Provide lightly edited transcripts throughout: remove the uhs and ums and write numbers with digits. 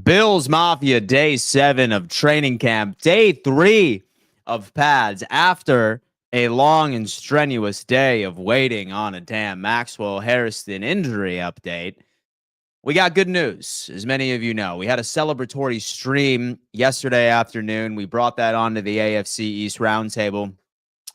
Bills Mafia, day 7 of training camp, day 3 of pads after a long and strenuous day of waiting on a damn Maxwell Hairston injury update. We got good news, as many of you know. We had a celebratory stream yesterday afternoon. We brought that onto the AFC East Roundtable.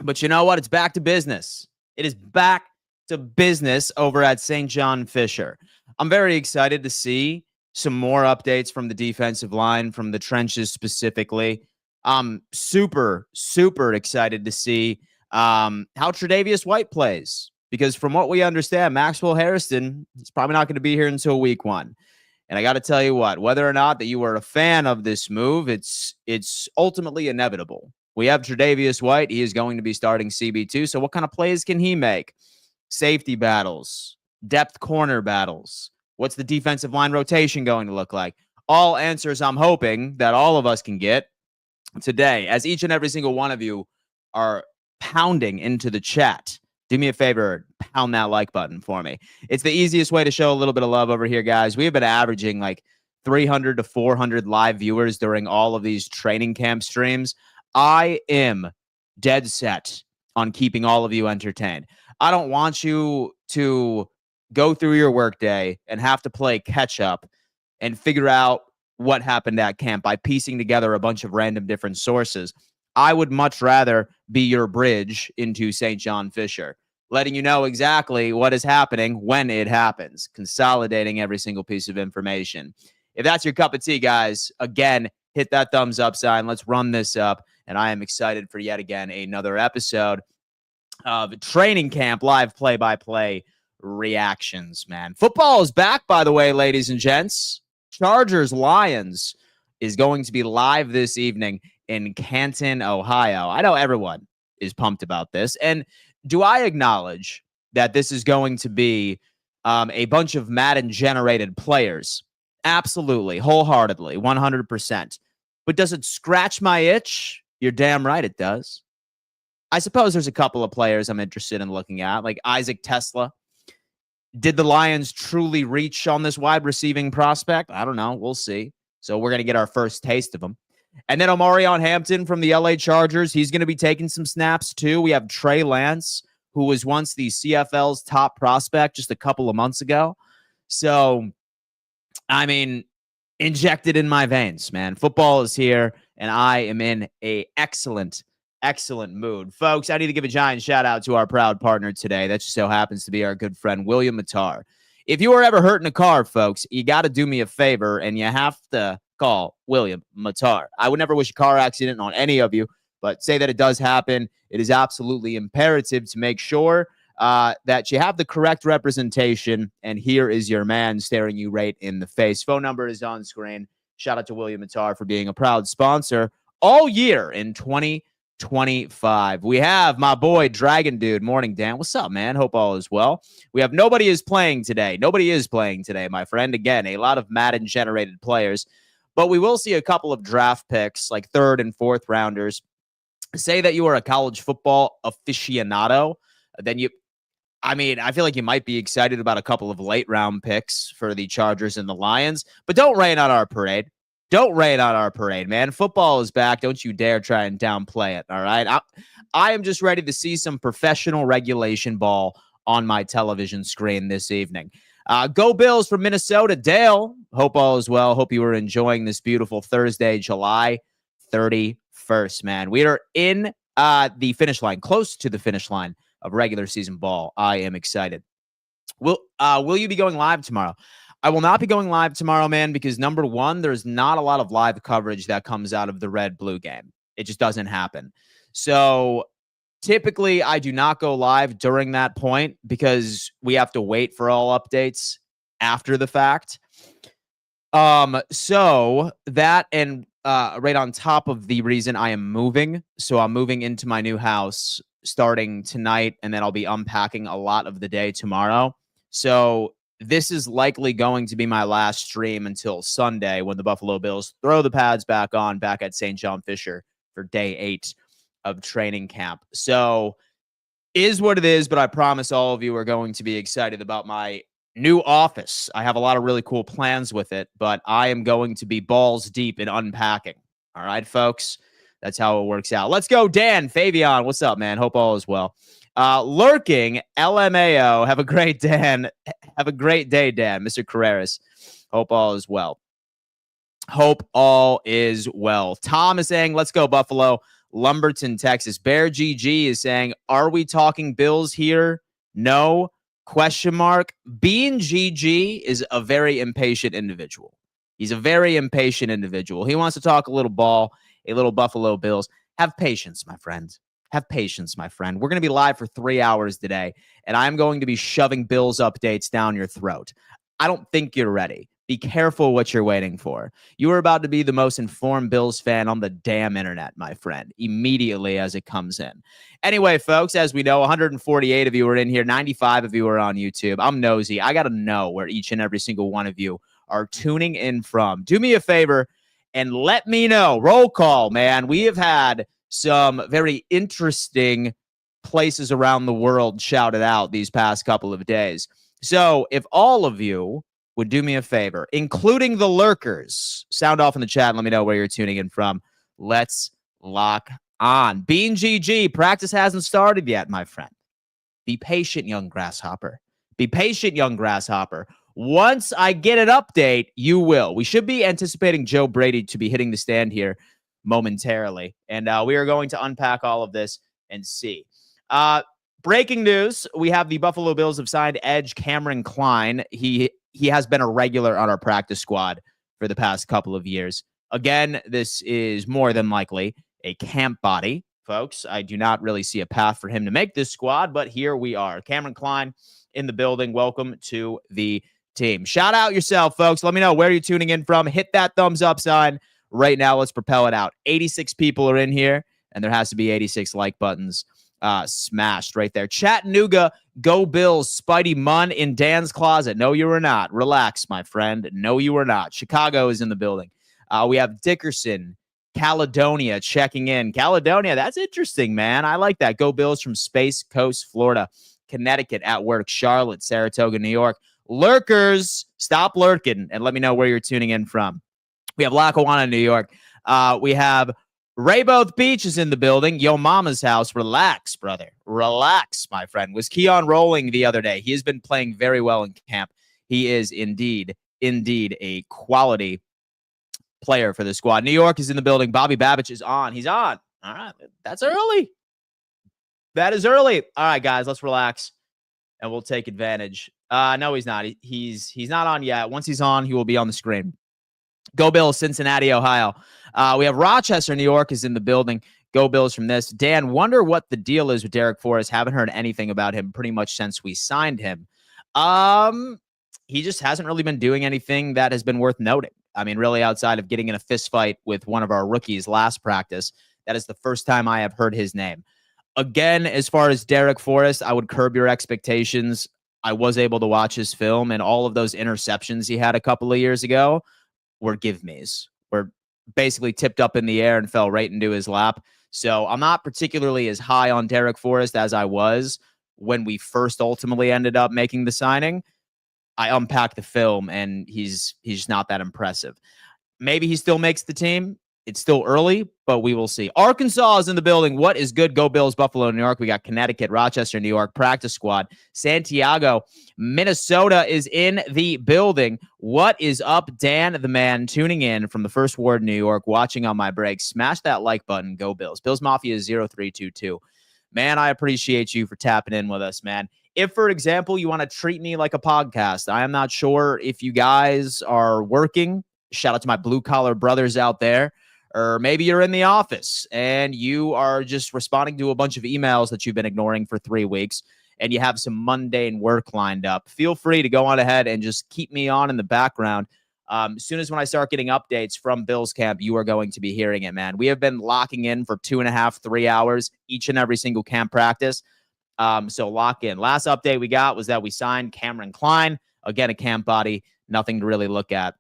But you know what? It's back to business. It is back to business over at St. John Fisher. I'm very excited to see some more updates from the defensive line, from the trenches specifically. I'm super, super excited to see how Tre'Davious White plays. Because from what we understand, Maxwell Hairston is probably not going to be here until week 1. And I got to tell you what, whether or not that you are a fan of this move, it's ultimately inevitable. We have Tre'Davious White. He is going to be starting CB2. So what kind of plays can he make? Safety battles, depth corner battles. What's the defensive line rotation going to look like? All answers I'm hoping that all of us can get today, as each and every single one of you are pounding into the chat. Do me a favor, pound that like button for me. It's the easiest way to show a little bit of love over here, guys. We have been averaging like 300 to 400 live viewers during all of these training camp streams. I am dead set on keeping all of you entertained. I don't want you to go through your workday and have to play catch up and figure out what happened at camp by piecing together a bunch of random different sources. I would much rather be your bridge into St. John Fisher, letting you know exactly what is happening when it happens, consolidating every single piece of information. If that's your cup of tea, guys, again, hit that thumbs up sign. Let's run this up. And I am excited for yet again another episode of training camp live play-by-play reactions, man. Football is back, by the way, ladies and gents. Chargers Lions is going to be live this evening in Canton, Ohio. I know everyone is pumped about this. And do I acknowledge that this is going to be a bunch of Madden-generated players? Absolutely, wholeheartedly, 100%. But does it scratch my itch? You're damn right it does. I suppose there's a couple of players I'm interested in looking at, like Isaac Tesla. Did the Lions truly reach on this wide receiving prospect? I don't know. We'll see. So we're going to get our first taste of him. And then Omarion Hampton from the LA Chargers. He's going to be taking some snaps too. We have Trey Lance, who was once the CFL's top prospect just a couple of months ago. So, I mean, injected in my veins, man. Football is here, and I am in a excellent mood. Folks, I need to give a giant shout out to our proud partner today. That just so happens to be our good friend, William Matar. If you are ever hurt in a car, folks, you got to do me a favor, and you have to call William Matar. I would never wish a car accident on any of you, but say that it does happen. It is absolutely imperative to make sure that you have the correct representation, and here is your man staring you right in the face. Phone number is on screen. Shout out to William Matar for being a proud sponsor all year in 2025. We have my boy Dragon Dude. Morning, Dan. What's up, man? Hope all is well. We have nobody is playing today, my friend. Again, a lot of Madden generated players, but we will see a couple of draft picks, like 3rd and 4th rounders. Say that you are a college football aficionado, then I feel like you might be excited about a couple of late round picks for the Chargers and the Lions, but don't rain on our parade. Don't rain on our parade, man. Football is back. Don't you dare try and downplay it, all right? I am just ready to see some professional regulation ball on my television screen this evening. Go Bills from Minnesota. Dale, hope all is well. Hope you are enjoying this beautiful Thursday, July 31st, man. We are in the finish line, close to the finish line of regular season ball. I am excited. Will you be going live tomorrow? I will not be going live tomorrow, man, because number one, there's not a lot of live coverage that comes out of the red-blue game. It just doesn't happen. So typically, I do not go live during that point because we have to wait for all updates after the fact. So that and right on top of the reason I am moving. So I'm moving into my new house starting tonight, and then I'll be unpacking a lot of the day tomorrow. So this is likely going to be my last stream until Sunday when the Buffalo Bills throw the pads back on, back at St. John Fisher for day 8 of training camp. So is what it is, but I promise all of you are going to be excited about my New office. I have a lot of really cool plans with it, but I am going to be balls deep in unpacking. All right, folks. That's how it works out. Let's go, Dan. Fabian, what's up, man? Hope all is well. Lurking, LMAO. Have a great Dan. Have a great day, Dan. Mr. Carreras. Hope all is well. Hope all is well. Tom is saying, let's go, Buffalo. Lumberton, Texas. Bear GG is saying, are we talking Bills here? No. Question mark. Bean GG is a very impatient individual. He's a very impatient individual. He wants to talk a little ball, a little Buffalo Bills. Have patience, my friend. Have patience, my friend. We're going to be live for 3 hours today, and I'm going to be shoving Bills updates down your throat. I don't think you're ready. Be careful what you're waiting for. You are about to be the most informed Bills fan on the damn internet, my friend, immediately as it comes in. Anyway, folks, as we know, 148 of you are in here. 95 of you are on YouTube. I'm nosy. I got to know where each and every single one of you are tuning in from. Do me a favor and let me know. Roll call, man. We have had some very interesting places around the world shouted out these past couple of days. So if all of you would do me a favor, including the lurkers, sound off in the chat and let me know where you're tuning in from. Let's lock on. Bean GG, practice hasn't started yet, my friend. Be patient, young grasshopper. Be patient, young grasshopper. Once I get an update, you will. We should be anticipating Joe Brady to be hitting the stand here momentarily, and we are going to unpack all of this and see. Breaking news, we have the Buffalo Bills have signed edge Cameron Klein. He has been a regular on our practice squad for the past couple of years. Again, this is more than likely a camp body, folks. I do not really see a path for him to make this squad, but here we are. Cameron Klein in the building. Welcome to the team. Shout out yourself, folks. Let me know where you're tuning in from. Hit that thumbs up sign right now. Let's propel it out. 86 people are in here, and there has to be 86 like buttons smashed right there. Chattanooga, go Bills. Spidey Munn in Dan's closet. No, you are not. Relax, my friend. No, you are not. Chicago is in the building. We have Dickerson, Caledonia checking in. Caledonia, that's interesting, man. I like that. Go Bills from Space Coast, Florida. Connecticut at work. Charlotte, Saratoga, New York. Lurkers, stop lurking and let me know where you're tuning in from. We have Lackawanna, New York. We have Rayboth Beach is in the building. Yo mama's house. Relax, brother. Relax, my friend. Was Keon rolling the other day? He has been playing very well in camp. He is indeed a quality player for the squad. New York is in the building. Bobby Babich is on. He's on. All right. That's early. That is early. All right, guys, let's relax and we'll take advantage. No, he's not. He's not on yet. Once he's on, he will be on the screen. Go Bills, Cincinnati, Ohio. We have Rochester, New York is in the building. Go Bills from this. Dan, wonder what the deal is with Derek Forrest. Haven't heard anything about him pretty much since we signed him. He just hasn't really been doing anything that has been worth noting. I mean, really outside of getting in a fist fight with one of our rookies last practice. That is the first time I have heard his name. Again, as far as Derek Forrest, I would curb your expectations. I was able to watch his film, and all of those interceptions he had a couple of years ago were give-me's, were basically tipped up in the air and fell right into his lap. So I'm not particularly as high on Derek Forrest as I was when we first ultimately ended up making the signing. I unpacked the film, and he's just not that impressive. Maybe he still makes the team. It's still early, but we will see. Arkansas is in the building. What is good? Go Bills, Buffalo, New York. We got Connecticut, Rochester, New York, practice squad. Santiago, Minnesota is in the building. What is up? Dan, the man, tuning in from the First Ward, New York, watching on my break. Smash that like button. Go Bills. Bills Mafia 0322. Man, I appreciate you for tapping in with us, man. If, for example, you want to treat me like a podcast, I am not sure if you guys are working. Shout out to my blue-collar brothers out there. Or maybe you're in the office and you are just responding to a bunch of emails that you've been ignoring for 3 weeks and you have some mundane work lined up. Feel free to go on ahead and just keep me on in the background. As soon as when I start getting updates from Bills camp, you are going to be hearing it, man. We have been locking in for 2.5, 3 hours each and every single camp practice. So lock in. Last update we got was that we signed Cameron Klein. Again, a camp body. Nothing to really look at.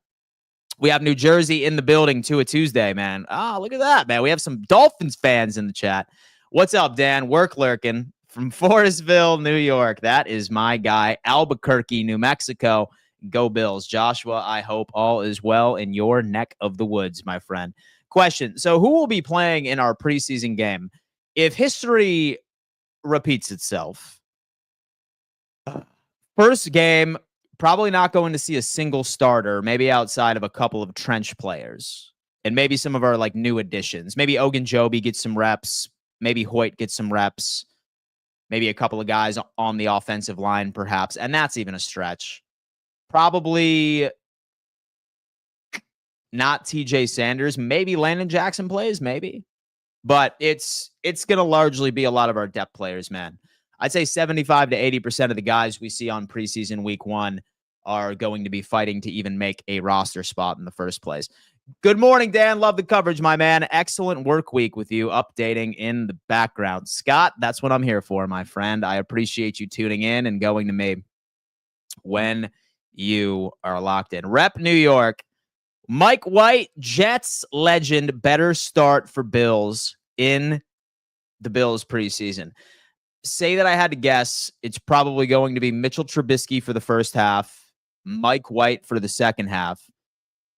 We have New Jersey in the building to a Tuesday, man. Oh, look at that, man. We have some Dolphins fans in the chat. What's up, Dan? Work lurking. from Forestville, New York. That is my guy. Albuquerque, New Mexico. Go Bills. Joshua, I hope all is well in your neck of the woods, my friend. Question. So who will be playing in our preseason game? If history repeats itself, first game, probably not going to see a single starter, maybe outside of a couple of trench players. And maybe some of our like new additions. Maybe Ogunjobi gets some reps. Maybe Hoyt gets some reps. Maybe a couple of guys on the offensive line, perhaps. And that's even a stretch. Probably not TJ Sanders. Maybe Landon Jackson plays, maybe. But it's going to largely be a lot of our depth players, man. I'd say 75 to 80% of the guys we see on preseason week 1 are going to be fighting to even make a roster spot in the first place. Good morning, Dan. Love the coverage, my man. Excellent work week with you updating in the background. Scott, that's what I'm here for, my friend. I appreciate you tuning in and going to me when you are locked in. Rep New York. Mike White, Jets legend, better start for Bills in the Bills preseason. Say that I had to guess, it's probably going to be Mitchell Trubisky for the first half, Mike White for the second half,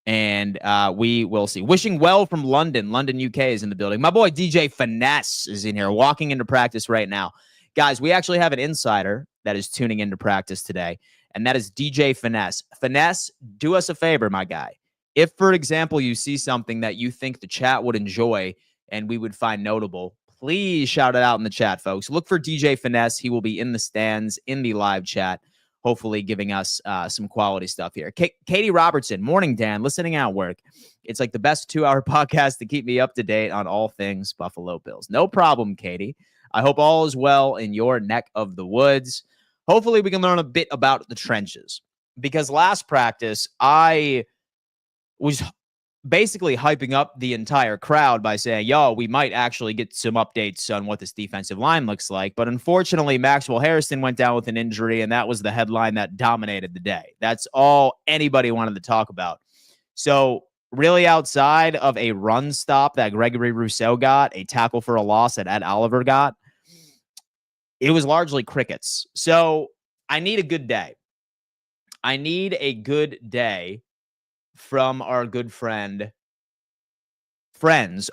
and we will see. Wishing well from London. London, UK is in the building. My boy DJ Finesse is in here, walking into practice right now. Guys, we actually have an insider that is tuning into practice today, and that is DJ Finesse. Finesse, do us a favor, my guy. If, for example, you see something that you think the chat would enjoy and we would find notable, please shout it out in the chat, folks. Look for DJ Finesse. He will be in the stands, in the live chat, hopefully giving us some quality stuff here. Katie Robertson, morning, Dan, listening at work. It's like the best 2-hour podcast to keep me up to date on all things Buffalo Bills. No problem, Katie. I hope all is well in your neck of the woods. Hopefully we can learn a bit about the trenches, because last practice, I was basically hyping up the entire crowd by saying, yo, we might actually get some updates on what this defensive line looks like. But unfortunately, Maxwell Hairston went down with an injury, and that was the headline that dominated the day. That's all anybody wanted to talk about. So really, outside of a run stop that Gregory Rousseau got, a tackle for a loss that Ed Oliver got, it was largely crickets. So I need a good day. I need a good day from our good friends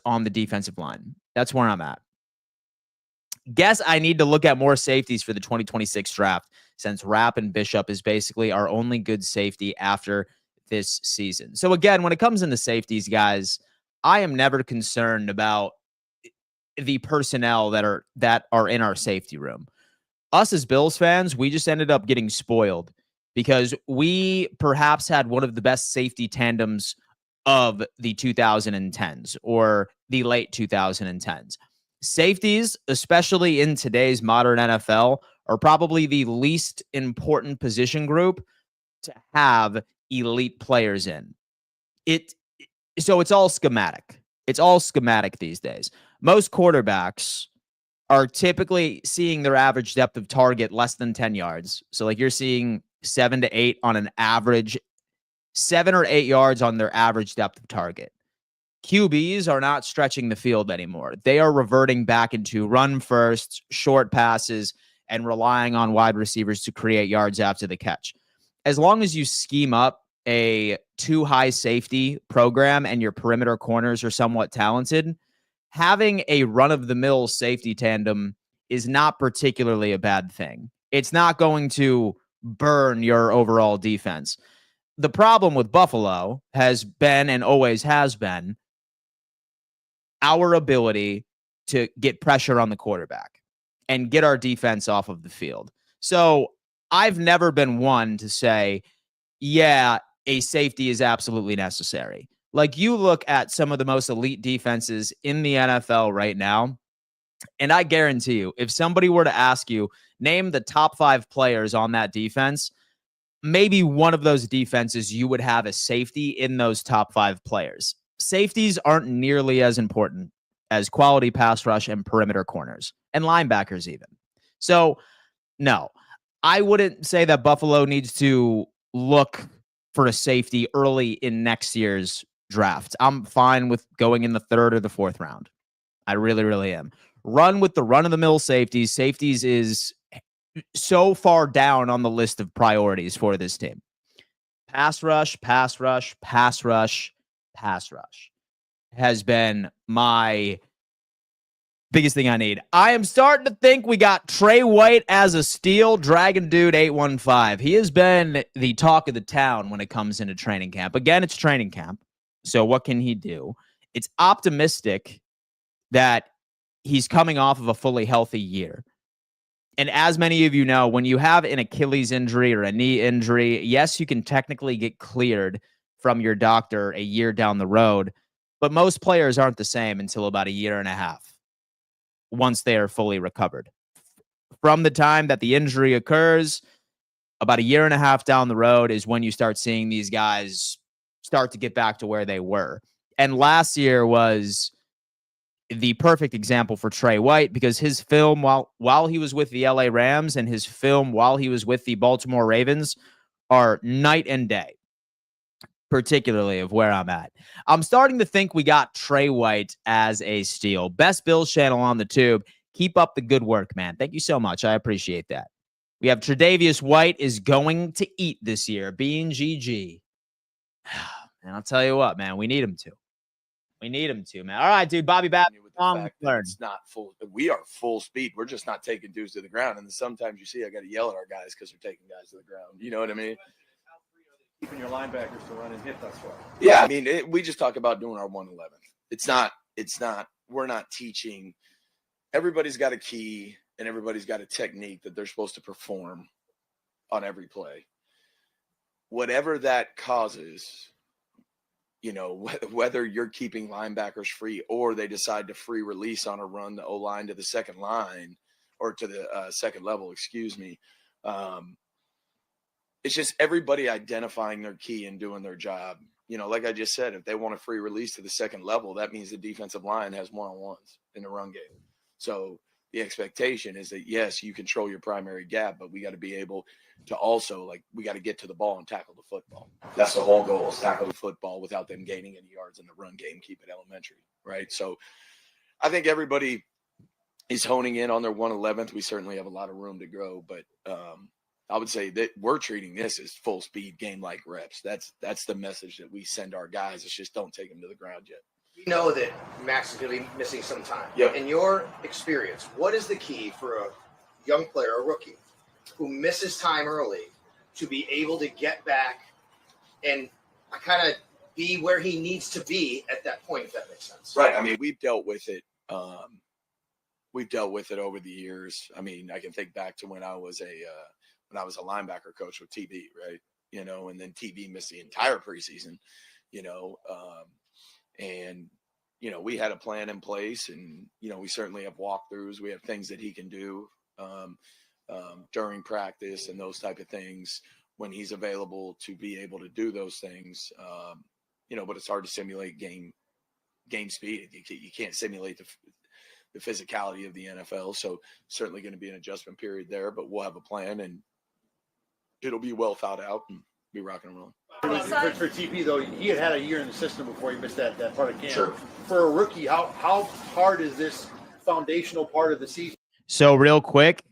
on the defensive line. That's where I'm at. Guess I need to look at more safeties for the 2026 draft, since Rapp and Bishop is basically our only good safety after this season. So again, when it comes into safeties, guys, I am never concerned about the personnel that are in our safety room. Us as Bills fans, we just ended up getting spoiled, because we perhaps had one of the best safety tandems of the 2010s or the late 2010s. Safeties, especially in today's modern NFL, are probably the least important position group to have elite players in. So it's all schematic. It's all schematic these days. Most quarterbacks are typically seeing their average depth of target less than 10 yards. So like you're seeing 7 to 8 on an average, 7 or 8 yards on their average depth of target. QBs are not stretching the field anymore. They are reverting back into run first, short passes, and relying on wide receivers to create yards after the catch. As long as you scheme up a too high safety program and your perimeter corners are somewhat talented, having a run-of-the-mill safety tandem is not particularly a bad thing. It's not going to burn your overall defense. The problem with Buffalo has been, and always has been, our ability to get pressure on the quarterback and get our defense off of the field. So I've never been one to say, yeah, a safety is absolutely necessary. Like, you look at some of the most elite defenses in the NFL right now, and I guarantee you, if somebody were to ask you, name the top 5 players on that defense, maybe one of those defenses you would have a safety in those top 5 players. Safeties aren't nearly as important as quality pass rush and perimeter corners and linebackers even. So, no, I wouldn't say that Buffalo needs to look for a safety early in next year's draft. I'm fine with going in the 3rd or the 4th round. I really, really am. run with the run-of-the-mill safeties. Safeties is so far down on the list of priorities for this team. Pass rush, pass rush, pass rush, pass rush has been my biggest thing I need. I am starting to think we got Trey White as a steal. Dragon Dude 815. He has been the talk of the town when it comes into training camp. Again, it's training camp. So what can he do? It's optimistic that he's coming off of a fully healthy year. And as many of you know, when you have an Achilles injury or a knee injury, yes, you can technically get cleared from your doctor a year down the road, but most players aren't the same until about a year and a half once they are fully recovered. From the time that the injury occurs, about a year and a half down the road is when you start seeing these guys start to get back to where they were. And last year was the perfect example for Trey White because his film while he was with the LA Rams and his film while he was with the Baltimore Ravens are night and day, particularly of where I'm at. I'm starting to think we got Trey White as a steal. Best Bills channel on the tube. Keep up the good work, man. Thank you so much. I appreciate that. We have Tre'Davious White is going to eat this year. Being GG. And I'll tell you what, man, we need him to. We need him to, man. All right, dude. Bobby Babb. It's not full. We are full speed. We're just not taking dudes to the ground. And then sometimes you see I got to yell at our guys because they're taking guys to the ground. You know what I mean? Keeping your linebackers to run and hit thus far. Yeah, I mean, we just talk about doing our 111. It's not. We're not teaching. Everybody's got a key and everybody's got a technique that they're supposed to perform on every play. Whatever that causes. You know, whether you're keeping linebackers free or they decide to free release on a run the O-line to the second line or to the second level, excuse me. It's just everybody identifying their key and doing their job. You know, like I just said, if they want a free release to the second level, that means the defensive line has one-on-ones in the run game. So the expectation is that, yes, you control your primary gap, but we got to be able to also, like, we got to get to the ball and tackle the football. That's the whole goal, is tackle the football without them gaining any yards in the run game, keep it elementary, right? So I think everybody is honing in on their 111th. We certainly have a lot of room to grow, but I would say that we're treating this as full speed game-like reps. That's the message that we send our guys. It's just don't take them to the ground yet. We know that Max is going to be missing some time. Yep. In your experience, what is the key for a young player, a rookie, who misses time early to be able to get back and kind of be where he needs to be at that point, if that makes sense? Right. I mean, we've dealt with it. We've dealt with it over the years. I mean, I can think back to when I was a linebacker coach with TB, right? You know, and then TB missed the entire preseason, you know, and, you know, we had a plan in place and, you know, we certainly have walkthroughs. We have things that he can do during practice and those type of things when he's available to be able to do those things, you know, but it's hard to simulate game speed. You can't simulate the physicality of the NFL. So certainly going to be an adjustment period there, but we'll have a plan and it'll be well thought out and be rocking and rolling. For TP, though, he had a year in the system before he missed that part of camp. Sure. For a rookie, how hard is this foundational part of the season? So real quick,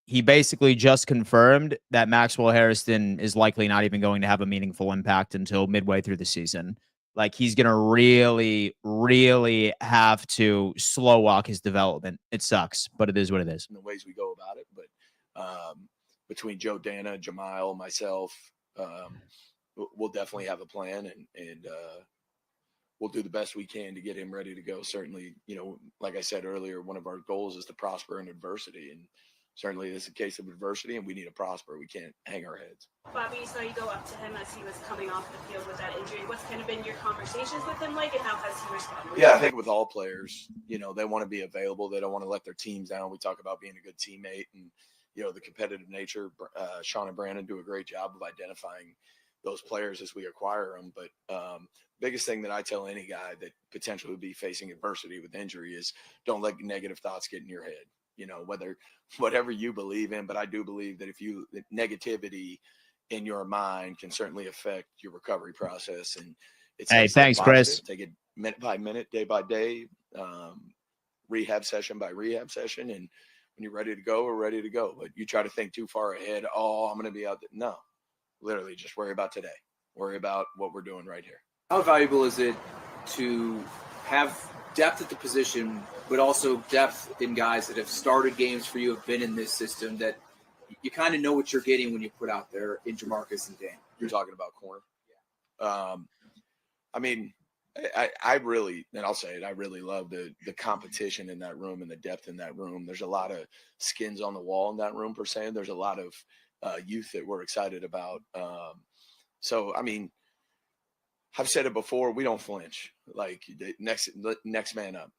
he basically just confirmed that Maxwell Hairston is likely not even going to have a meaningful impact until midway through the season. Like, he's going to really, really have to slow walk his development. It sucks, but it is what it is. In the ways we go about it, but between Joe Dana, Jamal, myself, we'll definitely have a plan and we'll do the best we can to get him ready to go. Certainly, you know, like I said earlier, one of our goals is to prosper in adversity, and certainly this is a case of adversity and we need to prosper. We can't hang our heads. Bobby, you saw you go up to him as he was coming off the field with that injury. What's kind of been your conversations with him like, and how has he responded? Yeah, I think with all players, you know, they want to be available. They don't want to let their teams down. We talk about being a good teammate and, you know, the competitive nature. Sean and Brandon do a great job of identifying those players as we acquire them. But biggest thing that I tell any guy that potentially would be facing adversity with injury is don't let negative thoughts get in your head. You know, whatever you believe in, but I do believe that that negativity in your mind can certainly affect your recovery process. And it's hey, thanks, Chris. Take it minute by minute, day by day. rehab session by rehab session. And when you're ready to go, we're ready to go. But you try to think too far ahead. Oh, I'm going to be out there. No, literally just worry about today. Worry about what we're doing right here. How valuable is it to have depth at the position, but also depth in guys that have started games for you, have been in this system, that you kind of know what you're getting when you put out there in Jamarcus and Dan? You're talking about corner. I mean, I really, and I'll say it, I really love the competition in that room and the depth in that room. There's a lot of skins on the wall in that room, per se. There's a lot of youth that we're excited about. So, I mean, I've said it before, we don't flinch. Like, next man up.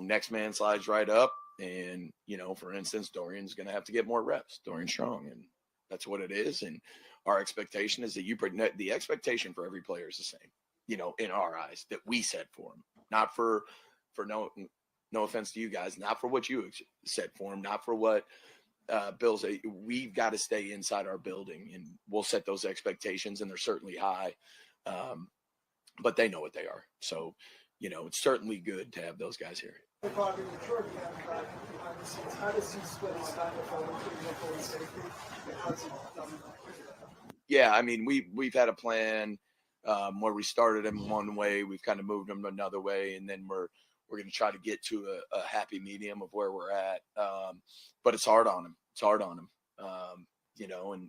Next man slides right up. And, for instance, Dorian's going to have to get more reps. Dorian's strong, and that's what it is. And our expectation is that the expectation for every player is the same, in our eyes, that we set for them. Not for no offense to you guys, not for what you set for them, not for what Bill's. We've got to stay inside our building, and we'll set those expectations, and they're certainly high. But they know what they are. So, it's certainly good to have those guys here. Bobby, the Jordan behind the scenes, how does he split his time with nickel and safety? How's he done that? Yeah, I mean, we've had a plan where we started him one way, we've kind of moved him another way, and then we're going to try to get to a happy medium of where we're at. But it's hard on him.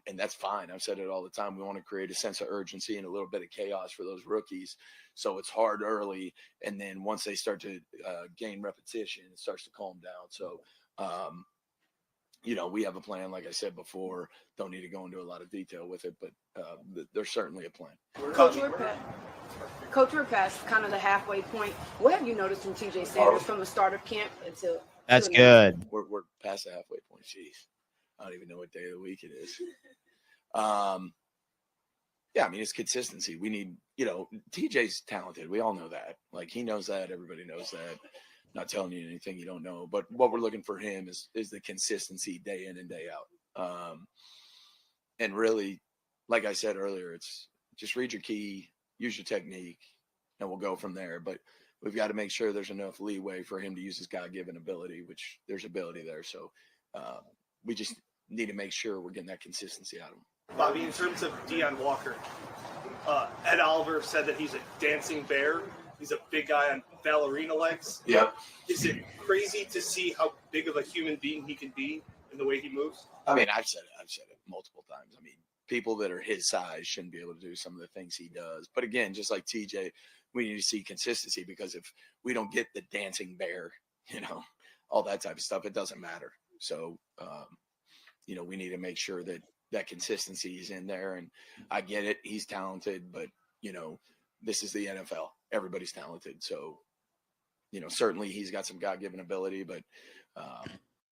And that's fine. I've said it all the time. We want to create a sense of urgency and a little bit of chaos for those rookies. So it's hard early. And then once they start to gain repetition, it starts to calm down. So, we have a plan, like I said before. Don't need to go into a lot of detail with it, but there's certainly a plan. Coach, we're past kind of the halfway point. What have you noticed from TJ Sanders from the start of camp until? That's good. We're past the halfway point. Jeez. I don't even know what day of the week it is. Yeah, I mean, it's consistency. We need, TJ's talented. We all know that. Like, he knows that. Everybody knows that. Not telling you anything you don't know. But what we're looking for him is the consistency day in and day out. And really, like I said earlier, it's just read your key, use your technique, and we'll go from there. But we've got to make sure there's enough leeway for him to use his God-given ability, which there's ability there. So we just need to make sure we're getting that consistency out of him. Bobby, in terms of Deion Walker, Ed Oliver said that he's a dancing bear. He's a big guy on ballerina legs. Yeah. Is it crazy to see how big of a human being he can be in the way he moves? I mean, I've said it multiple times. I mean, people that are his size shouldn't be able to do some of the things he does. But again, just like TJ, we need to see consistency, because if we don't get the dancing bear, all that type of stuff, it doesn't matter. So, we need to make sure that consistency is in there. And I get it. He's talented, but, this is the NFL. Everybody's talented. So, certainly he's got some God-given ability, but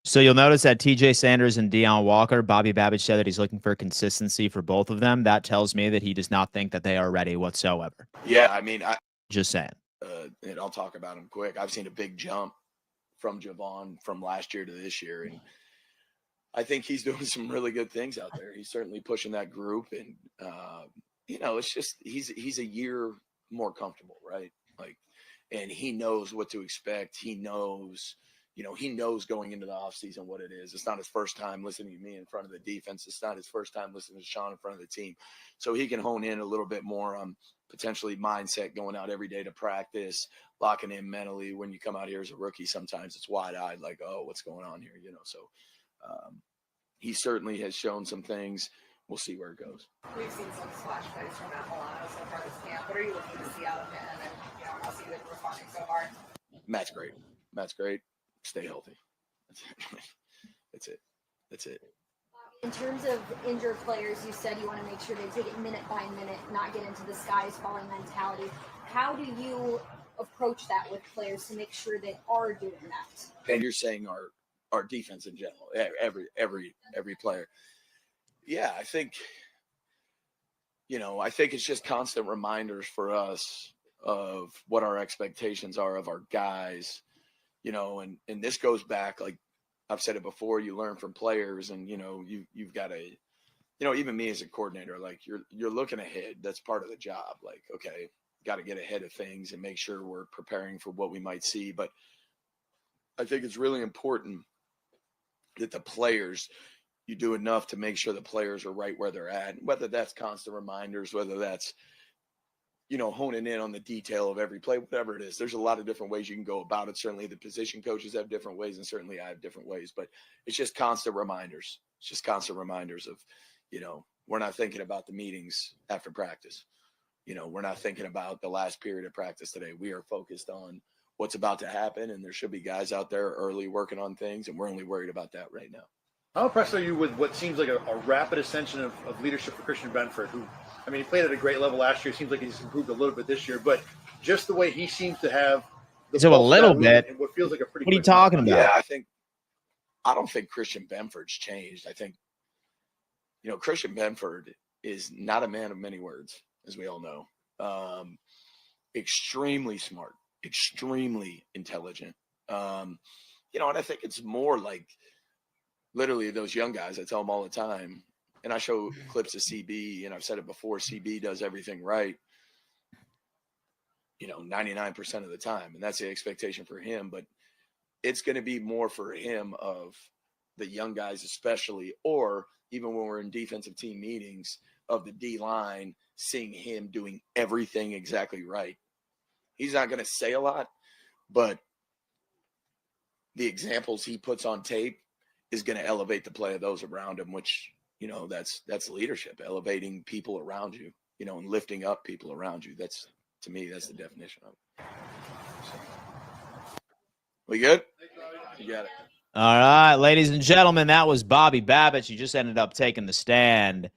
So you'll notice that TJ Sanders and Deion Walker, Bobby Babbage said that he's looking for consistency for both of them. That tells me that he does not think that they are ready whatsoever. yeah, I mean, Just saying. and I'll talk about him quick. I've seen a big jump from Javon from last year to this year. And I think he's doing some really good things out there. He's certainly pushing that group. And, it's just, he's a year more comfortable, right? Like, and he knows what to expect. He knows going into the offseason what it is. It's not his first time listening to me in front of the defense. It's not his first time listening to Sean in front of the team. So he can hone in a little bit more on potentially mindset, going out every day to practice, locking in mentally. When you come out here as a rookie, sometimes it's wide-eyed, like, oh, what's going on here? So he certainly has shown some things. We'll see where it goes. We've seen some splash plays from Matt Milano so far this camp. What are you looking to see out of him? And how see that responding so hard? Matt's great. Stay healthy. That's it. In terms of injured players, you said you want to make sure they take it minute by minute, not get into the sky is falling mentality. How do you approach that with players to make sure they are doing that? And you're saying our defense in general, every player. Yeah, I think it's just constant reminders for us of what our expectations are of our guys, and this goes back, like I've said it before, you learn from players, and, you've got to, even me as a coordinator, like you're looking ahead. That's part of the job. Like, okay, got to get ahead of things and make sure we're preparing for what we might see. But I think it's really important that the players, you do enough to make sure the players are right where they're at, whether that's constant reminders, whether that's, honing in on the detail of every play, whatever it is. There's a lot of different ways you can go about it. Certainly the position coaches have different ways, and certainly I have different ways, but it's just constant reminders. It's just constant reminders of, we're not thinking about the meetings after practice. We're not thinking about the last period of practice today. We are focused on what's about to happen, and there should be guys out there early working on things, and we're only worried about that right now. How impressed are you with what seems like a rapid ascension of leadership for Christian Benford, who, he played at a great level last year. Seems like he's improved a little bit this year, but just the way he seems to have the So a little bit. and what feels like a pretty. What are you talking about? Yeah, I don't think Christian Benford's changed. I think, Christian Benford is not a man of many words, as we all know. Extremely smart, extremely intelligent. And I think it's more like literally those young guys. I tell them all the time, and I show clips of CB, and I've said it before, CB does everything right, 99% of the time. And that's the expectation for him. But it's going to be more for him of the young guys, especially, or even when we're in defensive team meetings of the D line, seeing him doing everything exactly right. He's not going to say a lot, but the examples he puts on tape is going to elevate the play of those around him, which, that's leadership, elevating people around you, and lifting up people around you. That's, to me, that's the definition of it. So, we good? You got it. All right, ladies and gentlemen, that was Bobby Babbitt. She just ended up taking the stand.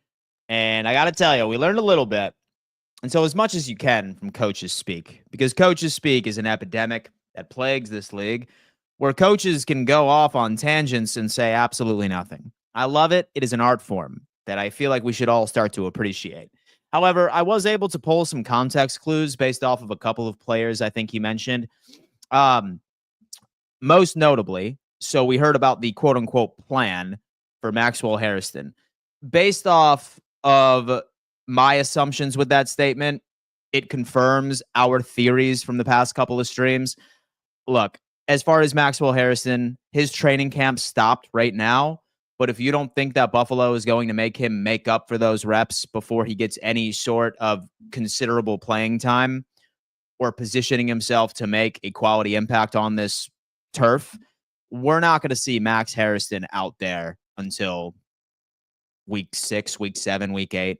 And I got to tell you, we learned a little bit. And so as much as you can from coaches speak, because coaches speak is an epidemic that plagues this league, where coaches can go off on tangents and say absolutely nothing. I love it. It is an art form that I feel like we should all start to appreciate. However, I was able to pull some context clues based off of a couple of players I think he mentioned. Most notably, so we heard about the quote-unquote plan for Maxwell Hairston. Based off of my assumptions with that statement, it confirms our theories from the past couple of streams. Look, as far as Maxwell Hairston, his training camp stopped right now. But if you don't think that Buffalo is going to make him make up for those reps before he gets any sort of considerable playing time or positioning himself to make a quality impact on this turf, we're not going to see Max Hairston out there until week 6, week 7, week 8.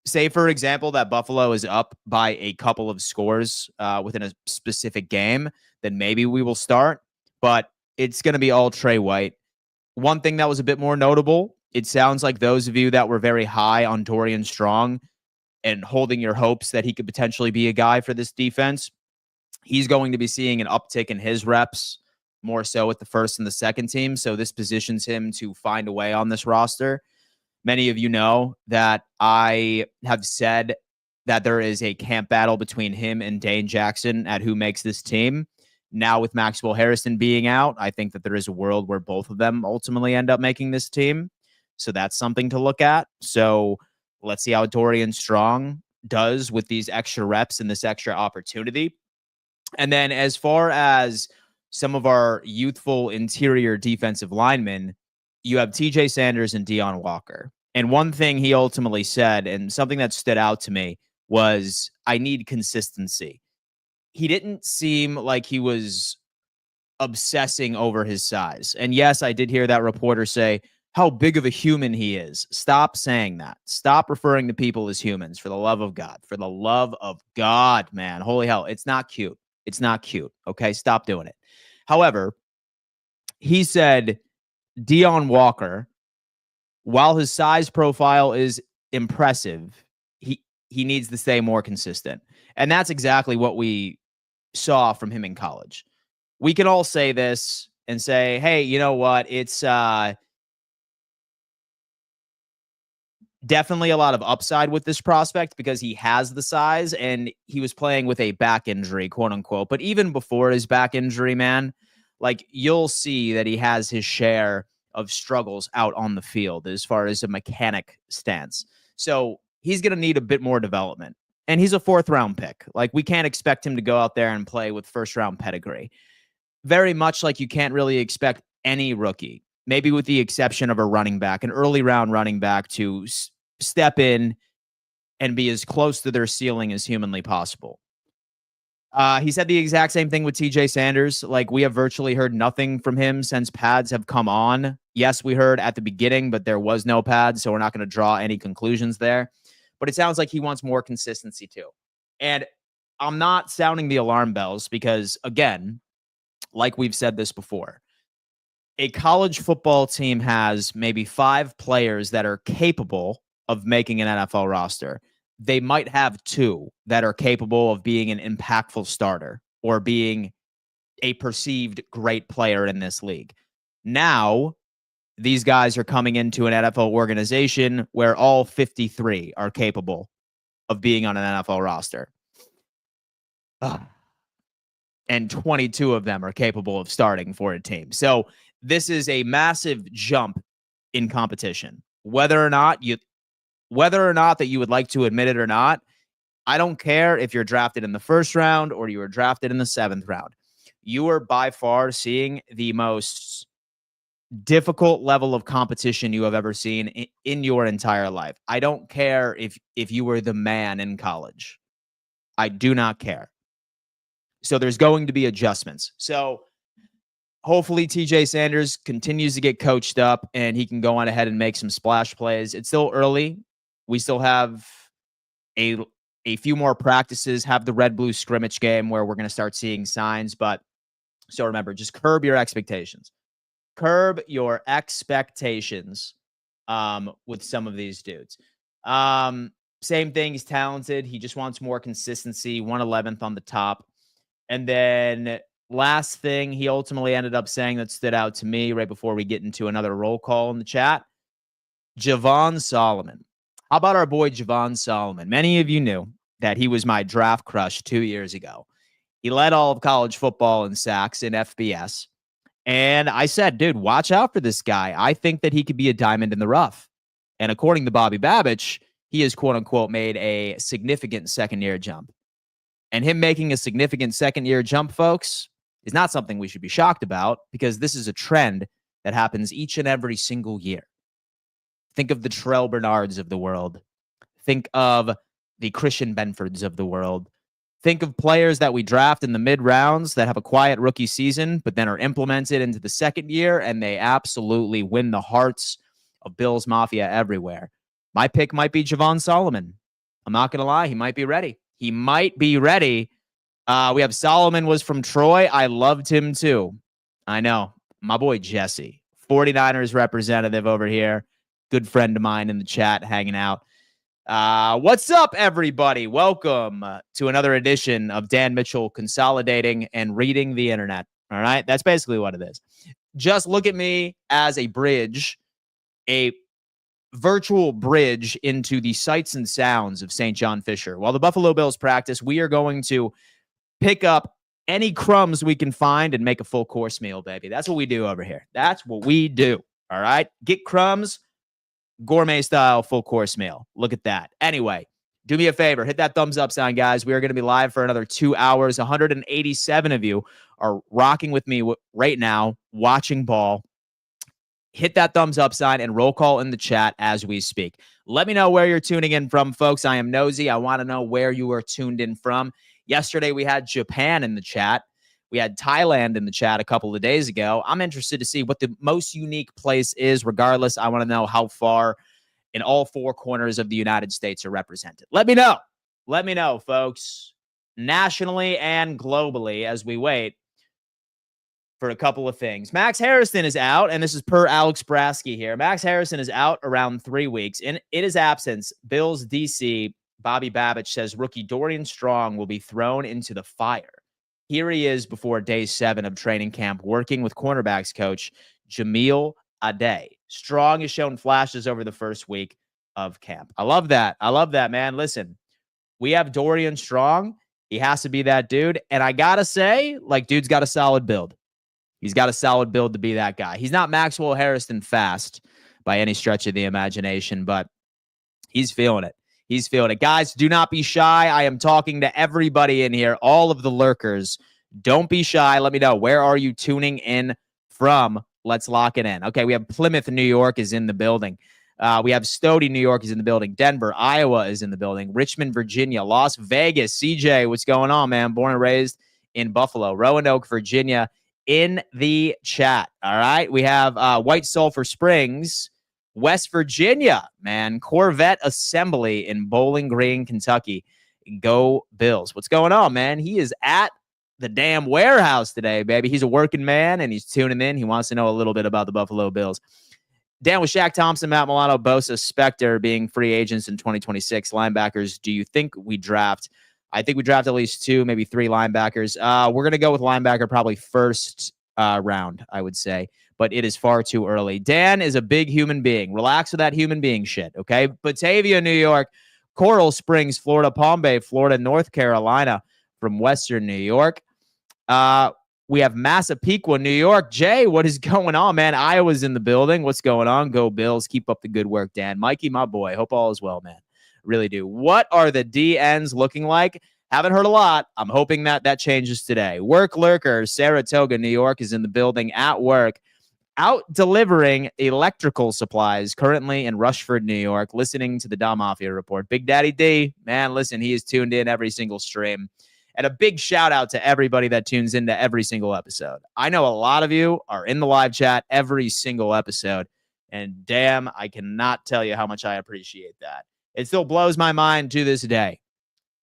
Say, for example, that Buffalo is up by a couple of scores within a specific game, then maybe we will start. But it's going to be all Trey White. One thing that was a bit more notable, it sounds like those of you that were very high on Dorian Strong and holding your hopes that he could potentially be a guy for this defense, he's going to be seeing an uptick in his reps, more so with the first and the second team. So this positions him to find a way on this roster. Many of you know that I have said that there is a camp battle between him and Dane Jackson at who makes this team. Now with Maxwell Hairston being out, I think that there is a world where both of them ultimately end up making this team. So that's something to look at. So let's see how Dorian Strong does with these extra reps and this extra opportunity. And then as far as some of our youthful interior defensive linemen, you have TJ Sanders and Deion Walker. And one thing he ultimately said, and something that stood out to me, was I need consistency. He didn't seem like he was obsessing over his size. And yes, I did hear that reporter say how big of a human he is. Stop saying that. Stop referring to people as humans, for the love of God. For the love of God, man. Holy hell. It's not cute. It's not cute. Okay? Stop doing it. However, he said Deion Walker, while his size profile is impressive, he needs to stay more consistent. And that's exactly what we saw from him in college. We can all say this and say, hey, you know what? It's definitely a lot of upside with this prospect because he has the size and he was playing with a back injury, quote unquote. But even before his back injury, man, like you'll see that he has his share of struggles out on the field as far as a mechanic stance. So he's going to need a bit more development. And he's a 4th round pick. Like we can't expect him to go out there and play with 1st round pedigree. very much like you can't really expect any rookie, maybe with the exception of a running back, an early round running back, to step in and be as close to their ceiling as humanly possible. He said the exact same thing with TJ Sanders. Like, we have virtually heard nothing from him since pads have come on. Yes, we heard at the beginning, but there was no pads, so we're not going to draw any conclusions there. But it sounds like he wants more consistency too. And I'm not sounding the alarm bells because, again, like we've said this before, a college football team has maybe 5 players that are capable of making an NFL roster. They might have 2 that are capable of being an impactful starter or being a perceived great player in this league. Now, these guys are coming into an NFL organization where all 53 are capable of being on an NFL roster. And 22 of them are capable of starting for a team. So this is a massive jump in competition. Whether or not that you would like to admit it or not, I don't care if you're drafted in the 1st round or you were drafted in the 7th round. You are by far seeing the most difficult level of competition you have ever seen in your entire life. I don't care if you were the man in college. I do not care. So there's going to be adjustments. So hopefully TJ Sanders continues to get coached up and he can go on ahead and make some splash plays. It's still early. We still have a few more practices, have the red-blue scrimmage game where we're going to start seeing signs. But so remember, just curb your expectations. Curb your expectations with some of these dudes. Same thing. He's talented. He just wants more consistency. 111th on the top. And then last thing he ultimately ended up saying that stood out to me right before we get into another roll call in the chat, Javon Solomon. How about our boy Javon Solomon? Many of you knew that he was my draft crush 2 years ago. He led all of college football in sacks in FBS. And I said, dude, watch out for this guy. I think that he could be a diamond in the rough. And according to Bobby Babich, he has, quote unquote, made a significant second-year jump. And him making a significant second-year jump, folks, is not something we should be shocked about because this is a trend that happens each and every single year. Think of the Terrell Bernards of the world. Think of the Christian Benfords of the world. Think of players that we draft in the mid-rounds that have a quiet rookie season, but then are implemented into the second year, and they absolutely win the hearts of Bills Mafia everywhere. My pick might be Javon Solomon. I'm not going to lie. He might be ready. He might be ready. We have Solomon was from Troy. I loved him too. I know. My boy Jesse, 49ers representative over here. Good friend of mine in the chat hanging out. What's up, everybody? Welcome to another edition of Dan Mitchell consolidating and reading the internet. All right. That's basically what it is. Just look at me as a bridge, a virtual bridge into the sights and sounds of St. John Fisher. While the Buffalo Bills practice, we are going to pick up any crumbs we can find and make a full course meal, baby. That's what we do over here. That's what we do. All right. Get crumbs. Gourmet style full course meal. Look at that. Anyway, do me a favor. Hit that thumbs up sign, guys. We are going to be live for another 2 hours. 187 of you are rocking with me right now, watching ball. Hit that thumbs up sign and roll call in the chat as we speak. Let me know where you're tuning in from, folks. I am nosy. I want to know where you are tuned in from. Yesterday, we had Japan in the chat. We had Thailand in the chat a couple of days ago. I'm interested to see what the most unique place is. Regardless, I want to know how far in all 4 corners of the United States are represented. Let me know. Let me know, folks, nationally and globally as we wait for a couple of things. Max Hairston is out, and this is per Alex Brasky here. Max Hairston is out around 3 weeks. In his absence, Bills DC, Bobby Babich says rookie Dorian Strong will be thrown into the fire. Here he is before day 7 of training camp, working with cornerbacks coach Jamil Ade. Strong has shown flashes over the first week of camp. I love that. I love that, man. Listen, we have Dorian Strong. He has to be that dude. And I got to say, like, dude's got a solid build. He's got a solid build to be that guy. He's not Maxwell Hairston fast by any stretch of the imagination, but he's feeling it. He's feeling it. Guys, do not be shy. I am talking to everybody in here, all of the lurkers. Don't be shy. Let me know. Where are you tuning in from? Let's lock it in. Okay, we have Plymouth, New York is in the building. We have Stody, New York is in the building. Denver, Iowa is in the building. Richmond, Virginia. Las Vegas. CJ, what's going on, man? Born and raised in Buffalo. Roanoke, Virginia in the chat. All right. We have White Sulphur Springs, West Virginia, man. Corvette Assembly in Bowling Green, Kentucky. Go Bills. What's going on, man? He is at the damn warehouse today, baby. He's a working man, and he's tuning in. He wants to know a little bit about the Buffalo Bills. Dan with Shaq Thompson, Matt Milano, Bosa, Spector being free agents in 2026. Linebackers, do you think we draft? I think we draft at least 2, maybe 3 linebackers. We're going to go with linebacker probably first round, I would say, but it is far too early. Dan is a big human being. Relax with that human being shit, okay? Batavia, New York, Coral Springs, Florida, Palm Bay, Florida, North Carolina from Western New York. We have Massapequa, New York. Jay, what is going on, man? Iowa's in the building. What's going on? Go Bills. Keep up the good work, Dan. Mikey, my boy. Hope all is well, man. Really do. What are the DNs looking like? Haven't heard a lot. I'm hoping that changes today. Work Lurker, Saratoga, New York is in the building at work. Out delivering electrical supplies currently in Rushford, New York, listening to the Dom Mafia report. Big Daddy D, man, listen, he is tuned in every single stream. And a big shout out to everybody that tunes into every single episode. I know a lot of you are in the live chat every single episode. And damn, I cannot tell you how much I appreciate that. It still blows my mind to this day,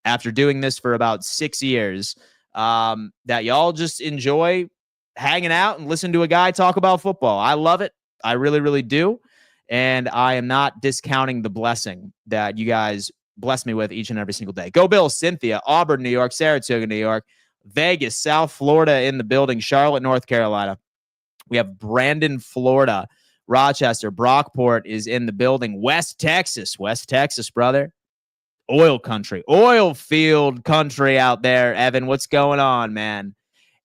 after doing this for about 6 years, that y'all just enjoy hanging out and listen to a guy talk about football. I love it. I really, really do. And I am not discounting the blessing that you guys bless me with each and every single day. Go Bills, Cynthia, Auburn, New York, Saratoga, New York, Vegas, South Florida in the building, Charlotte, North Carolina. We have Brandon, Florida, Rochester, Brockport is in the building, West Texas, brother. Oil country, oil field country out there. Evan, what's going on, man?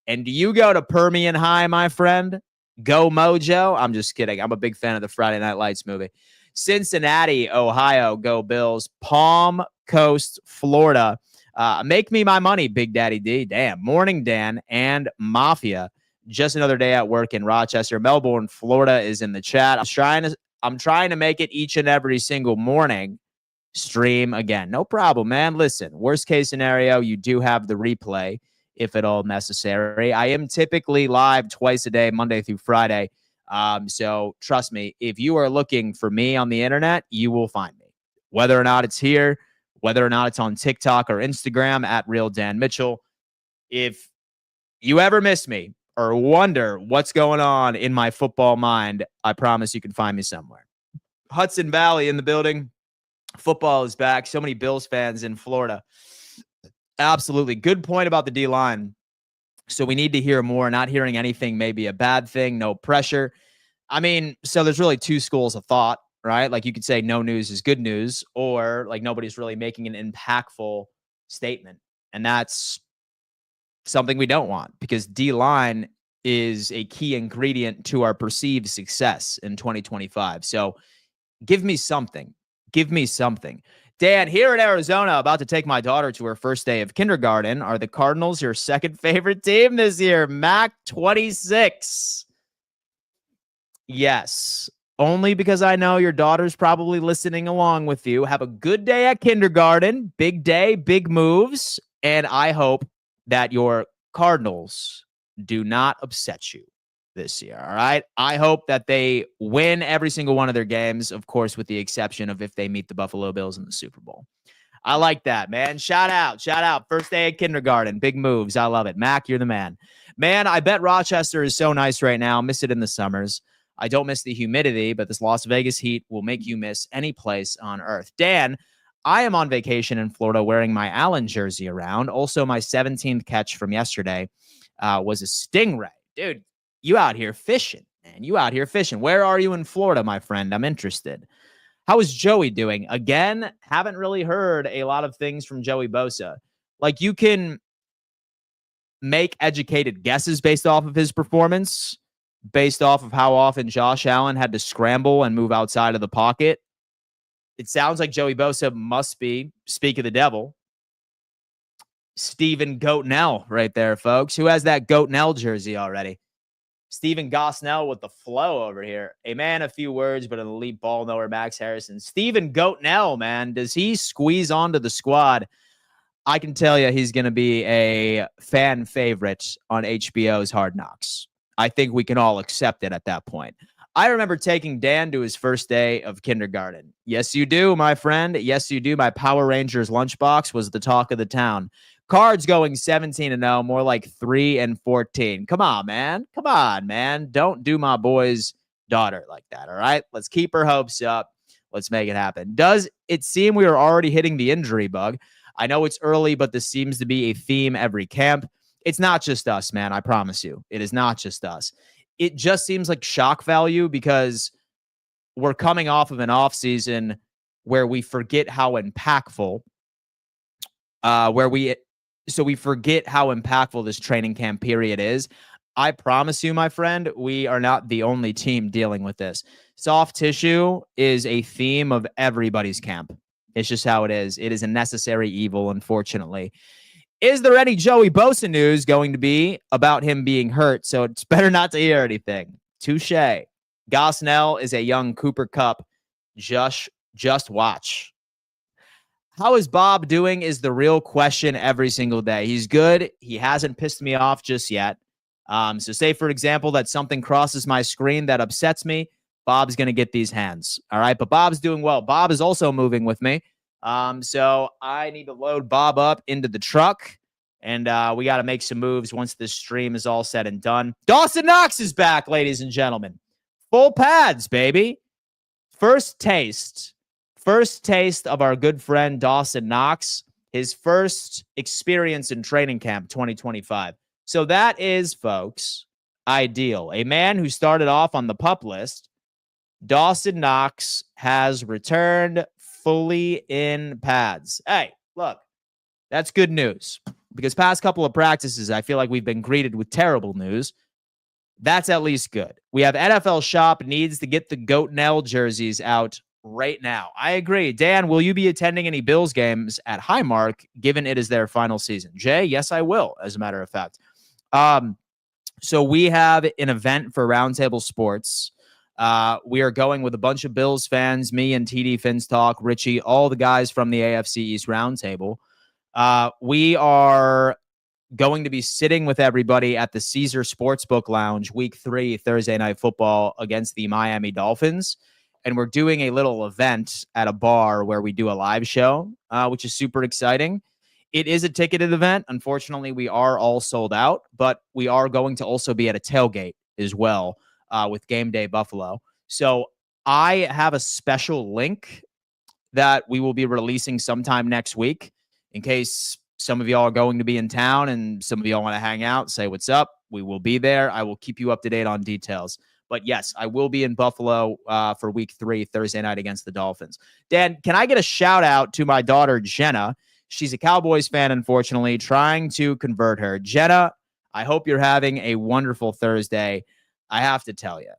And do you go to Permian High, my friend? Go Mojo. I'm just kidding. I'm a big fan of the Friday Night Lights movie. Cincinnati, Ohio, go Bills. Palm Coast, Florida. Make me my money, Big Daddy D. Damn. Morning, Dan and Mafia. Just another day at work in Rochester. Melbourne, Florida is in the chat. I'm trying to make it each and every single morning. Stream again. No problem, man. Listen, worst case scenario, you do have the replay if at all necessary. I am typically live twice a day, Monday through Friday. So trust me, if you are looking for me on the internet, you will find me. Whether or not it's here, whether or not it's on TikTok or Instagram at Real Dan Mitchell. If you ever miss me or wonder what's going on in my football mind, I promise you can find me somewhere. Hudson Valley in the building. Football is back. So many Bills fans in Florida. Absolutely. Good point about the D-line. So we need to hear more. Not hearing anything may be a bad thing. No pressure. I mean, so there's really 2 schools of thought, right? Like you could say no news is good news, or like nobody's really making an impactful statement. And that's something we don't want, because D-line is a key ingredient to our perceived success in 2025. So give me something. Give me something. Dan, here in Arizona, about to take my daughter to her first day of kindergarten. Are the Cardinals your second favorite team this year? Mac 26. Yes. Only because I know your daughter's probably listening along with you. Have a good day at kindergarten. Big day, big moves. And I hope that your Cardinals do not upset you this year. All right. I hope that they win every single one of their games, of course, with the exception of if they meet the Buffalo Bills in the Super Bowl. I like that, man. Shout out. First day at kindergarten. Big moves. I love it. Mac, you're the man. Man, I bet Rochester is so nice right now. Miss it in the summers. I don't miss the humidity, but this Las Vegas heat will make you miss any place on earth. Dan, I am on vacation in Florida wearing my Allen jersey around. Also, my 17th catch from yesterday was a stingray. Dude, you out here fishing, man. You out here fishing. Where are you in Florida, my friend? I'm interested. How is Joey doing? Again, haven't really heard a lot of things from Joey Bosa. Like, you can make educated guesses based off of his performance, based off of how often Josh Allen had to scramble and move outside of the pocket. It sounds like Joey Bosa must be, speak of the devil, Steven Goatnell right there, folks. Who has that Goatnell jersey already? Steven Gosnell with the flow over here. A man, a few words, but an elite ball knower, Max Harrison. Steven Goatnell, man, does he squeeze onto the squad? I can tell you he's going to be a fan favorite on HBO's Hard Knocks. I think we can all accept it at that point. I remember taking Dan to his first day of kindergarten. Yes, you do, my friend. Yes, you do. My Power Rangers lunchbox was the talk of the town. Cards going 17-0, more like 3-14. Come on, man. Come on, man. Don't do my boy's daughter like that, all right? Let's keep her hopes up. Let's make it happen. Does it seem we are already hitting the injury bug? I know it's early, but this seems to be a theme every camp. It's not just us, man. I promise you. It is not just us. It just seems like shock value because we're coming off of an offseason where we forget how impactful, we forget how impactful this training camp period is. I promise you, my friend, we are not the only team dealing with this. Soft tissue is a theme of everybody's camp. It's just how it is. It is a necessary evil, unfortunately. Is there any Joey Bosa news going to be about him being hurt? So it's better not to hear anything. Touche. Gosnell is a young Cooper Kupp. Just watch. How is Bob doing is the real question every single day. He's good. He hasn't pissed me off just yet. So say, for example, that something crosses my screen that upsets me. Bob's going to get these hands. All right. But Bob's doing well. Bob is also moving with me. So I need to load Bob up into the truck. And we got to make some moves once this stream is all said and done. Dawson Knox is back, ladies and gentlemen. Full pads, baby. First taste of our good friend Dawson Knox. His first experience in training camp 2025. So that is, folks, ideal. A man who started off on the PUP list, Dawson Knox, has returned fully in pads. Hey, look, that's good news. Because past couple of practices, I feel like we've been greeted with terrible news. That's at least good. We have NFL Shop needs to get the Goatnell jerseys out right now. I agree. Dan, will you be attending any Bills games at Highmark, given it is their final season? Jay, yes, I will, as a matter of fact. So we have an event for Roundtable Sports. We are going with a bunch of Bills fans, me and TD Fins Talk, Richie, all the guys from the AFC East Roundtable. We are going to be sitting with everybody at the Caesar Sportsbook Lounge week 3, Thursday Night Football against the Miami Dolphins. And we're doing a little event at a bar where we do a live show, which is super exciting. It is a ticketed event. Unfortunately, we are all sold out, but we are going to also be at a tailgate as well with Game Day Buffalo. So I have a special link that we will be releasing sometime next week in case some of y'all are going to be in town and some of y'all want to hang out, say what's up. We will be there. I will keep you up to date on details. But yes, I will be in Buffalo for week 3, Thursday night against the Dolphins. Dan, can I get a shout out to my daughter, Jenna? She's a Cowboys fan, unfortunately, trying to convert her. Jenna, I hope you're having a wonderful Thursday. I have to tell you,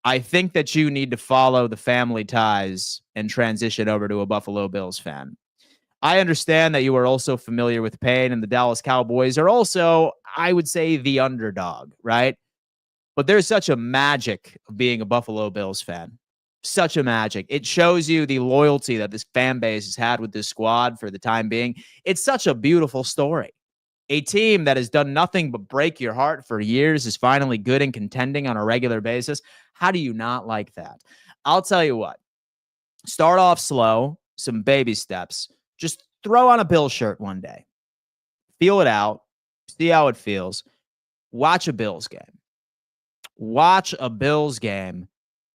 I think that you need to follow the family ties and transition over to a Buffalo Bills fan. I understand that you are also familiar with pain, and the Dallas Cowboys are also, I would say, the underdog, right? But there's such a magic of being a Buffalo Bills fan. Such a magic. It shows you the loyalty that this fan base has had with this squad for the time being. It's such a beautiful story. A team that has done nothing but break your heart for years is finally good and contending on a regular basis. How do you not like that? I'll tell you what. Start off slow, some baby steps. Just throw on a Bills shirt one day. Feel it out. See how it feels. Watch a Bills game. Watch a Bills game.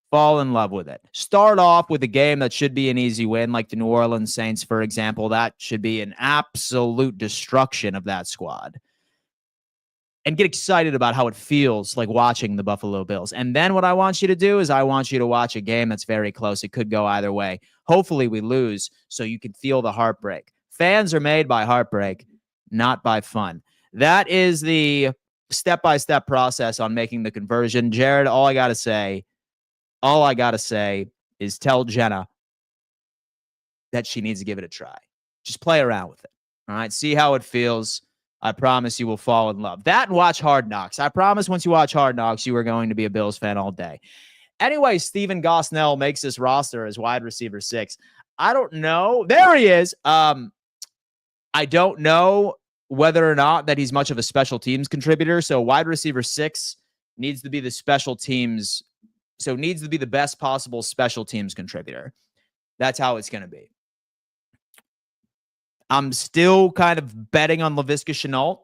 Fall in love with it. Start off with a game that should be an easy win, like the New Orleans Saints, for example. That should be an absolute destruction of that squad. And get excited about how it feels like watching the Buffalo Bills. And then what I want you to do is I want you to watch a game that's very close. It could go either way. Hopefully we lose so you can feel the heartbreak. Fans are made by heartbreak, not by fun. That is the step-by-step process on making the conversion. Jared, all I got to say is tell Jenna that she needs to give it a try. Just play around with it. All right, see how it feels. I promise you will fall in love. That and watch Hard Knocks. I promise once you watch Hard Knocks, you are going to be a Bills fan all day. Anyway, Steven Gosnell makes this roster as wide receiver 6. I don't know. There he is. I don't know whether or not that he's much of a special teams contributor. So wide receiver 6 needs to be the special teams. So needs to be the best possible special teams contributor. That's how it's going to be. I'm still kind of betting on Laviska Shenault.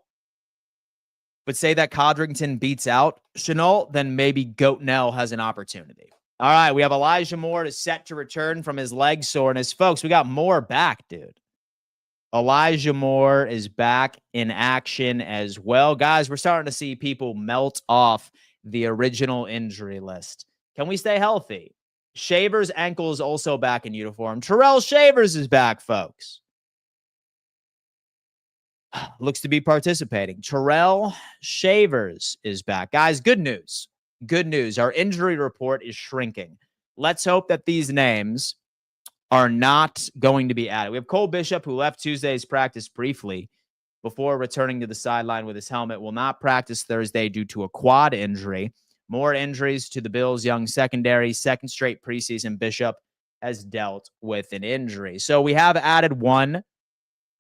But say that Codrington beats out Shenault, then maybe Goatnell has an opportunity. All right, we have Elijah Moore is set to return from his leg soreness. Folks, we got Moore back, dude. Elijah Moore is back in action as well. Guys, we're starting to see people melt off the original injury list. Can we stay healthy? Shavers' ankle is also back in uniform. Terrell Shavers is back, folks. Looks to be participating. Terrell Shavers is back. Guys, good news. Good news. Our injury report is shrinking. Let's hope that these names are not going to be added. We have Cole Bishop, who left Tuesday's practice briefly before returning to the sideline with his helmet, will not practice Thursday due to a quad injury. More injuries to the Bills' young secondary. Second straight preseason, Bishop has dealt with an injury. So we have added one.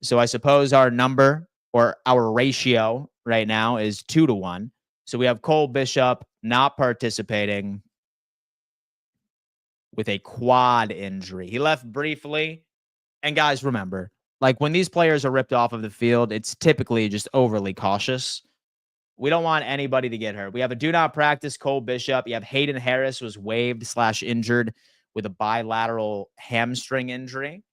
So I suppose our number or our ratio right now is 2-1. So we have Cole Bishop not participating with a quad injury. He left briefly. And guys, remember, like when these players are ripped off of the field, it's typically just overly cautious. We don't want anybody to get hurt. We have a do not practice Cole Bishop. You have Hayden Harris was waived/injured with a bilateral hamstring injury.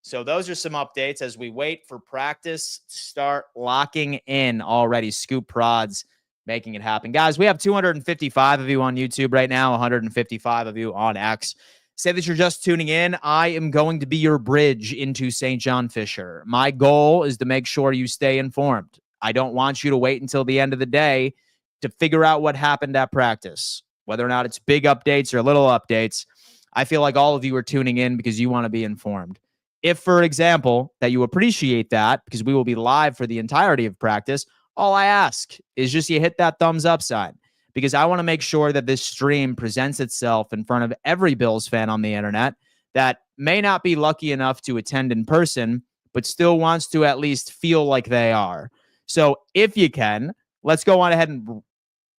So those are some updates as we wait for practice to start locking in already. Scoop Prods making it happen. Guys, we have 255 of you on YouTube right now, 155 of you on X. Say that you're just tuning in. I am going to be your bridge into St. John Fisher. My goal is to make sure you stay informed. I don't want you to wait until the end of the day to figure out what happened at practice, whether or not it's big updates or little updates. I feel like all of you are tuning in because you want to be informed. If, for example, that you appreciate that because we will be live for the entirety of practice, all I ask is just you hit that thumbs up sign because I want to make sure that this stream presents itself in front of every Bills fan on the internet that may not be lucky enough to attend in person, but still wants to at least feel like they are. So if you can, let's go on ahead and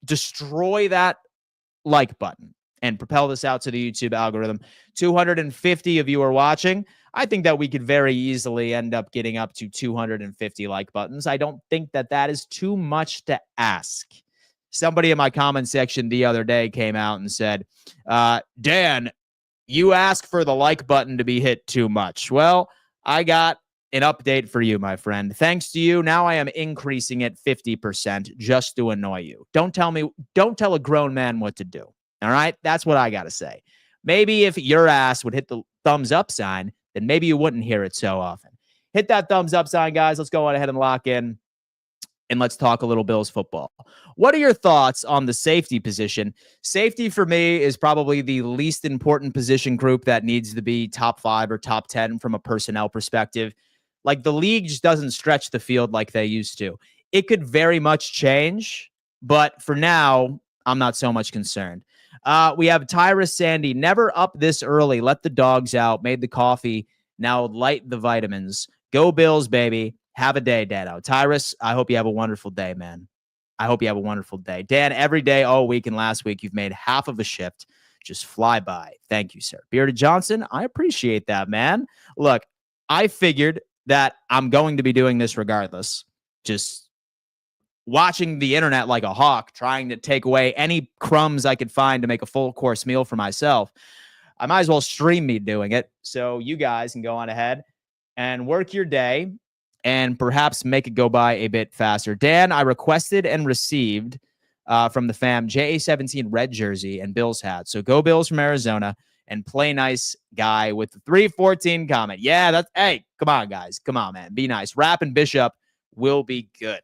destroy that like button and propel this out to the YouTube algorithm. 250 of you are watching. I think that we could very easily end up getting up to 250 like buttons. I don't think that that is too much to ask. Somebody in my comment section the other day came out and said, Dan, you ask for the like button to be hit too much. Well, I got an update for you, my friend. Thanks to you, now I am increasing it 50% just to annoy you. Don't tell a grown man what to do. All right? That's what I got to say. Maybe if your ass would hit the thumbs up sign, then maybe you wouldn't hear it so often. Hit that thumbs up sign, guys. Let's go on ahead and lock in, and let's talk a little Bills football. What are your thoughts on the safety position? Safety for me is probably the least important position group that needs to be top 5 or top 10 from a personnel perspective. Like the league just doesn't stretch the field like they used to. It could very much change, but for now, I'm not so much concerned. We have Tyrus Sandy, never up this early. Let the dogs out. Made the coffee. Now light the vitamins. Go Bills, baby. Have a day, Dano. Tyrus, I hope you have a wonderful day, man. I hope you have a wonderful day. Dan, every day, all week, and last week, you've made half of a shift. Just fly by. Thank you, sir. Bearded Johnson, I appreciate that, man. Look, I figured that I'm going to be doing this regardless. Just watching the internet like a hawk, trying to take away any crumbs I could find to make a full course meal for myself. I might as well stream me doing it so you guys can go on ahead and work your day and perhaps make it go by a bit faster. Dan, I requested and received from the fam JA17 red jersey and Bills hat. So go Bills from Arizona and play nice guy with the 314 comment. Yeah, that's, hey, come on, guys. Come on, man. Be nice. Rapp and Bishop will be good.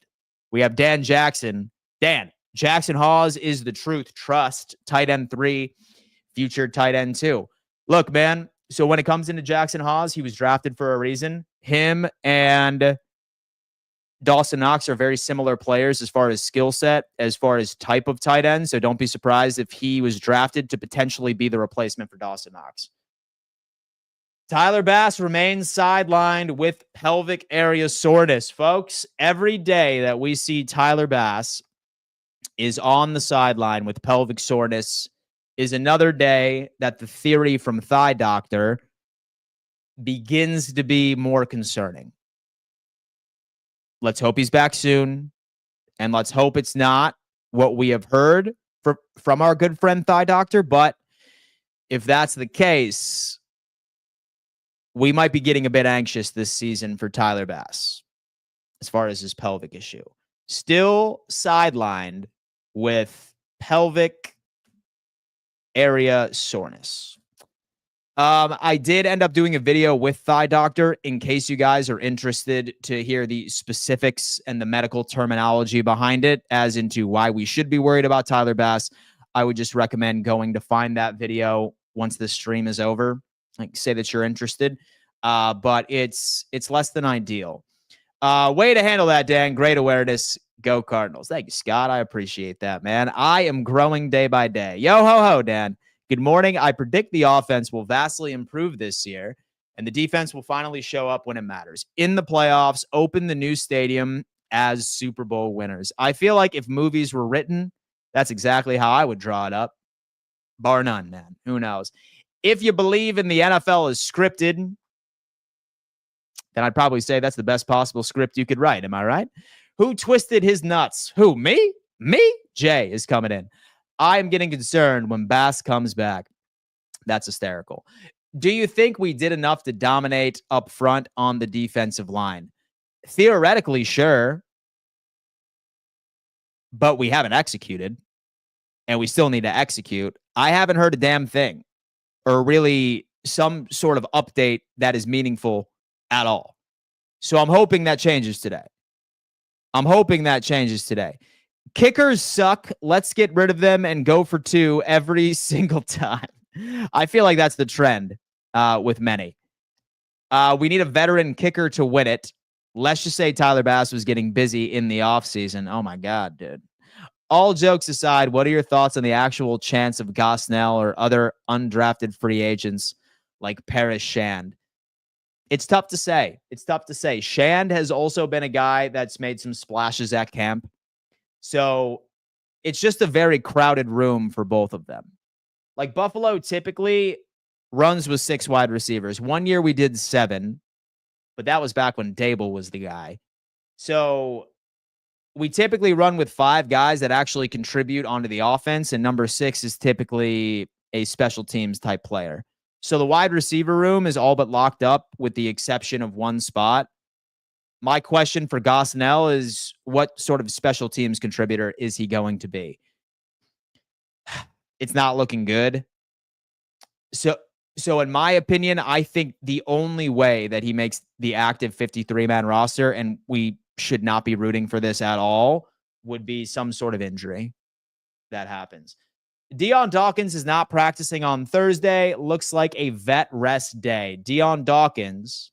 We have Dan Jackson. Dan, Jackson Hawes is the truth. Trust. Tight end 3, future tight end 2. Look, man, so when it comes into Jackson Hawes, he was drafted for a reason. Him and Dawson Knox are very similar players as far as skill set, as far as type of tight end. So don't be surprised if he was drafted to potentially be the replacement for Dawson Knox. Tyler Bass remains sidelined with pelvic area soreness. Folks, every day that we see Tyler Bass is on the sideline with pelvic soreness is another day that the theory from Thigh Doctor begins to be more concerning. Let's hope he's back soon, and let's hope it's not what we have heard from our good friend Thigh Doctor. But if that's the case, we might be getting a bit anxious this season for Tyler Bass as far as his pelvic issue. Still sidelined with pelvic area soreness. I did end up doing a video with Thigh Doctor in case you guys are interested to hear the specifics and the medical terminology behind it, as into why we should be worried about Tyler Bass. I would just recommend going to find that video once the stream is over. Like, say that you're interested, but it's less than ideal. Way to handle that, Dan. Great awareness. Go Cardinals. Thank you, Scott. I appreciate that, man. I am growing day by day. Yo ho ho, Dan. Good morning. I predict the offense will vastly improve this year, and the defense will finally show up when it matters. In the playoffs, open the new stadium as Super Bowl winners. I feel like if movies were written, that's exactly how I would draw it up. Bar none, man. Who knows? If you believe in the NFL is scripted, then I'd probably say that's the best possible script you could write. Am I right? Who twisted his nuts? Who? Me? Me? Jay is coming in. I am getting concerned when Bass comes back. That's hysterical. Do you think we did enough to dominate up front on the defensive line? Theoretically, sure. But we haven't executed. And we still need to execute. I haven't heard a damn thing. Or really some sort of update that is meaningful at all. So I'm hoping that changes today. Kickers suck. Let's get rid of them and go for 2 every single time. I feel like that's the trend with many. We need a veteran kicker to win it. Let's just say Tyler Bass was getting busy in the offseason. Oh, my God, dude. All jokes aside, what are your thoughts on the actual chance of Gosnell or other undrafted free agents like Paris Shand? It's tough to say. Shand has also been a guy that's made some splashes at camp. So it's just a very crowded room for both of them. Like Buffalo typically runs with 6 wide receivers. One year we did 7, but that was back when Dable was the guy. So we typically run with 5 guys that actually contribute onto the offense, and number 6 is typically a special teams type player. So the wide receiver room is all but locked up with the exception of one spot. My question for Gosnell is, what sort of special teams contributor is he going to be? It's not looking good. So in my opinion, I think the only way that he makes the active 53-man roster, and we should not be rooting for this at all, would be some sort of injury that happens. Deion Dawkins is not practicing on Thursday. Looks like a vet rest day. Deion Dawkins,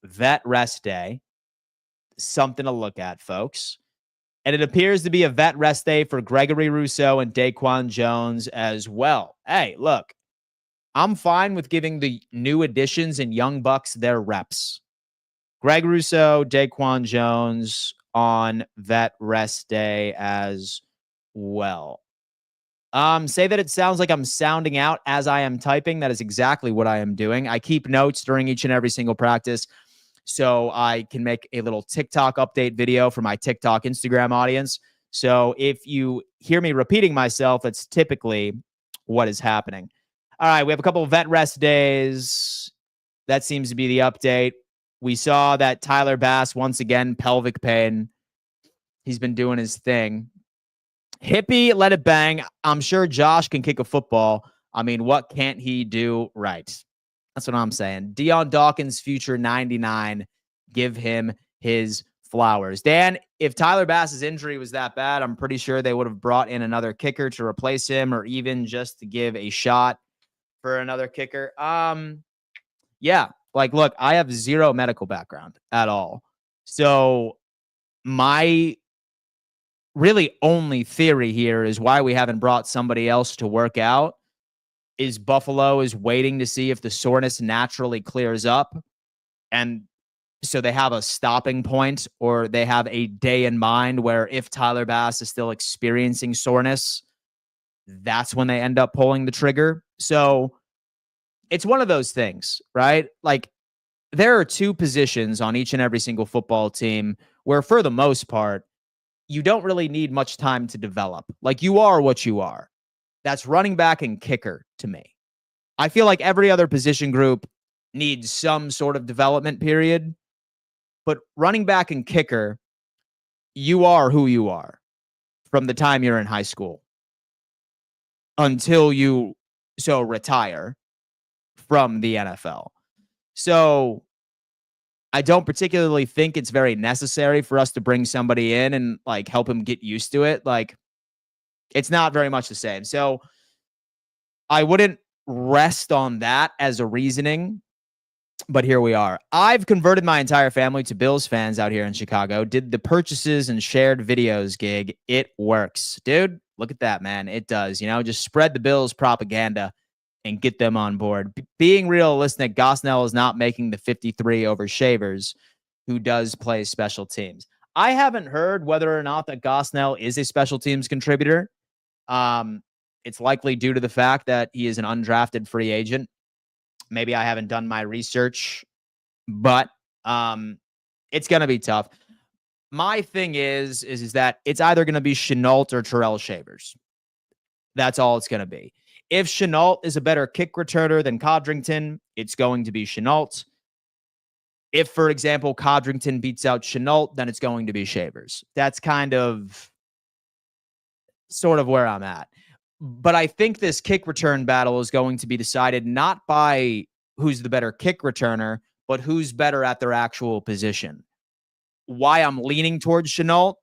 vet rest day. Something to look at, folks. And it appears to be a vet rest day for Gregory Rousseau and Daquan Jones as well. Hey, look, I'm fine with giving the new additions and young bucks their reps. Greg Rousseau, Daquan Jones on vet rest day as well. Say that it sounds like I'm sounding out as I am typing. That is exactly what I am doing. I keep notes during each and every single practice, so I can make a little TikTok update video for my TikTok Instagram audience. So if you hear me repeating myself, that's typically what is happening. All right, we have a couple of vet rest days. That seems to be the update. We saw that Tyler Bass, once again, pelvic pain. He's been doing his thing. Hippie, let it bang. I'm sure Josh can kick a football. I mean, what can't he do right? That's what I'm saying. Deion Dawkins, future 99. Give him his flowers. Dan, if Tyler Bass's injury was that bad, I'm pretty sure they would have brought in another kicker to replace him, or even just to give a shot for another kicker. Yeah. Like, look, I have zero medical background at all. So my really only theory here is why we haven't brought somebody else to work out is Buffalo is waiting to see if the soreness naturally clears up. And so they have a stopping point, or they have a day in mind where if Tyler Bass is still experiencing soreness, that's when they end up pulling the trigger. So it's one of those things, right? Like, there are two positions on each and every single football team where, for the most part, you don't really need much time to develop. Like, you are what you are. That's running back and kicker to me. I feel like every other position group needs some sort of development period, but running back and kicker, you are who you are from the time you're in high school until you retire from the NFL. So I don't particularly think it's very necessary for us to bring somebody in and like help him get used to it. Like, it's not very much the same. So I wouldn't rest on that as a reasoning, but here we are. I've converted my entire family to Bills fans out here in Chicago. Did the purchases and shared videos gig. It works. Dude, look at that, man. It does. Just spread the Bills propaganda and get them on board. Being realistic, Gosnell is not making the 53 over Shavers, who does play special teams. I haven't heard whether or not that Gosnell is a special teams contributor. It's likely due to the fact that he is an undrafted free agent. Maybe I haven't done my research, but it's going to be tough. My thing is that it's either going to be Chenault or Terrell Shavers. That's all it's going to be. If Chenault is a better kick returner than Codrington, it's going to be Chenault. If, for example, Codrington beats out Chenault, then it's going to be Shavers. That's kind of sort of where I'm at. But I think this kick return battle is going to be decided not by who's the better kick returner, but who's better at their actual position. Why I'm leaning towards Chenault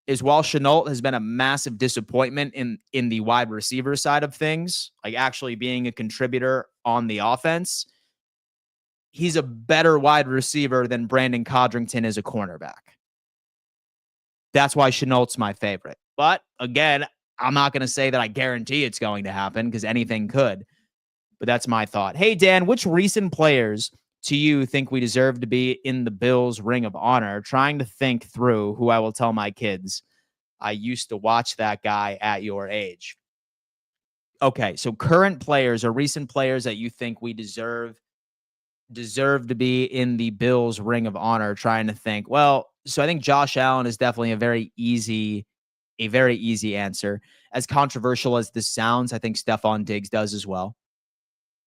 is while Chenault has been a massive disappointment in the wide receiver side of things, like actually being a contributor on the offense, he's a better wide receiver than Brandon Codrington is a cornerback. That's why Chenault's my favorite. But again, I'm not going to say that I guarantee it's going to happen because anything could. But that's my thought. Hey, Dan, which recent players to you think we deserve to be in the Bills Ring of Honor? Trying to think through who I will tell my kids. I used to watch that guy at your age. Okay, so current players or recent players that you think we deserve to be in the Bills Ring of Honor. Trying to think. Well, so I think Josh Allen is definitely a very easy answer. As controversial as this sounds, I think Stephon Diggs does as well.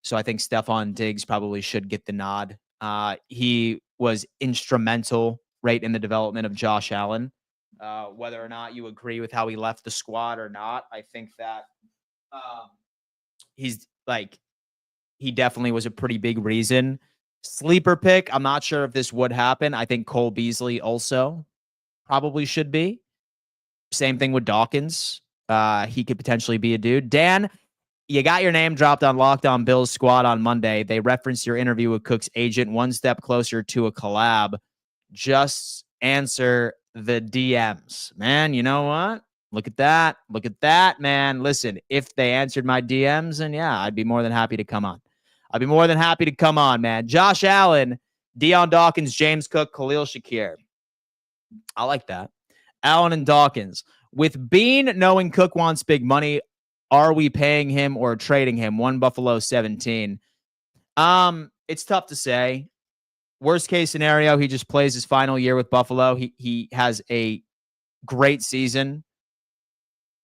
So I think Stephon Diggs probably should get the nod. He was instrumental right in the development of Josh Allen. Whether or not you agree with how he left the squad or not, I think that he definitely was a pretty big reason. Sleeper pick, I'm not sure if this would happen. I think Cole Beasley also probably should be. Same thing with Dawkins. He could potentially be a dude. Dan, you got your name dropped on Locked On Bills squad on Monday. They referenced your interview with Cook's agent, one step closer to a collab. Just answer the DMs. Man, you know what? Look at that. Look at that, man. Listen, if they answered my DMs, then yeah, I'd be more than happy to come on. I'd be more than happy to come on, man. Josh Allen, Deion Dawkins, James Cook, Khalil Shakir. I like that. Allen and Dawkins. With Bean knowing Cook wants big money, are we paying him or trading him? One Buffalo 17. It's tough to say. Worst case scenario, he just plays his final year with Buffalo. He has a great season.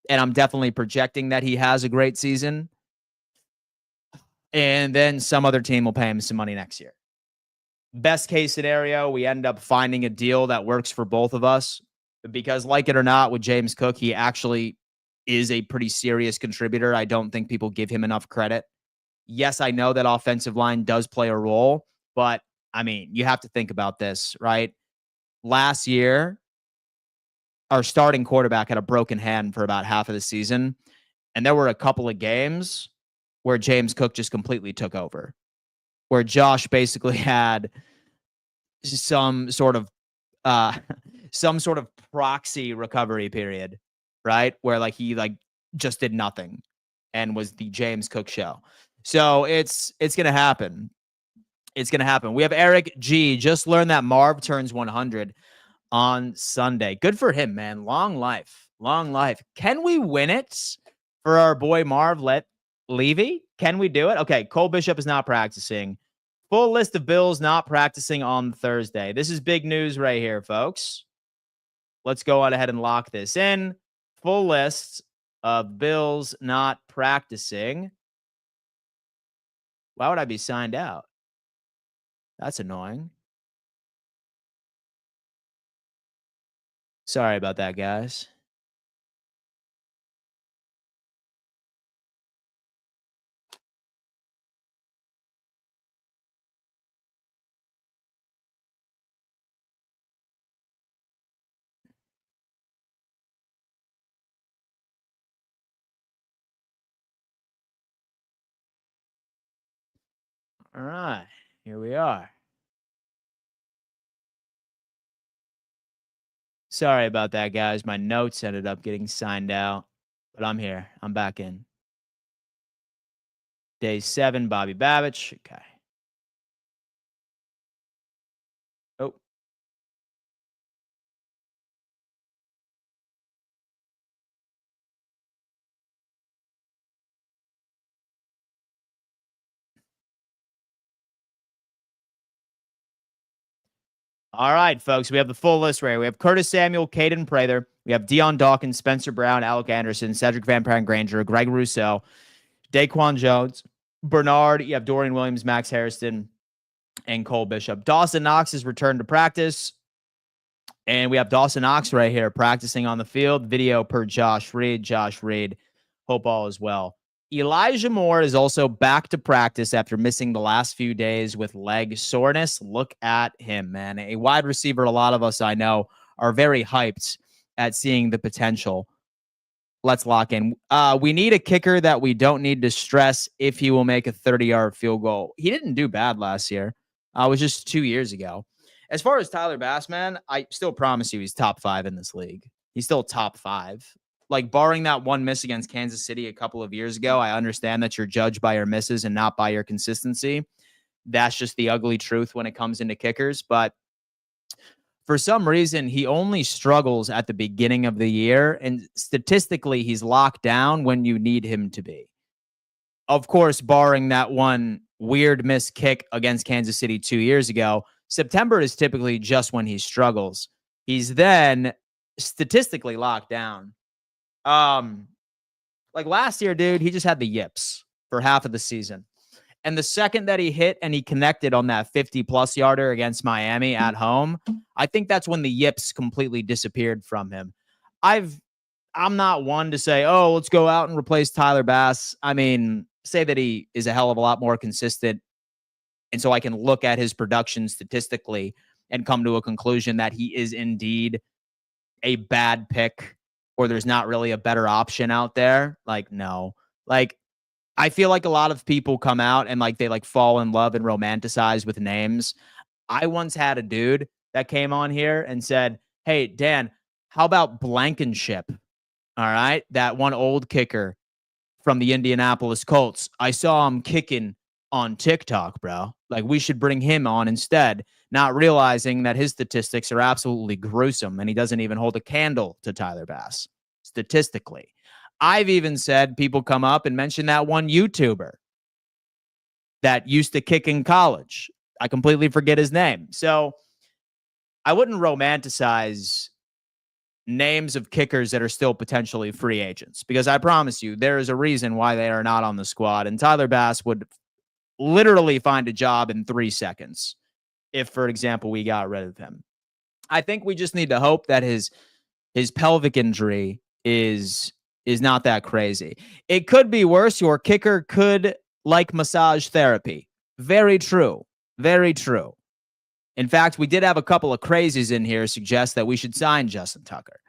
And I'm definitely projecting that he has a great season. And then some other team will pay him some money next year. Best case scenario, we end up finding a deal that works for both of us. Because like it or not, with James Cook, he actually is a pretty serious contributor. I don't think people give him enough credit. Yes, I know that offensive line does play a role, but I mean, you have to think about this, right? Last year, our starting quarterback had a broken hand for about half of the season. And there were a couple of games where James Cook just completely took over, where Josh basically had some sort of some sort of proxy recovery period, right? Where like he like just did nothing and was the James Cook show. So it's gonna happen. It's gonna happen. We have Eric G. Just learned that Marv turns 100 on Sunday. Good for him, man. Long life. Long life. Can we win it for our boy Marv Levy? Can we do it? Okay, Cole Bishop is not practicing. Full list of Bills not practicing on Thursday. This is big news right here, folks. Let's go on ahead and lock this in. Full list of Bills not practicing. Why would I be signed out? That's annoying. Sorry about that, guys. All right, here we are. Sorry about that, guys. My notes ended up getting signed out, but I'm here. I'm back in. Day 7, Bobby Babich. Okay. Oh. All right, folks. We have the full list right here. We have Curtis Samuel, Caden Prather. We have Deion Dawkins, Spencer Brown, Alec Anderson, Cedric Van Pran Granger, Greg Rousseau, Daquan Jones, Bernard. You have Dorian Williams, Max Hairston, and Cole Bishop. Dawson Knox has returned to practice. And we have Dawson Knox right here practicing on the field. Video per Josh Reed. Josh Reed. Hope all is well. Elijah Moore is also back to practice after missing the last few days with leg soreness. Look at him, man. A wide receiver a lot of us I know are very hyped at seeing the potential. Let's lock in. We need a kicker that we don't need to stress if he will make a 30-yard field goal. He didn't do bad last year. It was just 2 years ago. As far as Tyler Bass, man, I still promise you he's top 5 in this league. He's still top 5. Like, barring that one miss against Kansas City a couple of years ago, I understand that you're judged by your misses and not by your consistency. That's just the ugly truth when it comes into kickers. But for some reason, he only struggles at the beginning of the year. And statistically, he's locked down when you need him to be. Of course, barring that one weird missed kick against Kansas City 2 years ago, September is typically just when he struggles. He's then statistically locked down. Like last year, dude, he just had the yips for half of the season. And the second that he hit and he connected on that 50-plus yarder against Miami at home, I think that's when the yips completely disappeared from him. I'm not one to say, oh, let's go out and replace Tyler Bass. I mean, say that he is a hell of a lot more consistent. And so I can look at his production statistically and come to a conclusion that he is indeed a bad pick or there's not really a better option out there. Like, no. Like, I feel like a lot of people come out and like they like fall in love and romanticize with names. I once had a dude that came on here and said, hey, Dan, how about Blankenship? All right. That one old kicker from the Indianapolis Colts. I saw him kicking on TikTok, bro. Like, we should bring him on instead, not realizing that his statistics are absolutely gruesome and he doesn't even hold a candle to Tyler Bass statistically. I've even said people come up and mention that one YouTuber that used to kick in college. I completely forget his name. So I wouldn't romanticize names of kickers that are still potentially free agents, because I promise you there is a reason why they are not on the squad. And Tyler Bass would literally find a job in 3 seconds if, for example, we got rid of him. I think we just need to hope that his pelvic injury is not that crazy. It could be worse. Your kicker could like massage therapy. Very true. Very true. In fact, we did have a couple of crazies in here suggest that we should sign Justin Tucker.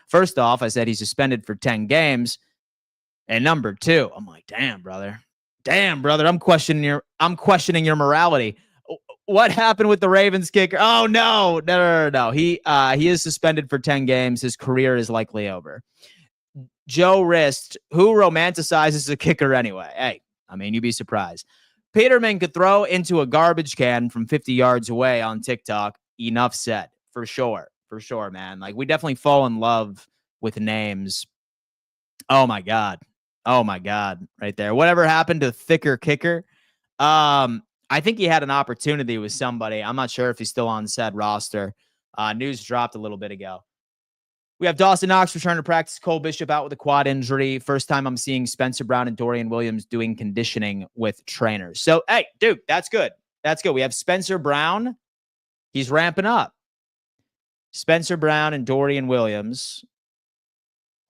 First off, I said he's suspended for 10 games. And number 2, I'm like, damn, brother. Damn, brother. I'm questioning your morality. What happened with the Ravens kicker? Oh no. He is suspended for 10 games. His career is likely over. Joe Rist, who romanticizes a kicker anyway? Hey, I mean, you'd be surprised. Peterman could throw into a garbage can from 50 yards away on TikTok. Enough said. For sure, man. Like, we definitely fall in love with names. Oh my God. Right there. Whatever happened to Thicker Kicker? I think he had an opportunity with somebody. I'm not sure if he's still on said roster. News dropped a little bit ago. We have Dawson Knox return to practice. Cole Bishop out with a quad injury. First time I'm seeing Spencer Brown and Dorian Williams doing conditioning with trainers. So, hey, dude, that's good. We have Spencer Brown. He's ramping up. Spencer Brown and Dorian Williams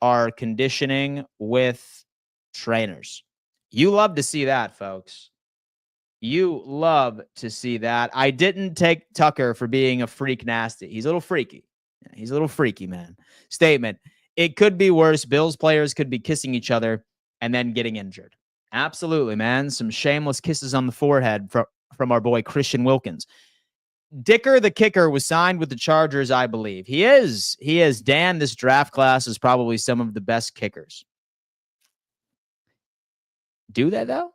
are conditioning with trainers. You love to see that, folks. You love to see that. I didn't take Tucker for being a freak nasty. He's a little freaky. Yeah, he's a little freaky, man. Statement. It could be worse. Bills players could be kissing each other and then getting injured. Absolutely, man. Some shameless kisses on the forehead from our boy Christian Wilkins. Dicker the kicker was signed with the Chargers, I believe. He is. Dan, this draft class is probably some of the best kickers. Do they, though?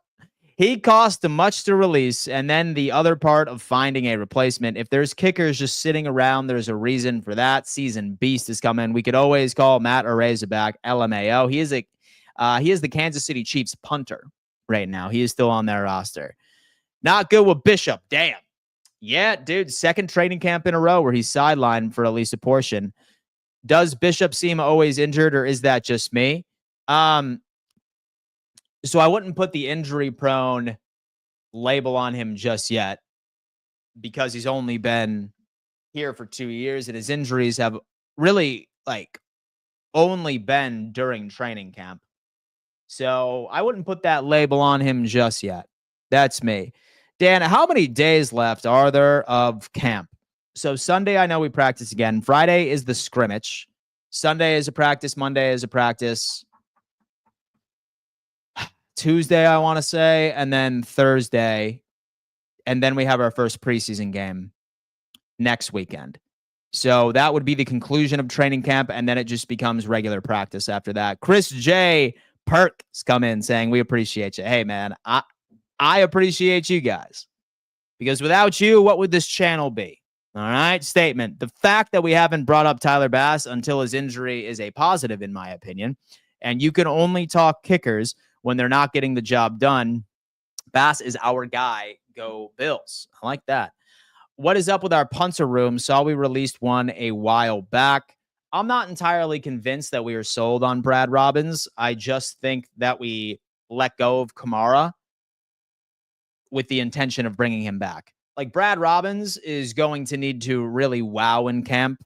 He cost much to release, and then the other part of finding a replacement. If there's kickers just sitting around, there's a reason for that. Seasoned beast is coming. We could always call Matt Araiza back, LMAO. He is the Kansas City Chiefs punter right now. He is still on their roster. Not good with Bishop. Damn. Yeah, dude, second training camp in a row where he's sidelined for at least a portion. Does Bishop seem always injured, or is that just me? So I wouldn't put the injury prone label on him just yet because he's only been here for 2 years and his injuries have really only been during training camp. So I wouldn't put that label on him just yet. That's me. Dan, how many days left are there of camp? So Sunday, I know we practice again. Friday is the scrimmage. Sunday is a practice. Monday is a practice. Tuesday, I want to say, and then Thursday. And then we have our first preseason game next weekend. So that would be the conclusion of training camp, and then it just becomes regular practice after that. Chris J. Perks come in saying, we appreciate you. Hey, man, I appreciate you guys. Because without you, what would this channel be? All right, statement. The fact that we haven't brought up Tyler Bass until his injury is a positive, in my opinion. And you can only talk kickers when they're not getting the job done. Bass is our guy. Go Bills. I like that. What is up with our punter room? Saw we released one a while back. I'm not entirely convinced that we are sold on Brad Robbins. I just think that we let go of Kamara with the intention of bringing him back. Like, Brad Robbins is going to need to really wow in camp.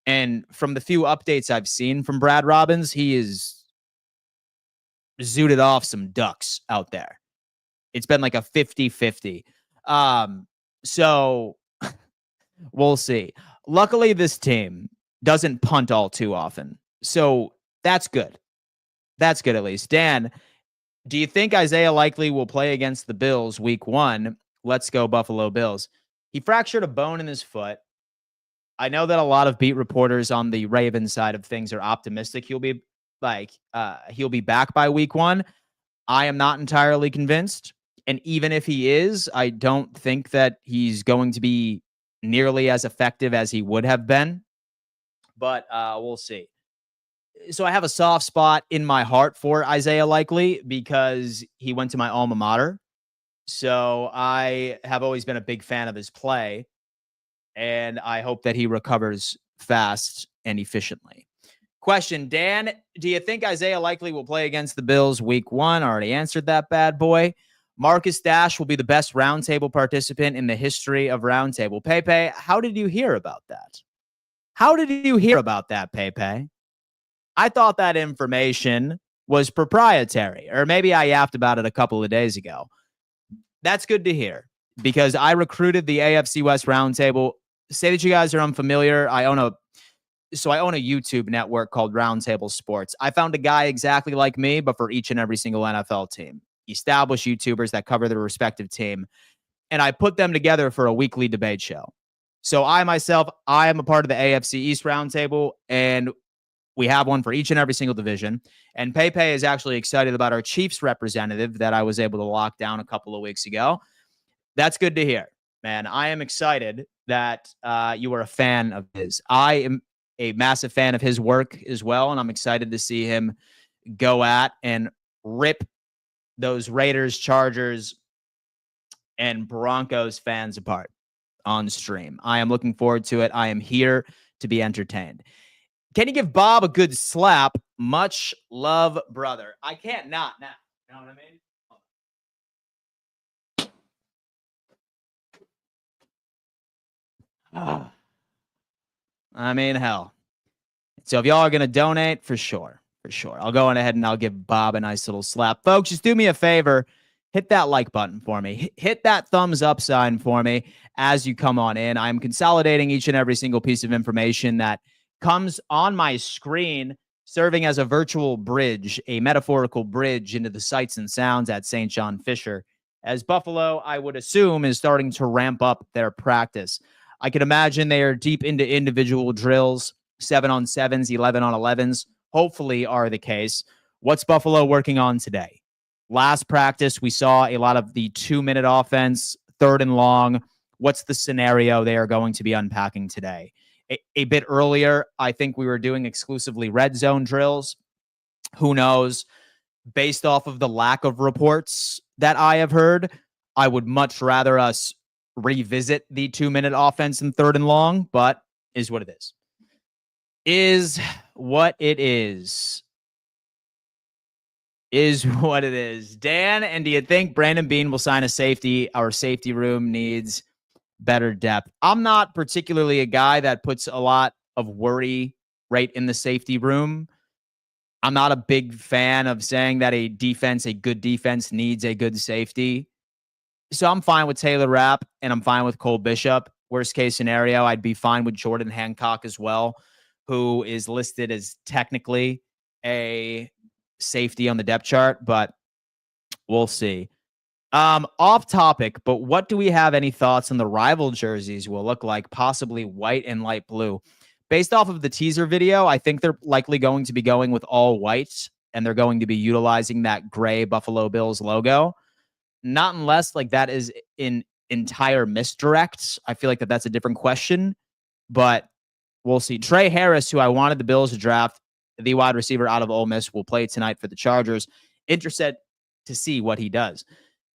And from the few updates I've seen from Brad Robbins, he is zooted off some ducks out there. It's been like a 50-50. So we'll see. Luckily, this team doesn't punt all too often. So that's good. That's good, at least. Dan, do you think Isaiah Likely will play against the Bills week 1? Let's go Buffalo Bills. He fractured a bone in his foot. I know that a lot of beat reporters on the Ravens side of things are optimistic he'll be back by week 1. I am not entirely convinced. And even if he is, I don't think that he's going to be nearly as effective as he would have been. But we'll see. So I have a soft spot in my heart for Isaiah Likely because he went to my alma mater. So I have always been a big fan of his play. And I hope that he recovers fast and efficiently. Question, Dan, do you think Isaiah Likely will play against the Bills week 1? Already answered that bad boy. Marcus Dash will be the best roundtable participant in the history of roundtable. Pepe, how did you hear about that? Pepe? I thought that information was proprietary, or maybe I yapped about it a couple of days ago. That's good to hear because I recruited the AFC West roundtable. Say that you guys are unfamiliar. I own a YouTube network called Roundtable Sports. I found a guy exactly like me, but for each and every single NFL team. Established YouTubers that cover their respective team. and I put them together for a weekly debate show. So I am a part of the AFC East Roundtable, and we have one for each and every single division. And Pepe is actually excited about our Chiefs representative that I was able to lock down a couple of weeks ago. That's good to hear, man. I am excited that you are a fan of his. I am a massive fan of his work as well, and I'm excited to see him go at and rip those Raiders, Chargers, and Broncos fans apart on stream. I am looking forward to it. I am here to be entertained. Can you give Bob a good slap? Much love, brother. I can't not now. You know what I mean? I mean, hell. So if y'all are going to donate, for sure. I'll go on ahead and I'll give Bob a nice little slap. Folks, just do me a favor. Hit that like button for me. Hit that thumbs up sign for me as you come on in. I'm consolidating each and every single piece of information that comes on my screen, serving as a virtual bridge, a metaphorical bridge into the sights and sounds at St. John Fisher, as Buffalo, I would assume, is starting to ramp up their practice. I can imagine they are deep into individual drills, 7-on-7s, 11-on-11s, hopefully are the case. What's Buffalo working on today? Last practice, we saw a lot of the 2-minute offense, 3rd and long. What's the scenario they are going to be unpacking today? A bit earlier, I think we were doing exclusively red zone drills. Who knows? Based off of the lack of reports that I have heard, I would much rather us revisit the 2-minute offense in 3rd and long, but is what it is. Is what it is. Is what it is. Dan, and do you think Brandon Beane will sign a safety? Our safety room needs better depth. I'm not particularly a guy that puts a lot of worry right in the safety room. I'm not a big fan of saying that a good defense needs a good safety. So I'm fine with Taylor Rapp and I'm fine with Cole Bishop. Worst case scenario, I'd be fine with Jordan Hancock as well, who is listed as technically a safety on the depth chart, but we'll see. Off topic, but what do we have any thoughts on the rival jerseys will look like, possibly white and light blue? Based off of the teaser video, I think they're likely going to be going with all white, and they're going to be utilizing that gray Buffalo Bills logo. Not unless like that is in entire misdirect. I feel like that's a different question, but we'll see. Trey Harris, who I wanted the Bills to draft, the wide receiver out of Ole Miss, will play tonight for the Chargers. Interested to see what he does.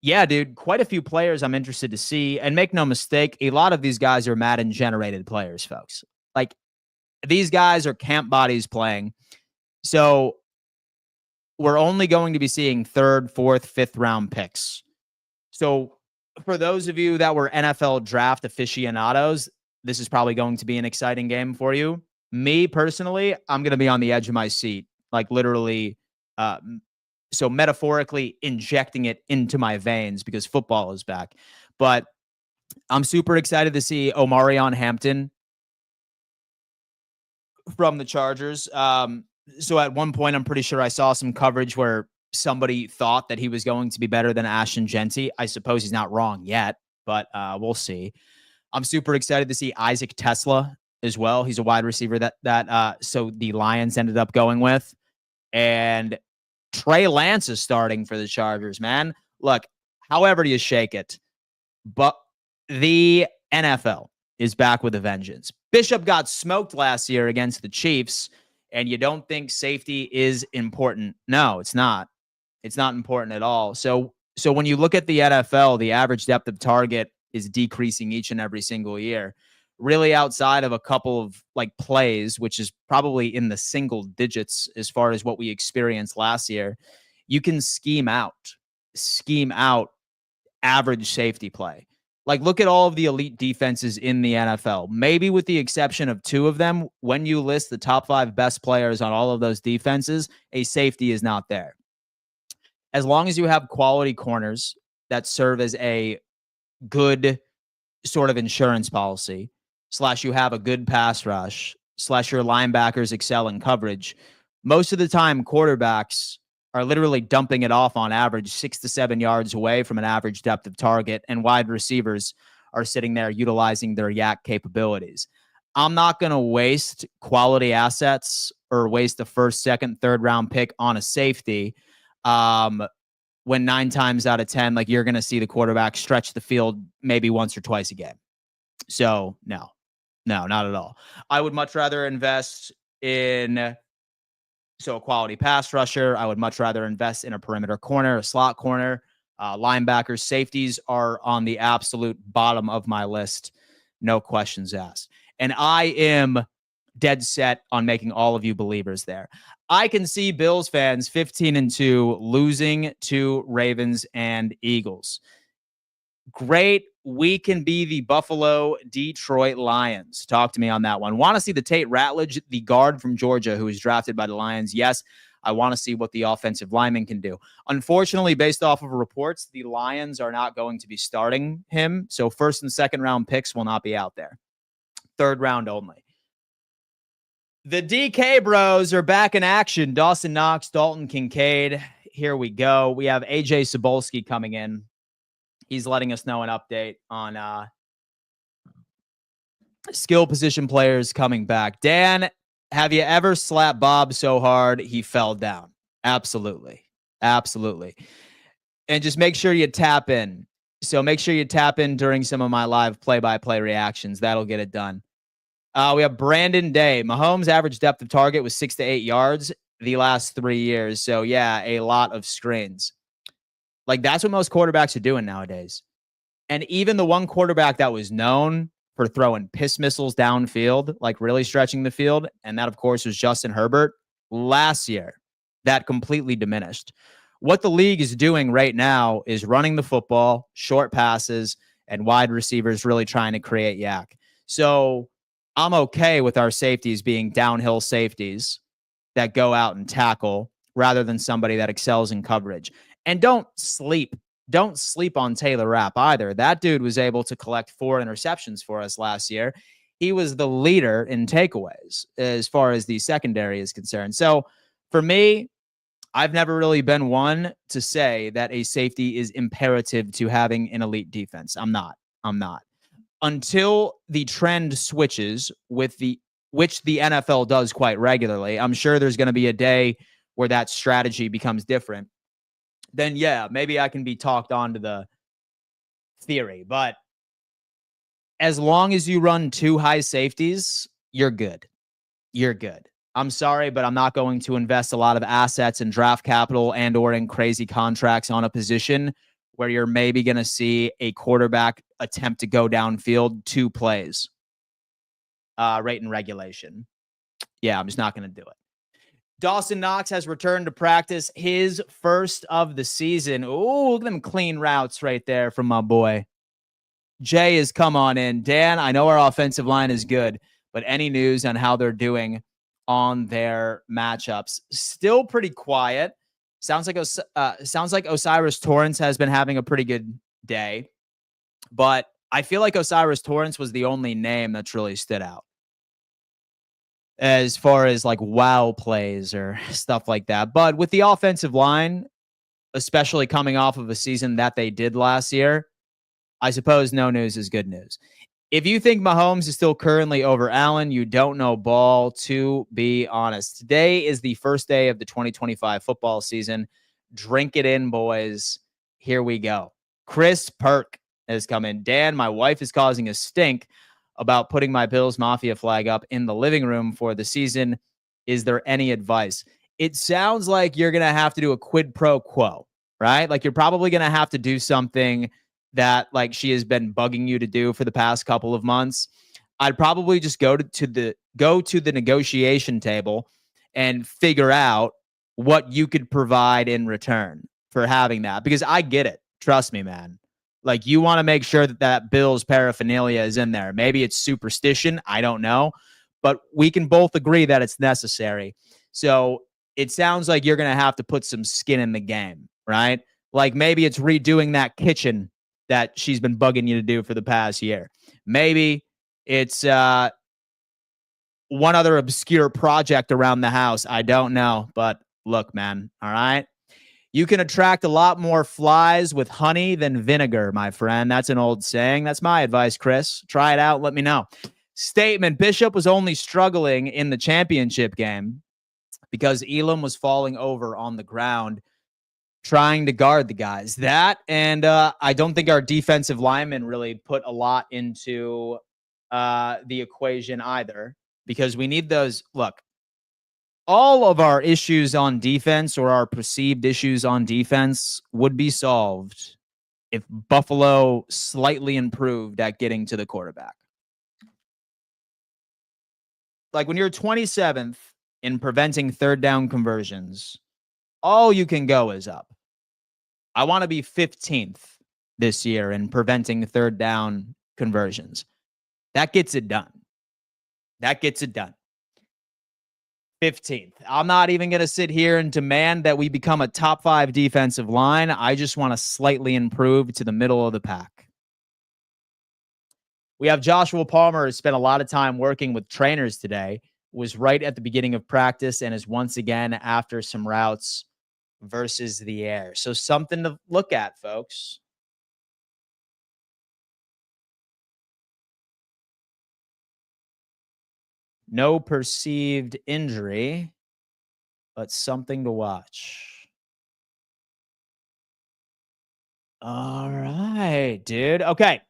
Yeah, dude, quite a few players I'm interested to see. And make no mistake, a lot of these guys are Madden-generated players, folks. Like, these guys are camp bodies playing. So we're only going to be seeing 3rd, 4th, 5th round picks. So for those of you that were NFL draft aficionados, this is probably going to be an exciting game for you. Me, personally, I'm going to be on the edge of my seat, like literally, so metaphorically injecting it into my veins because football is back. But I'm super excited to see Omarion Hampton from the Chargers. So at one point, I'm pretty sure I saw some coverage where somebody thought that he was going to be better than Ashton Genty. I suppose he's not wrong yet, but we'll see. I'm super excited to see Isaac Tesla as well. He's a wide receiver that so the Lions ended up going with. And Trey Lance is starting for the Chargers, man. Look, however you shake it, but the NFL is back with a vengeance. Bishop got smoked last year against the Chiefs, and you don't think safety is important. No, it's not. It's not important at all. So when you look at the NFL, the average depth of target is decreasing each and every single year. Really, outside of a couple of like plays, which is probably in the single digits as far as what we experienced last year, you can scheme out average safety play. Like, look at all of the elite defenses in the NFL. Maybe with the exception of 2 of them, when you list the top 5 best players on all of those defenses, a safety is not there. As long as you have quality corners that serve as a good sort of insurance policy, / you have a good pass rush, / your linebackers excel in coverage, most of the time quarterbacks are literally dumping it off on average 6 to 7 yards away from an average depth of target, and wide receivers are sitting there utilizing their yak capabilities. I'm not going to waste quality assets or waste the first, second, third round pick on a safety when 9 times out of 10, like, you're going to see the quarterback stretch the field maybe once or twice a game. So no, not at all. I would much rather invest in a quality pass rusher. I would much rather invest in a perimeter corner, a slot corner. Linebackers, safeties are on the absolute bottom of my list. No questions asked. And I am dead set on making all of you believers there. I can see Bills fans 15-2 losing to Ravens and Eagles. Great. We can be the Buffalo Detroit Lions. Talk to me on that one. Want to see the Tate Ratledge, the guard from Georgia who was drafted by the Lions? Yes. I want to see what the offensive lineman can do. Unfortunately, based off of reports, the Lions are not going to be starting him. So first and second round picks will not be out there. Third round only. The DK bros are back in action. Dawson Knox, Dalton Kincaid. Here we go. We have AJ Cebulski coming in. He's letting us know an update on skill position players coming back. Dan, have you ever slapped Bob so hard he fell down? Absolutely. Absolutely. And just make sure you tap in. So make sure you tap in during some of my live play-by-play reactions. That'll get it done. We have Brandon Day. Mahomes' average depth of target was 6 to 8 yards the last 3 years. So, yeah, a lot of screens. Like, that's what most quarterbacks are doing nowadays. And even the one quarterback that was known for throwing piss missiles downfield, like really stretching the field, and that, of course, was Justin Herbert, last year, that completely diminished. What the league is doing right now is running the football, short passes, and wide receivers really trying to create yak. So I'm okay with our safeties being downhill safeties that go out and tackle rather than somebody that excels in coverage. And don't sleep on Taylor Rapp either. That dude was able to collect 4 interceptions for us last year. He was the leader in takeaways as far as the secondary is concerned. So for me, I've never really been one to say that a safety is imperative to having an elite defense. I'm not. Until the trend switches which the NFL does quite regularly. I'm sure there's going to be a day where that strategy becomes different. Then, yeah, maybe I can be talked onto the theory. But as long as you run 2 high safeties, you're good. You're good. I'm sorry, but I'm not going to invest a lot of assets and draft capital and or in crazy contracts on a position where you're maybe going to see a quarterback attempt to go downfield 2 plays right in regulation. Yeah, I'm just not going to do it. Dawson Knox has returned to practice, his first of the season. Oh, look at them clean routes right there from my boy. Jay has come on in. Dan, I know our offensive line is good, but any news on how they're doing on their matchups? Still pretty quiet. Sounds like Osiris Torrance has been having a pretty good day, but I feel like Osiris Torrance was the only name that's really stood out as far as like wow plays or stuff like that. But with the offensive line, especially coming off of a season that they did last year, I suppose no news is good news. If you think Mahomes is still currently over Allen, you don't know ball, to be honest. Today is the first day of the 2025 football season. Drink it in, boys. Here we go. Chris Perk has come in. Dan, my wife is causing a stink about putting my Bills Mafia flag up in the living room for the season. Is there any advice? It sounds like you're going to have to do a quid pro quo, right? Like you're probably going to have to do something that like she has been bugging you to do for the past couple of months. I'd probably just go to the negotiation table and figure out what you could provide in return for having that, because I get it. Trust me, man. Like, you want to make sure that Bills paraphernalia is in there. Maybe it's superstition. I don't know. But we can both agree that it's necessary. So it sounds like you're going to have to put some skin in the game, right? Like maybe it's redoing that kitchen that she's been bugging you to do for the past year. Maybe it's one other obscure project around the house. I don't know. But look, man, all right? You can attract a lot more flies with honey than vinegar, my friend. That's an old saying. That's my advice, Chris. Try it out. Let me know. Statement. Bishop was only struggling in the championship game because Elam was falling over on the ground trying to guard the guys. That, and I don't think our defensive linemen really put a lot into the equation either, because we need those. Look, all of our issues on defense, or our perceived issues on defense, would be solved if Buffalo slightly improved at getting to the quarterback. Like when you're 27th in preventing third down conversions, all you can go is up. I want to be 15th this year in preventing third down conversions. That gets it done. That gets it done. 15th. I'm not even going to sit here and demand that we become a top 5 defensive line. I just want to slightly improve to the middle of the pack. We have Joshua Palmer, who spent a lot of time working with trainers today, was right at the beginning of practice, and is once again after some routes versus the air. So something to look at, folks. No perceived injury, but something to watch. All right, dude. Okay.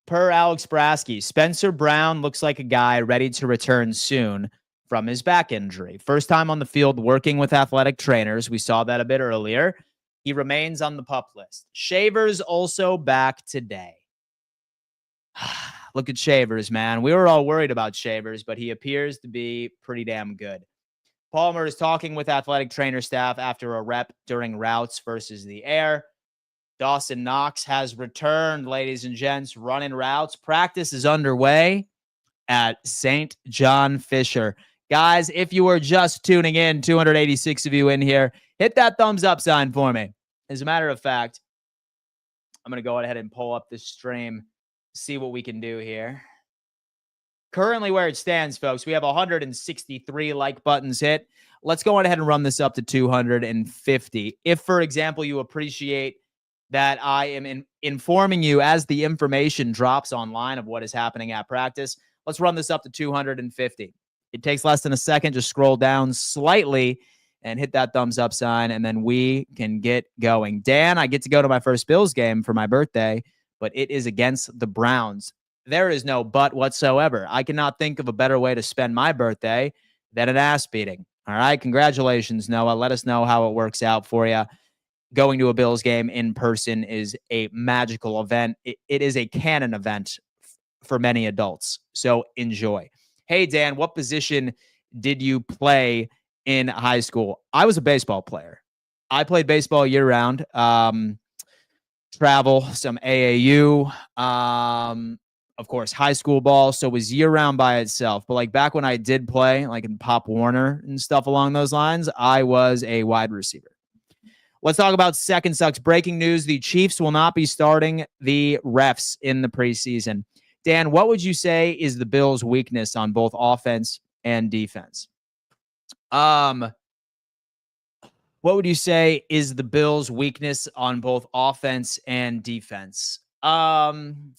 Per Alex Brasky, Spencer Brown looks like a guy ready to return soon from his back injury. First time on the field working with athletic trainers. We saw that a bit earlier. He remains on the PUP list. Shavers also back today. Look at Shavers, man. We were all worried about Shavers, but he appears to be pretty damn good. Palmer is talking with athletic trainer staff after a rep during routes versus the air. Dawson Knox has returned, ladies and gents, running routes. Practice is underway at St. John Fisher. Guys, if you were just tuning in, 286 of you in here, hit that thumbs up sign for me. As a matter of fact, I'm going to go ahead and pull up this stream, see what we can do here. Currently where it stands, folks, we have 163 like buttons hit. Let's go ahead and run this up to 250. If, for example, you appreciate that I am informing you as the information drops online of what is happening at practice, let's run this up to 250. It takes less than a second. Just scroll down slightly and hit that thumbs up sign, and then we can get going. Dan, I get to go to my first Bills game for my birthday, but it is against the Browns. There is no but whatsoever. I cannot think of a better way to spend my birthday than an ass beating. All right, congratulations, Noah. Let us know how it works out for you. Going to a Bills game in person is a magical event. It is a canon event for many adults. So enjoy. Hey, Dan, what position did you play in high school? I was a baseball player. I played baseball year round. Travel, some AAU, of course, high school ball. So it was year round by itself. But like back when I did play, like in Pop Warner and stuff along those lines, I was a wide receiver. Let's talk about Second Sucks. Breaking news. The Chiefs will not be starting the refs in the preseason. Dan, what would you say is the Bills' weakness on both offense and defense? What would you say is the Bills' weakness on both offense and defense? And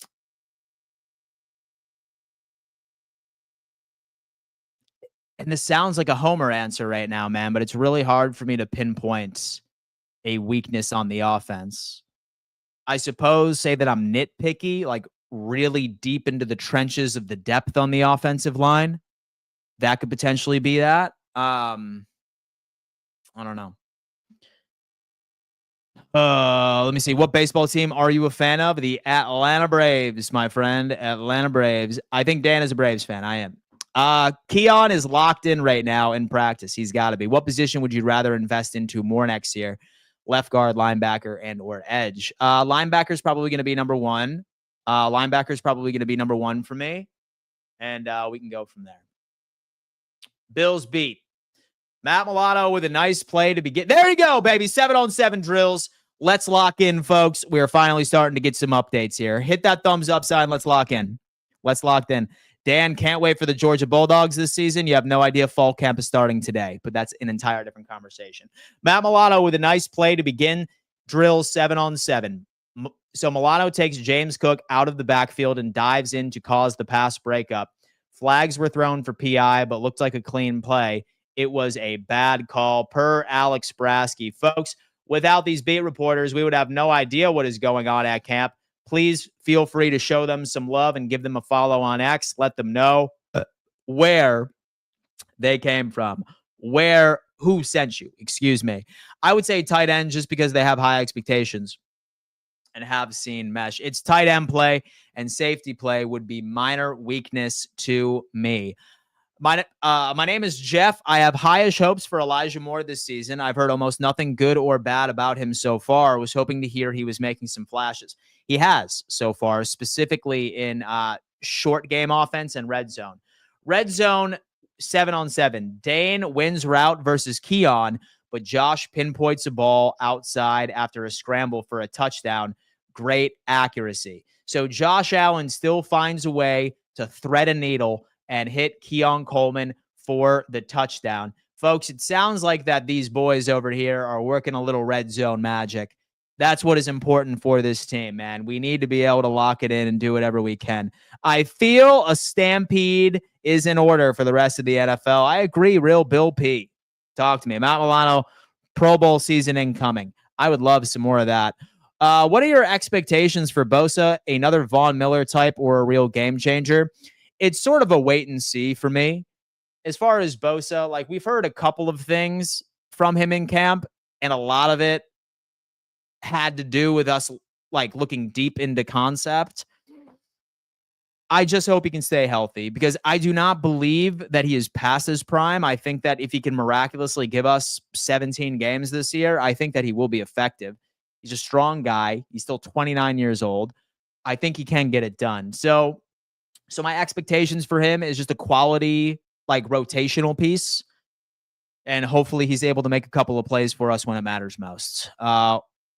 this sounds like a homer answer right now, man, but it's really hard for me to pinpoint a weakness on the offense. I suppose say that I'm nitpicky, like really deep into the trenches of the depth on the offensive line. That could potentially be that. I don't know. Let me see. What baseball team are you a fan of? The Atlanta Braves, my friend. Atlanta Braves. I think Dan is a Braves fan. I am. Keon is locked in right now in practice. He's got to be. What position would you rather invest into more next year? Left guard, linebacker, and or edge. Linebacker is probably going to be number one. Linebacker is probably going to be number one for me. And we can go from there. Bills beat. Matt Mulatto with a nice play to begin. There you go, baby. 7-on-7 drills. Let's lock in, folks. We are finally starting to get some updates here. Hit that thumbs up sign. Let's lock in. Let's lock in. Dan, can't wait for the Georgia Bulldogs this season. You have no idea fall camp is starting today, but that's an entire different conversation. Matt Milano with a nice play to begin drill 7-on-7. So Milano takes James Cook out of the backfield and dives in to cause the pass breakup. Flags were thrown for PI, but looked like a clean play. It was a bad call per Alex Brasky. Folks, without these beat reporters, we would have no idea what is going on at camp. Please feel free to show them some love and give them a follow on X. Let them know where they came from, who sent you, excuse me. I would say tight end just because they have high expectations and have seen mesh. It's tight end play and safety play would be minor weakness to me. My name is Jeff. I have highish hopes for Elijah Moore this season. I've heard almost nothing good or bad about him so far. I was hoping to hear he was making some flashes. He has so far, specifically in short game offense and red zone. Red zone, 7-on-7. Dane wins route versus Keon, but Josh pinpoints a ball outside after a scramble for a touchdown. Great accuracy. So Josh Allen still finds a way to thread a needle and hit Keon Coleman for the touchdown. Folks, it sounds like that these boys over here are working a little red zone magic. That's what is important for this team, man. We need to be able to lock it in and do whatever we can. I feel a stampede is in order for the rest of the NFL. I agree, real Bill P. Talk to me. Matt Milano, Pro Bowl season incoming. I would love some more of that. What are your expectations for Bosa, another Von Miller type or a real game changer? It's sort of a wait and see for me. As far as Bosa, like we've heard a couple of things from him in camp, and a lot of it had to do with us like looking deep into concept. I just hope he can stay healthy because I do not believe that he is past his prime. I think that if he can miraculously give us 17 games this year, I think that he will be effective. He's a strong guy. He's still 29 years old. I think he can get it done. So my expectations for him is just a quality, like rotational piece. And hopefully he's able to make a couple of plays for us when it matters most.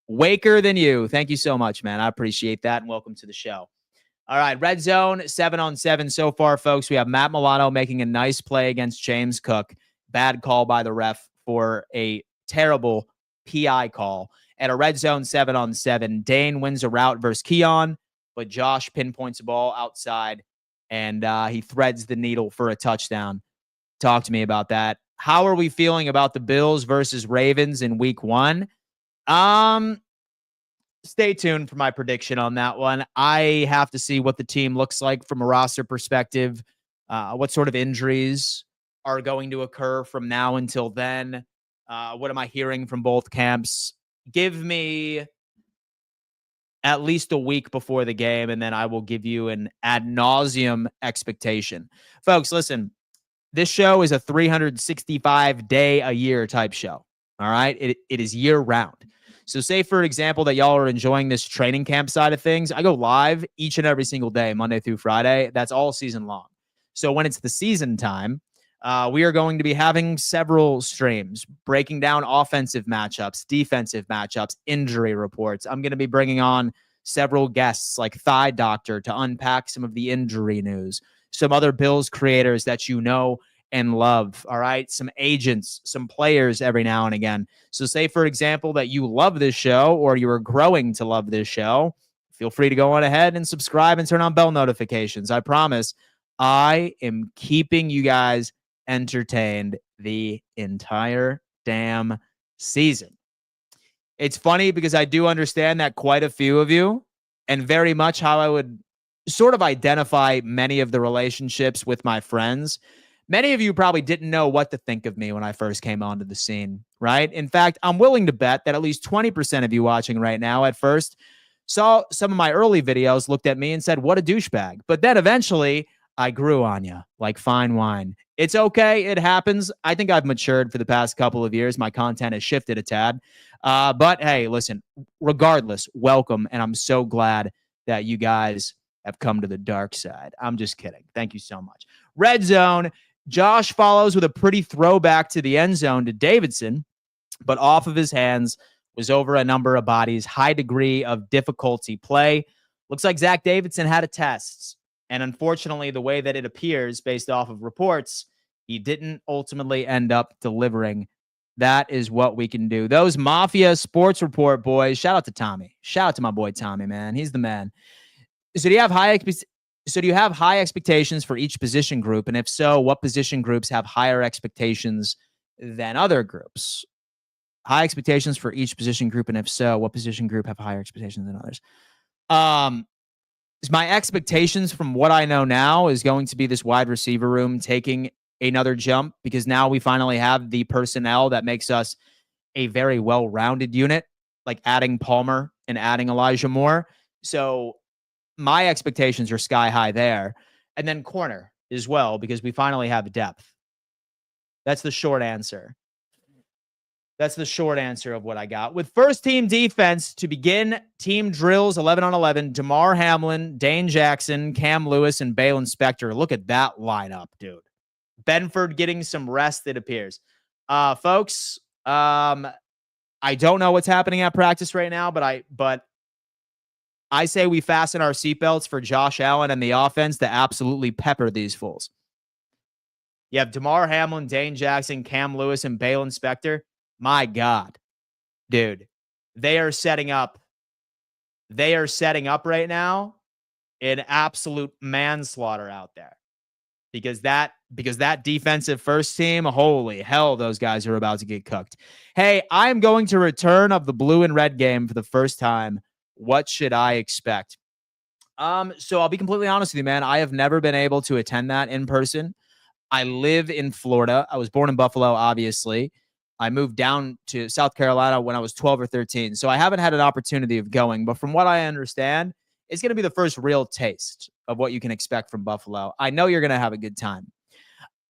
Waker than you. Thank you so much, man. I appreciate that. And welcome to the show. All right. Red zone, 7-on-7 so far, folks. We have Matt Milano making a nice play against James Cook. Bad call by the ref for a terrible PI call. At a red zone, 7-on-7, Dane wins a route versus Keon, but Josh pinpoints a ball outside, and he threads the needle for a touchdown. Talk to me about that. How are we feeling about the Bills versus Ravens in week 1? Stay tuned for my prediction on that one. I have to see what the team looks like from a roster perspective, what sort of injuries are going to occur from now until then. What am I hearing from both camps? Give me at least a week before the game, and then I will give you an ad nauseum expectation. Folks, listen, this show is a 365-day-a-year type show, all right? It is year-round. So say, for example, that y'all are enjoying this training camp side of things. I go live each and every single day, Monday through Friday. That's all season long. So when it's the season time, we are going to be having several streams, breaking down offensive matchups, defensive matchups, injury reports. I'm going to be bringing on several guests like Thigh Doctor to unpack some of the injury news, some other Bills creators that you know and love, all right? Some agents, some players every now and again. So say, for example, that you love this show or you are growing to love this show, feel free to go on ahead and subscribe and turn on bell notifications. I promise I am keeping you guys entertained the entire damn season. It's funny because I do understand that quite a few of you, and very much how I would sort of identify many of the relationships with my friends. Many of you probably didn't know what to think of me when I first came onto the scene, right? In fact, I'm willing to bet that at least 20% of you watching right now at first saw some of my early videos, looked at me and said, what a douchebag. But then eventually I grew on you like fine wine. It's okay. It happens. I think I've matured for the past couple of years. My content has shifted a tad. But hey, listen, regardless, welcome. And I'm so glad that you guys have come to the dark side. I'm just kidding. Thank you so much. Red zone. Josh follows with a pretty throwback to the end zone to Davidson, but off of his hands, was over a number of bodies, high degree of difficulty play. Looks like Zach Davidson had a test And unfortunately, the way that it appears based off of reports, he didn't ultimately end up delivering. That is what we can do. Those Mafia Sports Report boys, shout out to Tommy. Shout out to my boy Tommy, man. He's the man. So do you have high expectations for each position group? And if so, what position groups have higher expectations than other groups? High expectations for each position group, and if so, what position group have higher expectations than others? My expectations from what I know now is going to be this wide receiver room taking another jump, because now we finally have the personnel that makes us a very well-rounded unit, like adding Palmer and adding Elijah Moore. So my expectations are sky high there. And then corner as well, because we finally have depth. That's the short answer. That's the short answer of what I got. With first team defense to begin team drills 11 on 11, DeMar Hamlin, Dane Jackson, Cam Lewis, and Balin Spector. Look at that lineup, dude. Benford getting some rest, it appears. Folks, I don't know what's happening at practice right now, but I say we fasten our seatbelts for Josh Allen and the offense to absolutely pepper these fools. You have DeMar Hamlin, Dane Jackson, Cam Lewis, and Balin Spector. My God, dude, they are setting up right now in absolute manslaughter out there, because that defensive first team, holy hell, those guys are about to get cooked. Hey, I'm going to return of the blue and red game for the first time. What should I expect? So I'll be completely honest with you, man. I have never been able to attend that in person. I live in Florida. I was born in Buffalo, obviously. I moved down to South Carolina when I was 12 or 13. So I haven't had an opportunity of going. But from what I understand, it's going to be the first real taste of what you can expect from Buffalo. I know you're going to have a good time.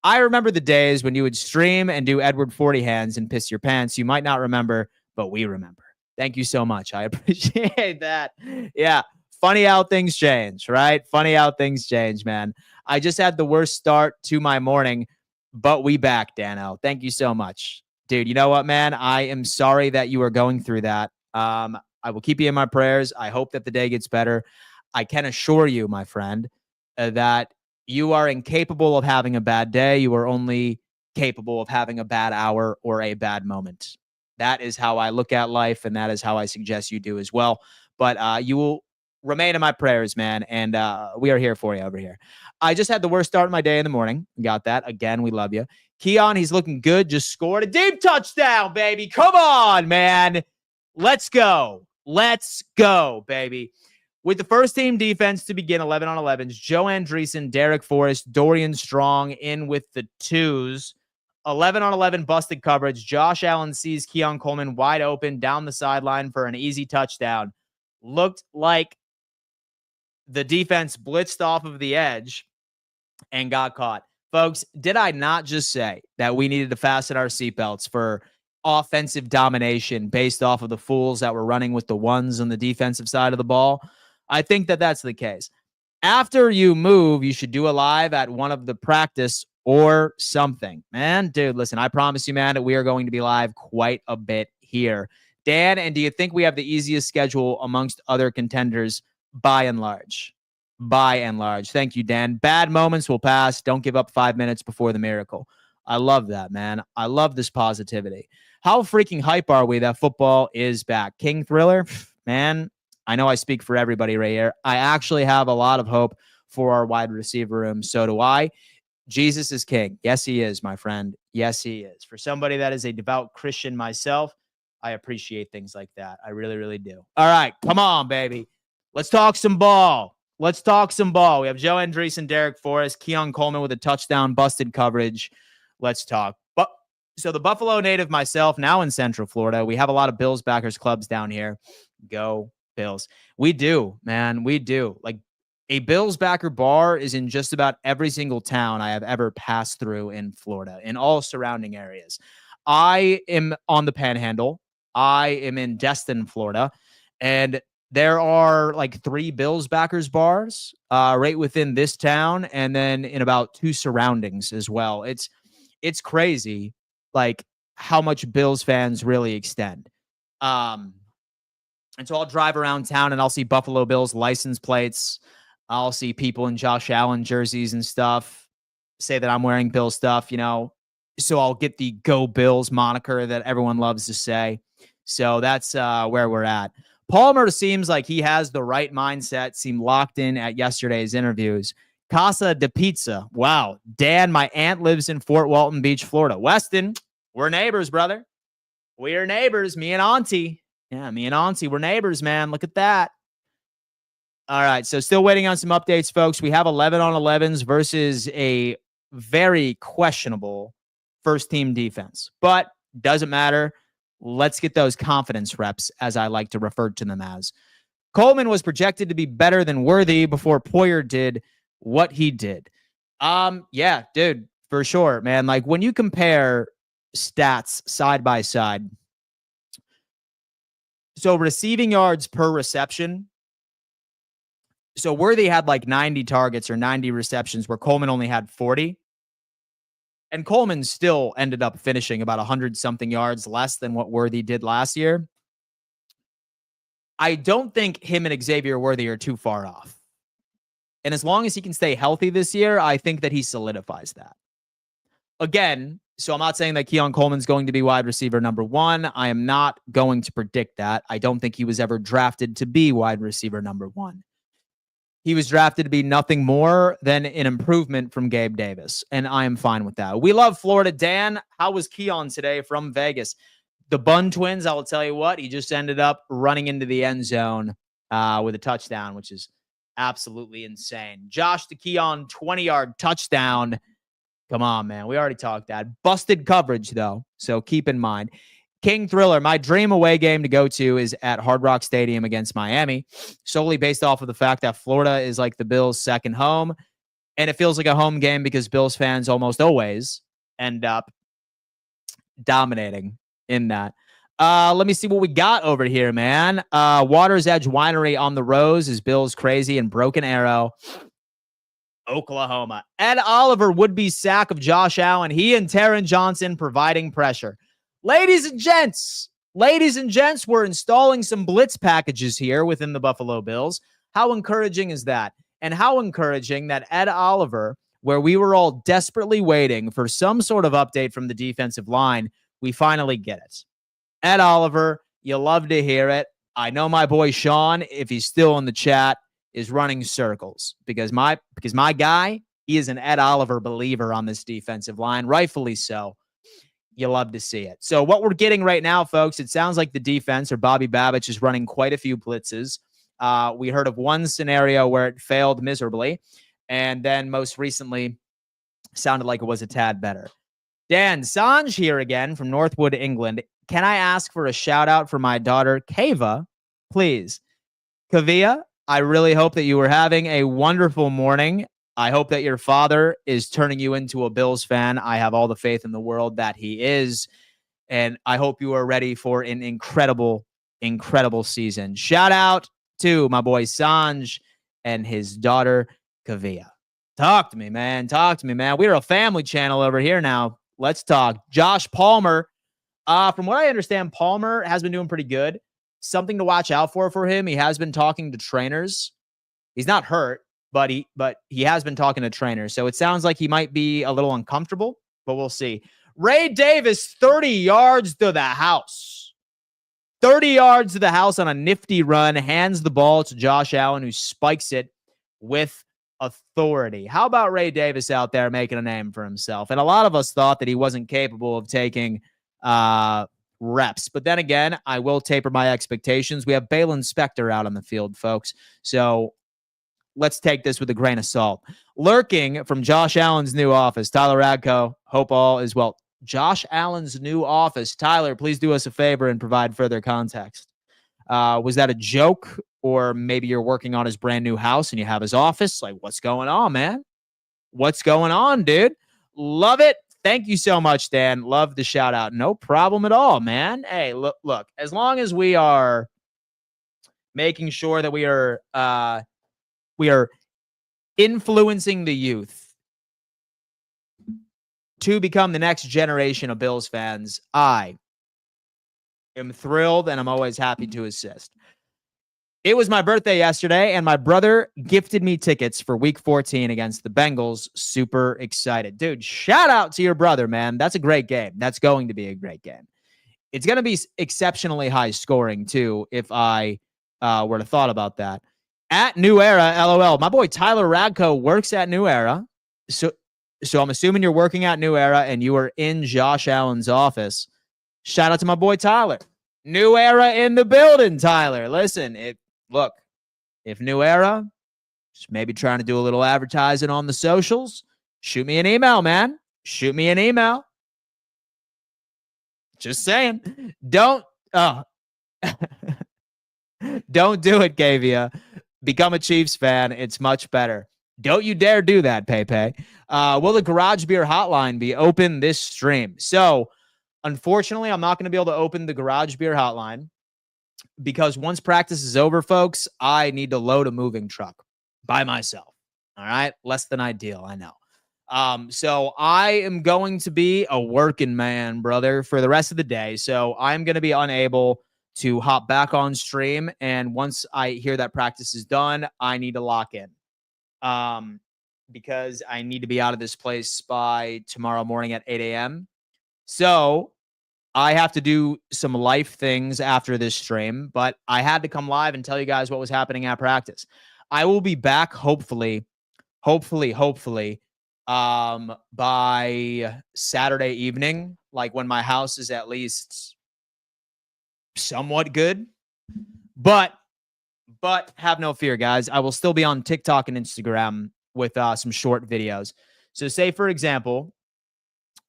I remember the days when you would stream and do Edward 40 hands and piss your pants. You might not remember, but we remember. Thank you so much. I appreciate that. Yeah. Funny how things change, right? Funny how things change, man. I just had the worst start to my morning, but we back, Dano. Thank you so much. Dude, you know what, man? I am sorry that you are going through that. I will keep you in my prayers. I hope that the day gets better. I can assure you, my friend, that you are incapable of having a bad day. You are only capable of having a bad hour or a bad moment. That is how I look at life, and that is how I suggest you do as well. But you will remain in my prayers, man, and we are here for you over here. I just had the worst start of my day in the morning. Got that. Again, we love you. Keon, he's looking good. Just scored a deep touchdown, baby. Come on, man. Let's go. Let's go, baby. With the first team defense to begin 11 on 11s, Joe Andreessen, Derek Forrest, Dorian Strong in with the twos. 11 on 11 busted coverage. Josh Allen sees Keon Coleman wide open down the sideline for an easy touchdown. Looked like the defense blitzed off of the edge and got caught. Folks, did I not just say that we needed to fasten our seatbelts for offensive domination based off of the fools that were running with the ones on the defensive side of the ball? I think that that's the case. After you move, you should do a live at one of the practice or something. Man, dude, listen, I promise you, man, that we are going to be live quite a bit here. Dan, and do you think we have the easiest schedule amongst other contenders by and large? By and large. Thank you, Dan. Bad moments will pass. Don't give up 5 minutes before the miracle. I love that, man. I love this positivity. How freaking hype are we that football is back? King Thriller, man, I know I speak for everybody right here. I actually have a lot of hope for our wide receiver room. So do I. Jesus is king. Yes, he is, my friend. Yes, he is. For somebody that is a devout Christian myself, I appreciate things like that. I really, really do. All right, come on, baby. Let's talk some ball. Let's talk some ball. We have Joe Andreessen, Derek Forrest, Keon Coleman with a touchdown, busted coverage. Let's talk. But so the Buffalo native myself, now in Central Florida, we have a lot of Bills backers clubs down here. Go Bills. We do, man. We do. Like, a Bills backer bar is in just about every single town I have ever passed through in Florida, in all surrounding areas. I am on the Panhandle. I am in Destin, Florida, and there are like 3 Bills backers bars right within this town, and then in about 2 surroundings as well. It's crazy, like how much Bills fans really extend. And so I'll drive around town and I'll see Buffalo Bills license plates. I'll see people in Josh Allen jerseys and stuff say that I'm wearing Bill stuff, so I'll get the Go Bills moniker that everyone loves to say. So that's where we're at. Palmer seems like he has the right mindset, seemed locked in at yesterday's interviews. Casa de Pizza. Wow. Dan, my aunt lives in Fort Walton Beach, Florida. Weston, we're neighbors, brother. We are neighbors, me and Auntie. Yeah, me and Auntie, we're neighbors, man. Look at that. All right, so still waiting on some updates, folks. We have 11 on 11s versus a very questionable first-team defense. But doesn't matter. Let's get those confidence reps, as I like to refer to them as. Coleman was projected to be better than Worthy before Poyer did what he did. Yeah, dude, for sure, man. Like, when you compare stats side by side, so receiving yards per reception, so Worthy had like 90 targets or 90 receptions where Coleman only had 40. And Coleman still ended up finishing about 100-something yards less than what Worthy did last year. I don't think him and Xavier Worthy are too far off. And as long as he can stay healthy this year, I think that he solidifies that. Again, so I'm not saying that Keon Coleman's going to be wide receiver number 1. I am not going to predict that. I don't think he was ever drafted to be wide receiver number 1. He was drafted to be nothing more than an improvement from Gabe Davis, and I am fine with that. We love Florida. Dan, how was Keon today from Vegas? The Bun Twins, I will tell you what, he just ended up running into the end zone with a touchdown, which is absolutely insane. Josh the Keon 20-yard touchdown. Come on, man. We already talked that. Busted coverage, though, so keep in mind. King Thriller, my dream away game to go to is at Hard Rock Stadium against Miami, solely based off of the fact that Florida is like the Bills' second home, and it feels like a home game because Bills fans almost always end up dominating in that. Let me see what we got over here, man. Water's Edge Winery on the Rose is Bills Crazy and Broken Arrow, Oklahoma. Ed Oliver would-be sack of Josh Allen. He and Taron Johnson providing pressure. Ladies and gents, we're installing some blitz packages here within the Buffalo Bills. How encouraging is that? And how encouraging that Ed Oliver, where we were all desperately waiting for some sort of update from the defensive line, we finally get it. Ed Oliver, you love to hear it. I know my boy Sean, if he's still in the chat, is running circles because my guy, he is an Ed Oliver believer on this defensive line, rightfully so. You love to see it. So what we're getting right now, folks, it sounds like the defense or Bobby Babich is running quite a few blitzes. We heard of one scenario where it failed miserably, and then most recently sounded like it was a tad better. Dan, Sanj here again from Northwood, England. Can I ask for a shout out for my daughter, Kava, please? Kavia, I really hope that you were having a wonderful morning. I hope that your father is turning you into a Bills fan. I have all the faith in the world that he is. And I hope you are ready for an incredible, incredible season. Shout out to my boy Sanj and his daughter, Kavia. Talk to me, man. We're a family channel over here now. Let's talk. Josh Palmer. From what I understand, Palmer has been doing pretty good. Something to watch out for him. He has been talking to trainers. He's not hurt, but he has been talking to trainers. So it sounds like he might be a little uncomfortable, but we'll see. Ray Davis, 30 yards to the house. 30 yards to the house on a nifty run, hands the ball to Josh Allen, who spikes it with authority. How about Ray Davis out there making a name for himself? And a lot of us thought that he wasn't capable of taking reps. But then again, I will taper my expectations. We have Balin Spector out on the field, folks. So let's take this with a grain of salt. Lurking from Josh Allen's new office, Tyler Radko. Hope all is well. Josh Allen's new office. Tyler, please do us a favor and provide further context. Was that a joke? Or maybe you're working on his brand new house and you have his office? Like, what's going on, man? What's going on, dude? Love it. Thank you so much, Dan. Love the shout out. No problem at all, man. Hey, look, as long as we are making sure that we are influencing the youth to become the next generation of Bills fans, I am thrilled and I'm always happy to assist. It was my birthday yesterday, and my brother gifted me tickets for week 14 against the Bengals. Super excited. Dude, shout out to your brother, man. That's a great game. That's going to be a great game. It's going to be exceptionally high scoring, too, if I were to thought about that. At New Era, LOL. My boy Tyler Radko works at New Era. So I'm assuming you're working at New Era and you are in Josh Allen's office. Shout out to my boy Tyler. New Era in the building, Tyler. Listen, look, if New Era is maybe trying to do a little advertising on the socials, shoot me an email, man. Shoot me an email. Just saying. Don't do it, Gavia. Become a Chiefs fan. It's much better. Don't you dare do that, Pepe. Will the Garage Beer Hotline be open this stream? So, unfortunately, I'm not going to be able to open the Garage Beer Hotline because once practice is over, folks, I need to load a moving truck by myself. All right. Less than ideal. I know. So I am going to be a working man, brother, for the rest of the day. So I'm going to be unable to hop back on stream. And once I hear that practice is done, I need to lock in. Because I need to be out of this place by tomorrow morning at 8 a.m. So I have to do some life things after this stream, but I had to come live and tell you guys what was happening at practice. I will be back hopefully, by Saturday evening, like when my house is at least somewhat good. But have no fear, guys. I will still be on TikTok and Instagram with some short videos. So say, for example,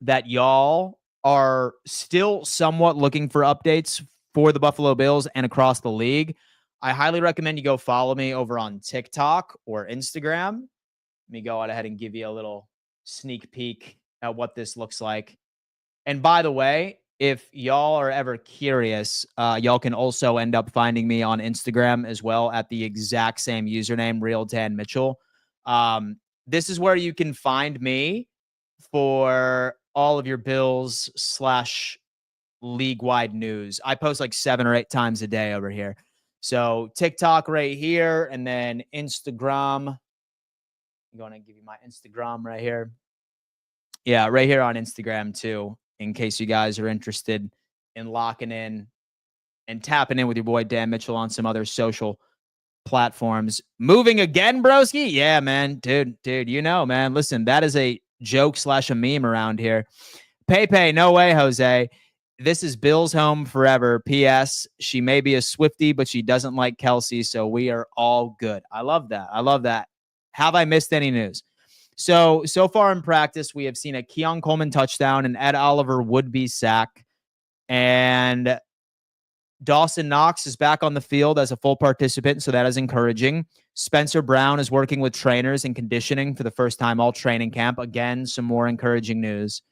that y'all are still somewhat looking for updates for the Buffalo Bills and across the league. I highly recommend you go follow me over on TikTok or Instagram. Let me go ahead and give you a little sneak peek at what this looks like. And by the way, if y'all are ever curious, y'all can also end up finding me on Instagram as well at the exact same username, Real Dan Mitchell. This is where you can find me for all of your Bills / league-wide news. I post like 7 or 8 times a day over here. So TikTok right here, and then Instagram. I'm going to give you my Instagram right here. Yeah, right here on Instagram too, in case you guys are interested in locking in and tapping in with your boy Dan Mitchell on some other social platforms. Moving again, broski? Yeah, man. Dude, you know, man. Listen, that is a joke / a meme around here. Pepe, no way, Jose. This is Bill's home forever. P.S. She may be a Swiftie, but she doesn't like Kelsey, so we are all good. I love that. Have I missed any news? So far in practice, we have seen a Keon Coleman touchdown, an Ed Oliver would-be sack, and Dawson Knox is back on the field as a full participant, so that is encouraging. Spencer Brown is working with trainers and conditioning for the first time all training camp. Again, some more encouraging news.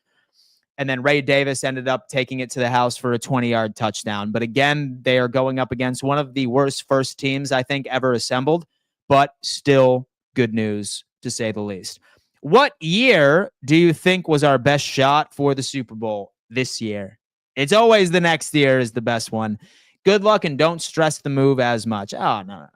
And then Ray Davis ended up taking it to the house for a 20-yard touchdown. But again, they are going up against one of the worst first teams I think ever assembled, but still good news to say the least. What year do you think was our best shot for the Super Bowl this year? It's always the next year is the best one. Good luck and don't stress the move as much. Oh, no.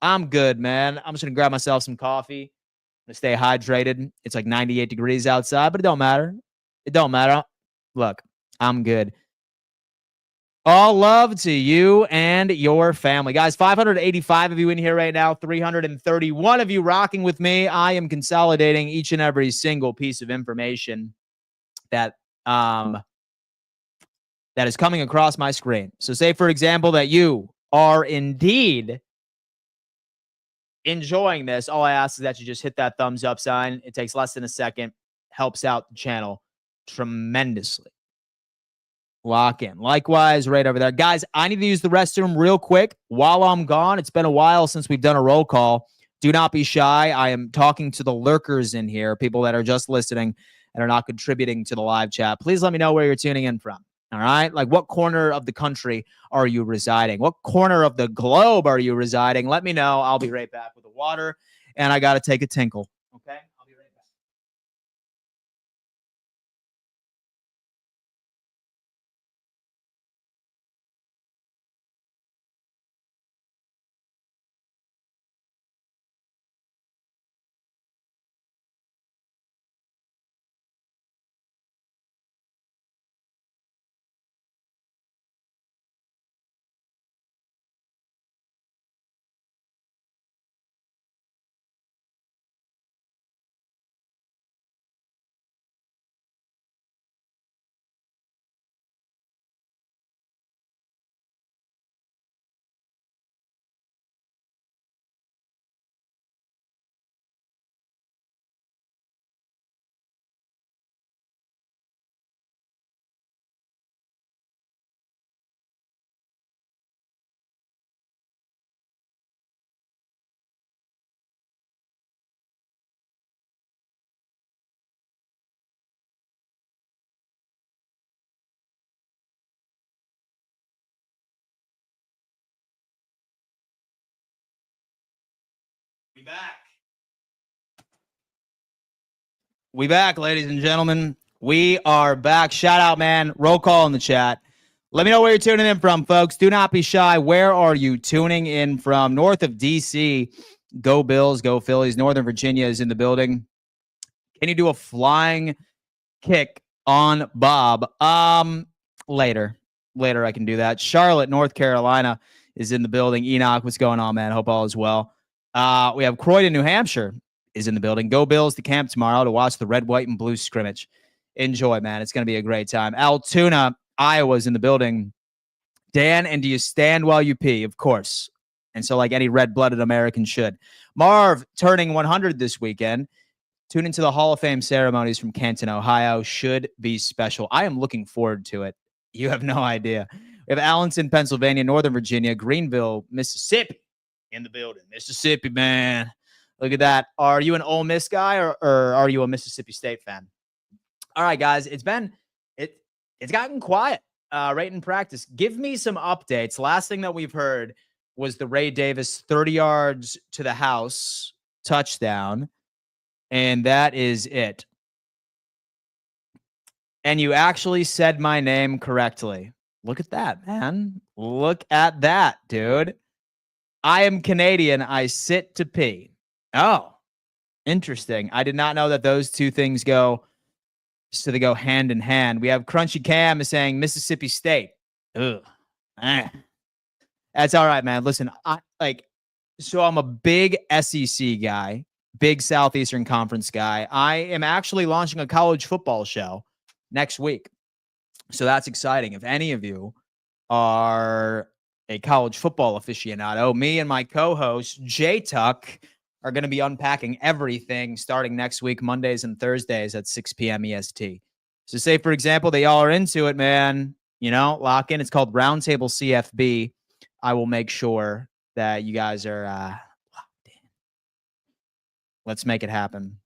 I'm good, man. I'm just going to grab myself some coffee. I'm going to stay hydrated. It's like 98 degrees outside, but it don't matter. Look, I'm good. All love to you and your family. Guys, 585 of you in here right now, 331 of you rocking with me. I am consolidating each and every single piece of information that is coming across my screen. So say, for example, that you are indeed enjoying this. All I ask is that you just hit that thumbs up sign. It takes less than a second, helps out the channel tremendously. Lock in. Likewise, right over there. Guys, I need to use the restroom real quick while I'm gone. It's been a while since we've done a roll call. Do not be shy. I am talking to the lurkers in here, people that are just listening and are not contributing to the live chat. Please let me know where you're tuning in from. All right? Like, what corner of the country are you residing? What corner of the globe are you residing? Let me know. I'll be right back with the water, and I got to take a tinkle. Okay? We back, ladies and gentlemen. We are back. Shout out, man. Roll call in the chat. Let me know where you're tuning in from, folks. Do not be shy. Where are you tuning in from? North of D.C., go Bills, go Phillies. Northern Virginia is in the building. Can you do a flying kick on Bob? Later I can do that. Charlotte, North Carolina is in the building. Enoch, what's going on, man? Hope all is well. We have Croydon, New Hampshire is in the building. Go Bills to camp tomorrow to watch the red, white, and blue scrimmage. Enjoy, man. It's going to be a great time. Altoona, Iowa's in the building. Dan, and do you stand while you pee? Of course. And so like any red-blooded American should. Marv turning 100 this weekend. Tune into the Hall of Fame ceremonies from Canton, Ohio. Should be special. I am looking forward to it. You have no idea. We have Allenton, Pennsylvania, Northern Virginia, Greenville, Mississippi in the building. Mississippi, man. Look at that. Are you an Ole Miss guy or are you a Mississippi State fan? All right, guys. It's gotten quiet right in practice. Give me some updates. Last thing that we've heard was the Ray Davis 30 yards to the house touchdown. And that is it. And you actually said my name correctly. Look at that, man. Look at that, dude. I am Canadian. I sit to pee. Oh, interesting. I did not know that those two things go hand in hand. We have Crunchy Cam saying Mississippi State. Ugh. That's all right, man. Listen, so I'm a big SEC guy, big Southeastern Conference guy. I am actually launching a college football show next week. So that's exciting. If any of you are a college football aficionado, me and my co-host, Jay Tuck, are going to be unpacking everything starting next week, Mondays and Thursdays at 6 p.m. EST. So say, for example, they all are into it, man. Lock in. It's called Roundtable CFB. I will make sure that you guys are locked in. Let's make it happen.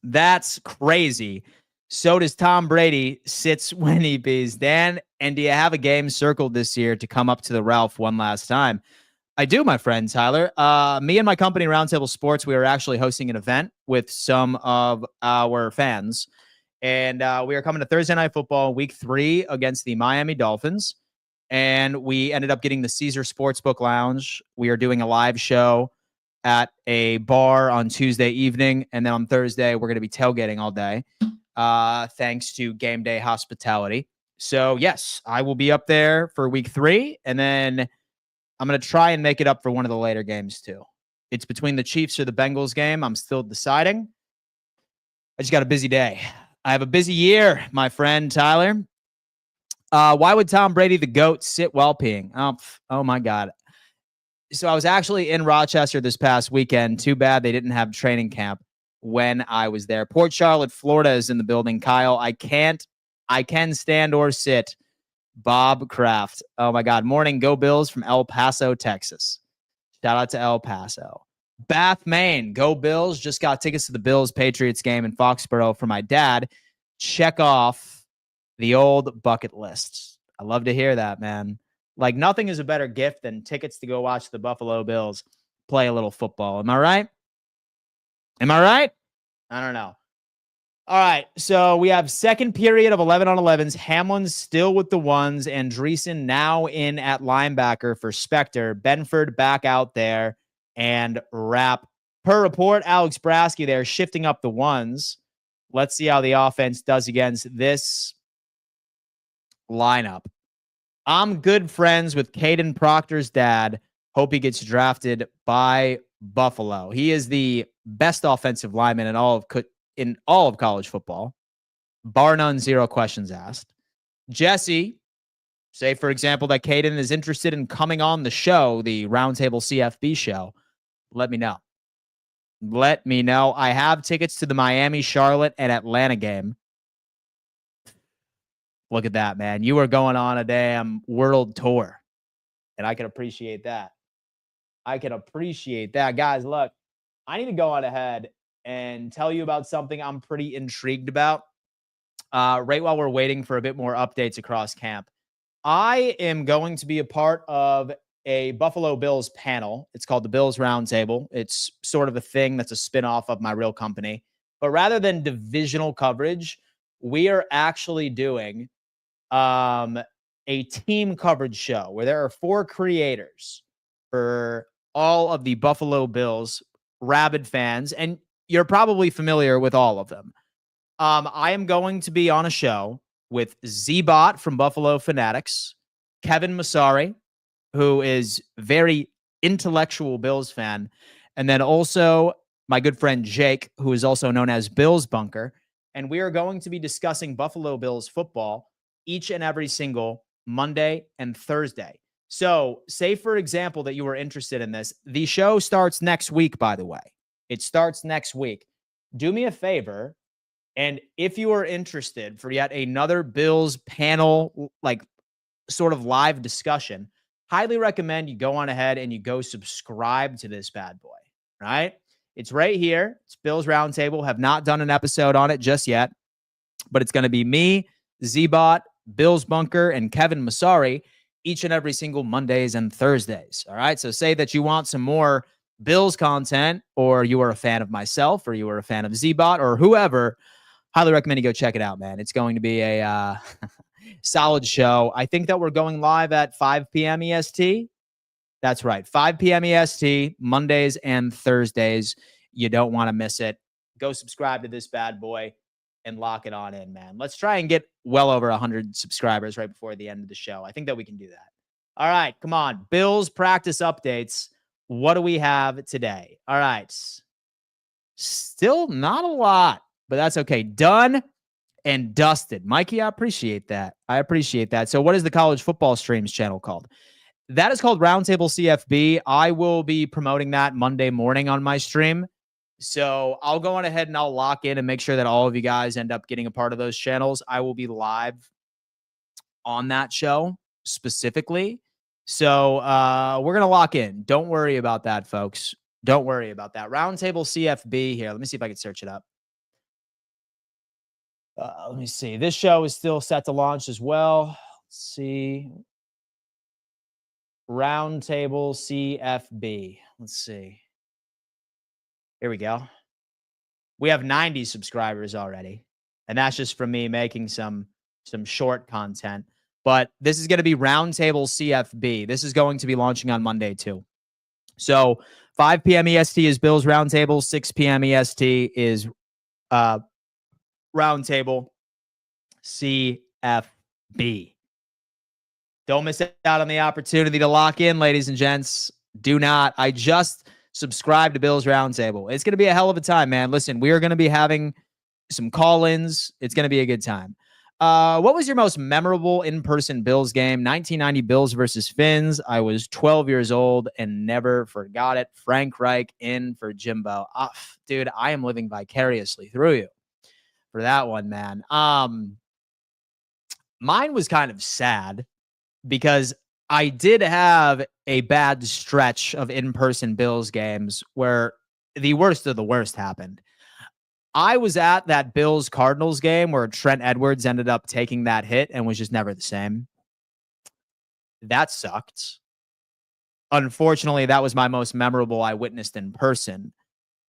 That's crazy. So does Tom Brady sits when he pees. Dan, and do you have a game circled this year to come up to the Ralph one last time? I do, my friend Tyler. Me and my company, Roundtable Sports, we are actually hosting an event with some of our fans. And we are coming to Thursday Night Football, week 3 against the Miami Dolphins. And we ended up getting the Caesar Sportsbook Lounge. We are doing a live show at a bar on Tuesday evening. And then on Thursday, we're going to be tailgating all day, thanks to Game Day Hospitality. So, yes, I will be up there for week 3. And then I'm going to try and make it up for one of the later games, too. It's between the Chiefs or the Bengals game. I'm still deciding. I just got a busy day. I have a busy year, my friend Tyler. Why would Tom Brady, the GOAT, sit while peeing? Oh, my God. So I was actually in Rochester this past weekend. Too bad they didn't have training camp when I was there. Port Charlotte, Florida is in the building. Kyle, I can stand or sit. Bob Kraft. Oh, my God. Morning, go Bills from El Paso, Texas. Shout out to El Paso. Bath, Maine. Go Bills. Just got tickets to the Bills-Patriots game in Foxborough for my dad. Check off the old bucket list. I love to hear that, man. Like, nothing is a better gift than tickets to go watch the Buffalo Bills play a little football. Am I right? Am I right? I don't know. All right, so we have second period of 11 on 11s. Hamlin's still with the ones. Andreessen now in at linebacker for Spectre. Benford back out there and Rapp. Per report, Alex Brasky there shifting up the ones. Let's see how the offense does against this lineup. I'm good friends with Caden Proctor's dad. Hope he gets drafted by Buffalo. He is the best offensive lineman in all of college football, bar none, 0 questions asked. Jesse, say, for example, that Caden is interested in coming on the show, the Roundtable CFB show. Let me know. Let me know. I have tickets to the Miami, Charlotte, and Atlanta game. Look at that, man. You are going on a damn world tour, and I can appreciate that. Guys, look, I need to go on ahead and tell you about something I'm pretty intrigued about right while we're waiting for a bit more updates across camp. I am going to be a part of a Buffalo Bills panel. It's called the Bills Roundtable. It's sort of a thing that's a spinoff of my real company. But rather than divisional coverage, we are actually doing a team coverage show where there are 4 creators for all of the Buffalo Bills rabid fans, and you're probably familiar with all of them. I am going to be on a show with Z-Bot from Buffalo Fanatics, Kevin Masari, who is very intellectual Bills fan, and then also my good friend Jake, who is also known as Bills Bunker. And we are going to be discussing Buffalo Bills football each and every single Monday and Thursday. So, say, for example, that you were interested in this. The show starts next week, by the way. It starts next week. Do me a favor, and if you are interested for yet another Bills panel, like sort of live discussion, highly recommend you go on ahead and you go subscribe to this bad boy, right? It's right here. It's Bills Roundtable. Have not done an episode on it just yet, but it's going to be me, Z-Bot, Bills Bunker, and Kevin Masari each and every single Mondays and Thursdays. All right. So say that you want some more Bills content, or you are a fan of myself, or you are a fan of Z-Bot, or whoever. Highly recommend you go check it out, man. It's going to be a solid show. I think that we're going live at 5 p.m. EST. That's right. 5 p.m. EST, Mondays and Thursdays. You don't want to miss it. Go subscribe to this bad boy and lock it on in, man. Let's try and get well over 100 subscribers right before the end of the show. I think that we can do that. All right, come on. Bills practice updates. What do we have today? All right. Still not a lot, but that's okay. Done and dusted. Mikey, I appreciate that. So what is the college football streams channel called? That is called Roundtable CFB. I will be promoting that Monday morning on my stream. So I'll go on ahead and I'll lock in and make sure that all of you guys end up getting a part of those channels. I will be live on that show specifically. So we're going to lock in. Don't worry about that, folks. Don't worry about that. Roundtable CFB here. Let me see if I can search it up. Let me see. This show is still set to launch as well. Let's see. Roundtable CFB. Let's see. Here we go. We have 90 subscribers already. And that's just from me making some short content. But this is going to be Roundtable CFB. This is going to be launching on Monday too. So 5 p.m. EST is Bills Roundtable. 6 p.m. EST is Roundtable CFB. Don't miss out on the opportunity to lock in, ladies and gents. Do not. I just subscribe to Bills Roundtable. It's going to be a hell of a time, man. Listen, we are going to be having some call-ins. It's going to be a good time. What was your most memorable in-person Bills game? 1990 Bills versus Finns. I was 12 years old and never forgot it. Frank Reich in for Jimbo. Dude, I am living vicariously through you for that one, man. Mine was kind of sad because I did have a bad stretch of in-person Bills games where the worst of the worst happened. I was at that Bills-Cardinals game where Trent Edwards ended up taking that hit and was just never the same. That sucked. Unfortunately, that was my most memorable I witnessed in person.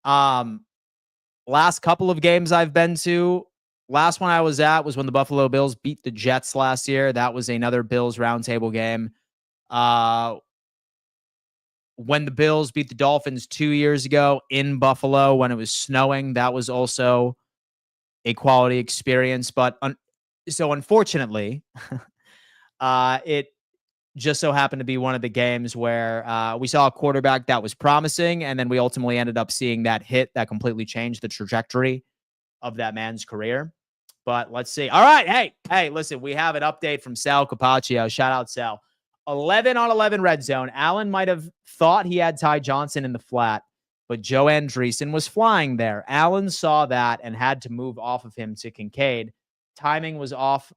Last couple of games I've been to, last one I was at was when the Buffalo Bills beat the Jets last year. That was another Bills Roundtable game. When the Bills beat the Dolphins 2 years ago in Buffalo when it was snowing, that was also a quality experience. But so unfortunately, it just so happened to be one of the games where we saw a quarterback that was promising, and then we ultimately ended up seeing that hit that completely changed the trajectory of that man's career. But let's see. All right. Hey, listen, we have an update from Sal Capaccio. Shout out, Sal. 11 on 11 red zone. Allen might have thought he had Ty Johnson in the flat, but Joe Andreessen was flying there. Allen saw that and had to move off of him to Kincaid. Timing was off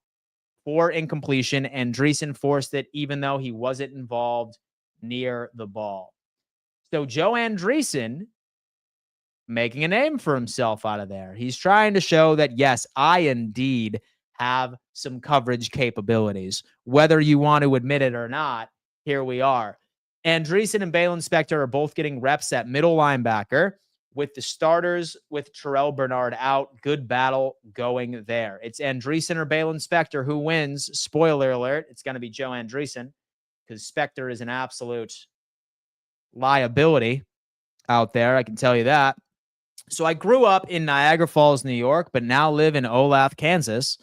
for incompletion. Andreessen forced it, even though he wasn't involved near the ball. So Joe Andreessen making a name for himself out of there. He's trying to show that, yes, I indeed have some coverage capabilities. Whether you want to admit it or not, here we are. Andreessen and Balin Spector are both getting reps at middle linebacker with the starters with Terrell Bernard out. Good battle going there. It's Andreessen or Balin Spector who wins. Spoiler alert, it's going to be Joe Andreessen because Spector is an absolute liability out there. I can tell you that. So I grew up in Niagara Falls, New York, but now live in Olathe, Kansas,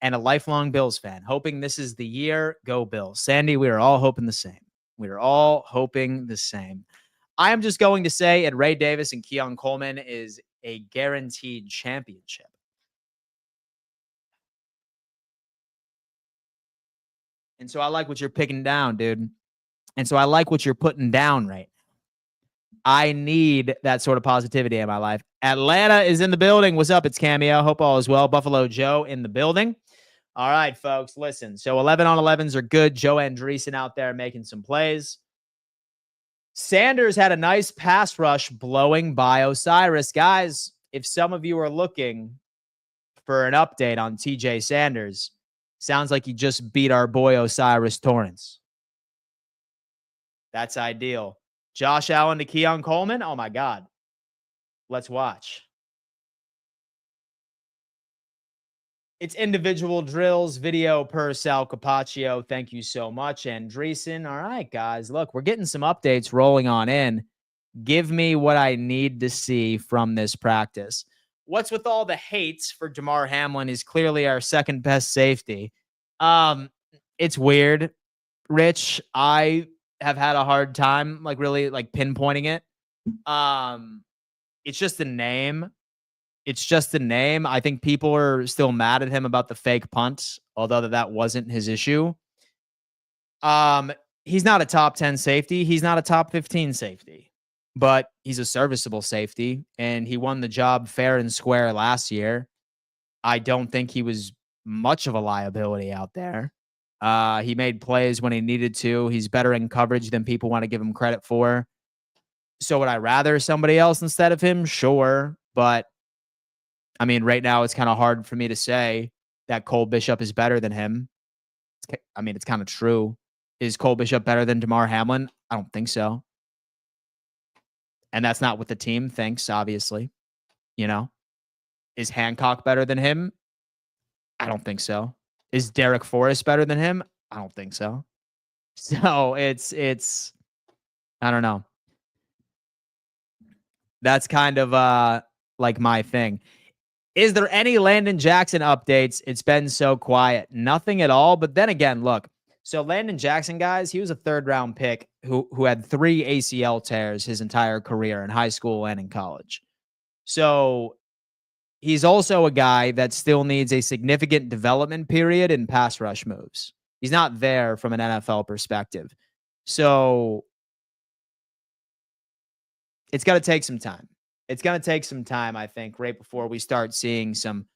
and a lifelong Bills fan. Hoping this is the year. Go Bills. Sandy, we are all hoping the same. We are all hoping the same. I am just going to say Ed Ray Davis and Keon Coleman is a guaranteed championship. And so I like what you're picking down, dude. And so I like what you're putting down right. I need that sort of positivity in my life. Atlanta is in the building. What's up? It's Cameo. Hope all is well. Buffalo Joe in the building. All right, folks, listen. So 11 on 11s are good. Joe Andreessen out there making some plays. Sanders had a nice pass rush blowing by Osiris. Guys, if some of you are looking for an update on TJ Sanders, sounds like he just beat our boy Osiris Torrance. That's ideal. Josh Allen to Keon Coleman. Oh, my God. Let's watch. It's individual drills, video per Sal Capaccio. Thank you so much, Andreessen. All right, guys. Look, we're getting some updates rolling on in. Give me what I need to see from this practice. What's with all the hates for Damar Hamlin? He's clearly our second best safety. It's weird, Rich. I have had a hard time really pinpointing it. It's just a name. It's just a name. I think people are still mad at him about the fake punt, although that wasn't his issue. He's not a top 10 safety. He's not a top 15 safety, but he's a serviceable safety, and he won the job fair and square last year. I don't think he was much of a liability out there. He made plays when he needed to. He's better in coverage than people want to give him credit for. So would I rather somebody else instead of him? Sure. But I mean, right now it's kind of hard for me to say that Cole Bishop is better than him. It's kind of true. Is Cole Bishop better than Damar Hamlin? I don't think so. And that's not what the team thinks, obviously. Is Hancock better than him? I don't think so. Is Derek Forrest better than him? I don't think so. So it's I don't know. That's kind of my thing. Is there any Landon Jackson updates? It's been so quiet. Nothing at all. But then again, look. So Landon Jackson, guys, he was a third-round pick who had 3 ACL tears his entire career in high school and in college. So he's also a guy that still needs a significant development period in pass rush moves. He's not there from an NFL perspective. So it's going to take some time. It's going to take some time, I think, right before we start seeing some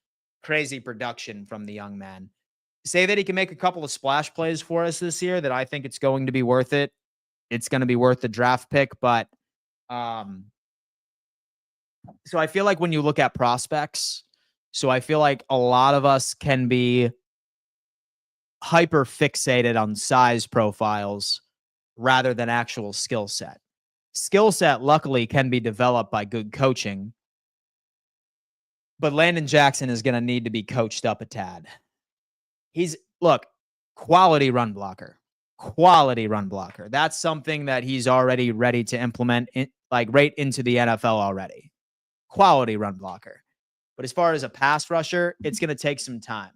crazy production from the young man. Say that he can make a couple of splash plays for us this year, that I think it's going to be worth it. It's going to be worth the draft pick. But so I feel like when you look at prospects, so I feel like a lot of us can be hyper fixated on size profiles rather than actual skill set. Skill set, luckily, can be developed by good coaching. But Landon Jackson is going to need to be coached up a tad. Quality run blocker. Quality run blocker. That's something that he's already ready to implement right into the NFL already. Quality run blocker. But as far as a pass rusher, it's going to take some time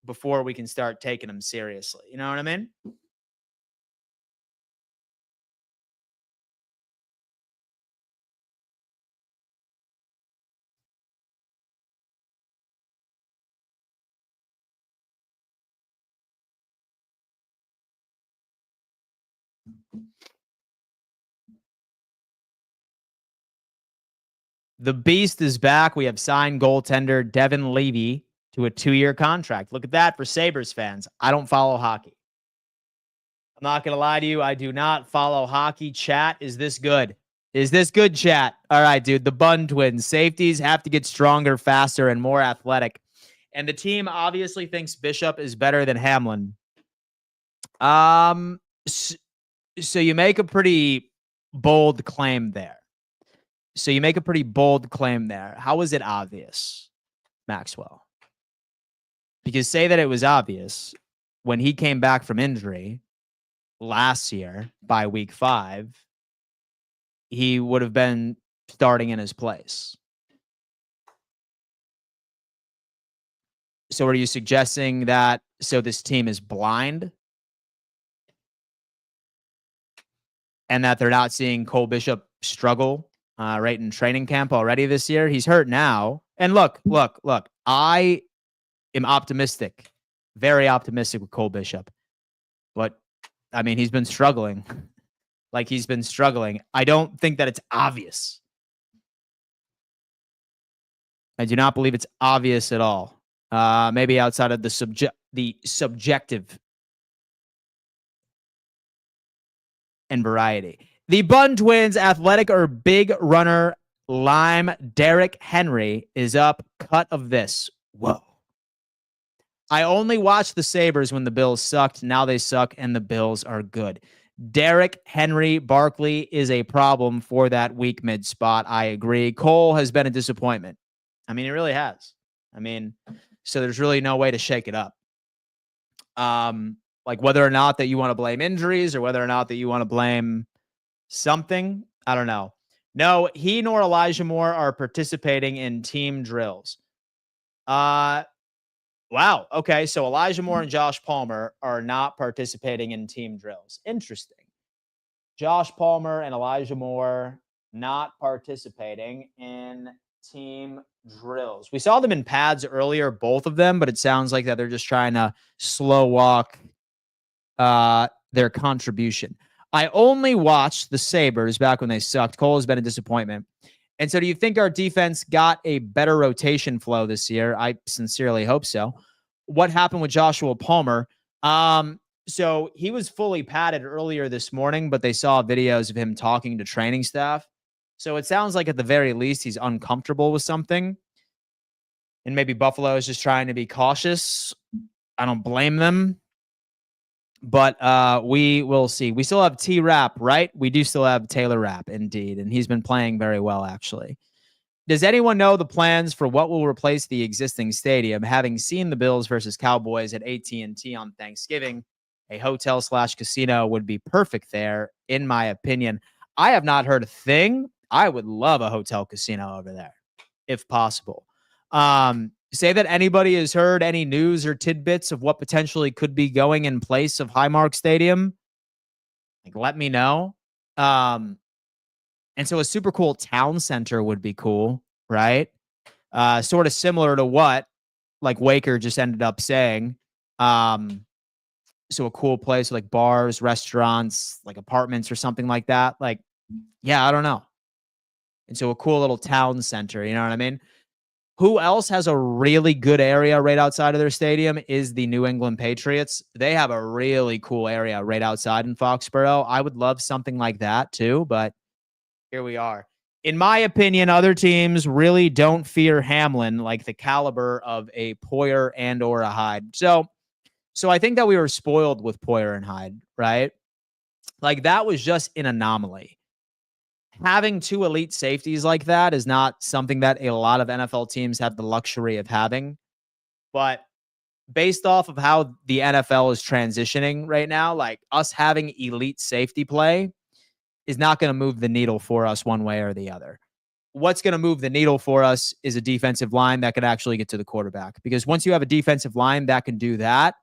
before we can start taking him seriously. You know what I mean? The Beast is back. We have signed goaltender Devin Levy to a 2-year contract. Look at that for Sabres fans. I don't follow hockey. I'm not going to lie to you. I do not follow hockey. Chat, is this good? Is this good, chat? All right, dude. The Bun Twins. Safeties have to get stronger, faster, and more athletic. And the team obviously thinks Bishop is better than Hamlin. So you make a pretty bold claim there. How is it obvious, Maxwell? Because say that it was obvious when he came back from injury last year by week 5, he would have been starting in his place. So are you suggesting that this team is blind and that they're not seeing Cole Bishop struggle right in training camp already this year? He's hurt now. And look, I am optimistic, very optimistic with Cole Bishop. But, I mean, he's been struggling. I don't think that it's obvious. I do not believe it's obvious at all. Maybe outside of the subjective and variety. The Bun Twins' athletic or big runner Lime Derrick Henry is up. Cut of this. Whoa. I only watched the Sabres when the Bills sucked. Now they suck and the Bills are good. Derrick Henry Barkley is a problem for that weak mid spot. I agree. Cole has been a disappointment. I mean, he really has. So there's really no way to shake it up. Like whether or not that you want to blame injuries or whether or not that you want to blame something, I don't know. No, he nor Elijah Moore are participating in team drills. Wow. Okay. So Elijah Moore and Josh Palmer are not participating in team drills. Interesting. Josh Palmer and Elijah Moore not participating in team drills. We saw them in pads earlier, both of them, but it sounds like that they're just trying to slow walk their contribution. I only watched the Sabres back when they sucked. Cole has been a disappointment. And so do you think our defense got a better rotation flow this year? I sincerely hope so. What happened with Joshua Palmer? So he was fully padded earlier this morning, but they saw videos of him talking to training staff. So it sounds like at the very least he's uncomfortable with something. And maybe Buffalo is just trying to be cautious. I don't blame them. But we will see. We still have T-Rap, right? We do still have Taylor Rapp, indeed. And he's been playing very well, actually. Does anyone know the plans for what will replace the existing stadium? Having seen the Bills versus Cowboys at AT&T on Thanksgiving, a hotel/casino would be perfect there, in my opinion. I have not heard a thing. I would love a hotel casino over there, if possible. Say that anybody has heard any news or tidbits of what potentially could be going in place of Highmark Stadium. Like, let me know. And so a super cool town center would be cool, right? Sort of similar to what like Waker just ended up saying. So a cool place with like bars, restaurants, like apartments or something like that. Like, yeah, I don't know. And so a cool little town center, you know what I mean? Who else has a really good area right outside of their stadium is the New England Patriots. They have a really cool area right outside in Foxborough. I would love something like that too, but here we are. In my opinion, other teams really don't fear Hamlin like the caliber of a Poyer and or a Hyde. So I think that we were spoiled with Poyer and Hyde, right? Like that was just an anomaly. Having two elite safeties like that is not something that a lot of NFL teams have the luxury of having. But based off of how the NFL is transitioning right now, like us having elite safety play is not going to move the needle for us one way or the other. What's going to move the needle for us is a defensive line that can actually get to the quarterback. Because once you have a defensive line that can do that,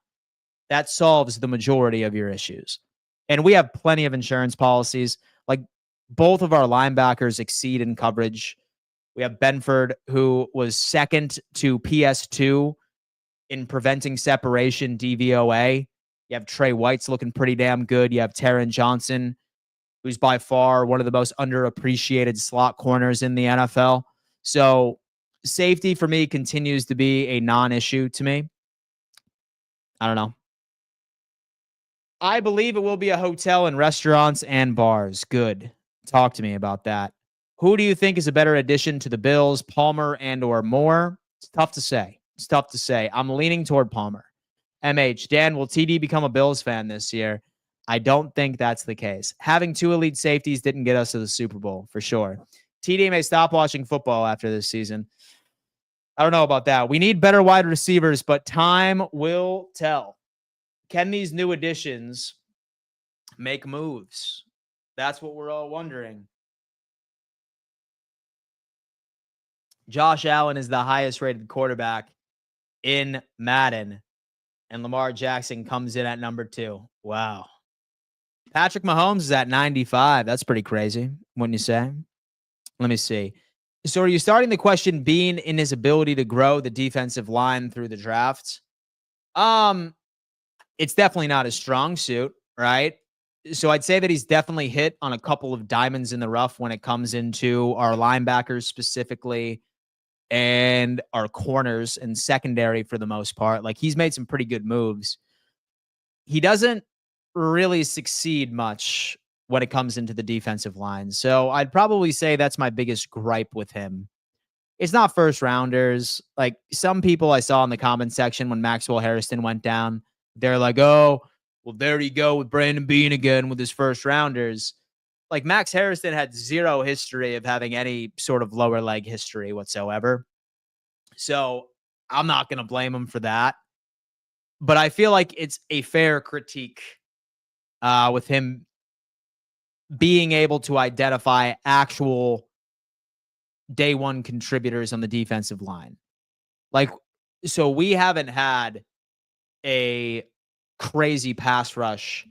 that solves the majority of your issues. And we have plenty of insurance policies. Like, both of our linebackers exceed in coverage. We have Benford, who was second to PS2 in preventing separation, DVOA. You have Trey White's looking pretty damn good. You have Taron Johnson, who's by far one of the most underappreciated slot corners in the NFL. So safety for me continues to be a non-issue to me. I don't know. I believe it will be a hotel and restaurants and bars. Good. Talk to me about that. Who do you think is a better addition to the Bills, Palmer and or Moore? It's tough to say. I'm leaning toward Palmer. MH, Dan, will TD become a Bills fan this year? I don't think that's the case. Having 2 elite safeties didn't get us to the Super Bowl, for sure. TD may stop watching football after this season. I don't know about that. We need better wide receivers, but time will tell. Can these new additions make moves? That's what we're all wondering. Josh Allen is the highest rated quarterback in Madden, and Lamar Jackson comes in at number 2. Wow. Patrick Mahomes is at 95. That's pretty crazy, wouldn't you say? Let me see. So are you starting the question being in his ability to grow the defensive line through the draft? It's definitely not his strong suit, right? So I'd say that he's definitely hit on a couple of diamonds in the rough when it comes into our linebackers specifically and our corners and secondary for the most part. Like, he's made some pretty good moves. He doesn't really succeed much when it comes into the defensive line. So I'd probably say that's my biggest gripe with him. It's not first rounders. Like, some people I saw in the comment section when Maxwell Hairston went down, they're like, oh, well, there you go with Brandon Bean again with his first rounders. Like, Max Hairston had zero history of having any sort of lower leg history whatsoever. So I'm not going to blame him for that. But I feel like it's a fair critique with him being able to identify actual day one contributors on the defensive line. Like, so we haven't had a crazy pass rush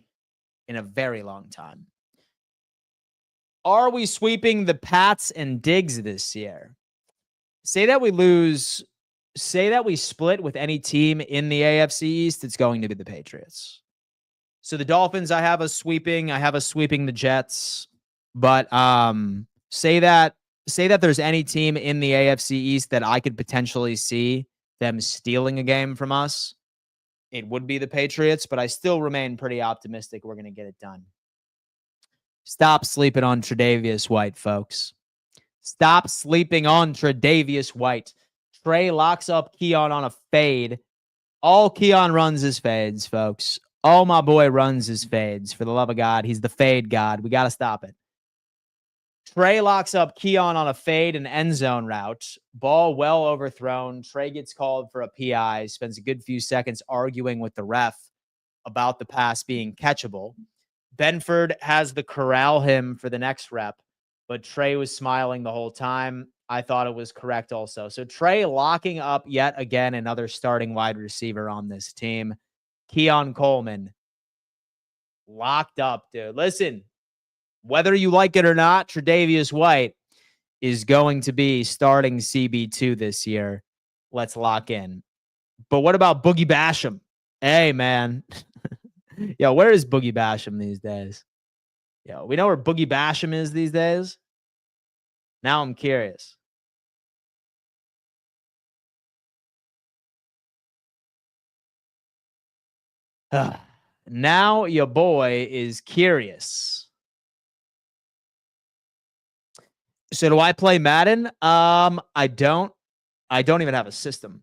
in a very long time. Are we sweeping the Pats and Diggs this year? Say that we split with any team in the AFC East, it's going to be the Patriots. So the Dolphins, I have us sweeping the Jets, but say that there's any team in the AFC East that I could potentially see them stealing a game from us, it would be the Patriots, but I still remain pretty optimistic we're going to get it done. Stop sleeping on Tre'Davious White, folks. Stop sleeping on Tre'Davious White. Trey locks up Keon on a fade. All Keon runs is fades, folks. All my boy runs is fades. For the love of God, he's the fade god. We got to stop it. Trey locks up Keon on a fade and end zone route. Ball well overthrown. Trey gets called for a PI. Spends a good few seconds arguing with the ref about the pass being catchable. Benford has to corral him for the next rep, but Trey was smiling the whole time. I thought it was correct also. So Trey locking up yet again another starting wide receiver on this team. Keon Coleman locked up, dude. Listen, whether you like it or not, Tre'Davious White is going to be starting CB2 this year. Let's lock in. But what about Boogie Basham? Hey, man. Yo, where is Boogie Basham these days? Yo, we know where Boogie Basham is these days. Now I'm curious. Now your boy is curious. So do I play Madden? I don't even have a system.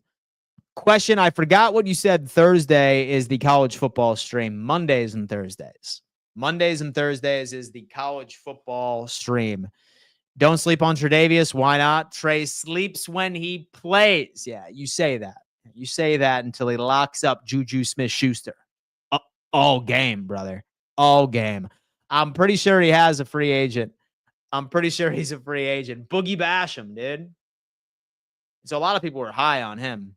Question, I forgot what you said. Thursday is the college football stream. Mondays and Thursdays. Mondays and Thursdays is the college football stream. Don't sleep on Tre'Davious. Why not? Trey sleeps when he plays. Yeah, you say that. You say that until he locks up Juju Smith-Schuster. All game, brother. All game. I'm pretty sure he has a free agent. I'm pretty sure he's a free agent. Boogie Basham, dude. So a lot of people were high on him.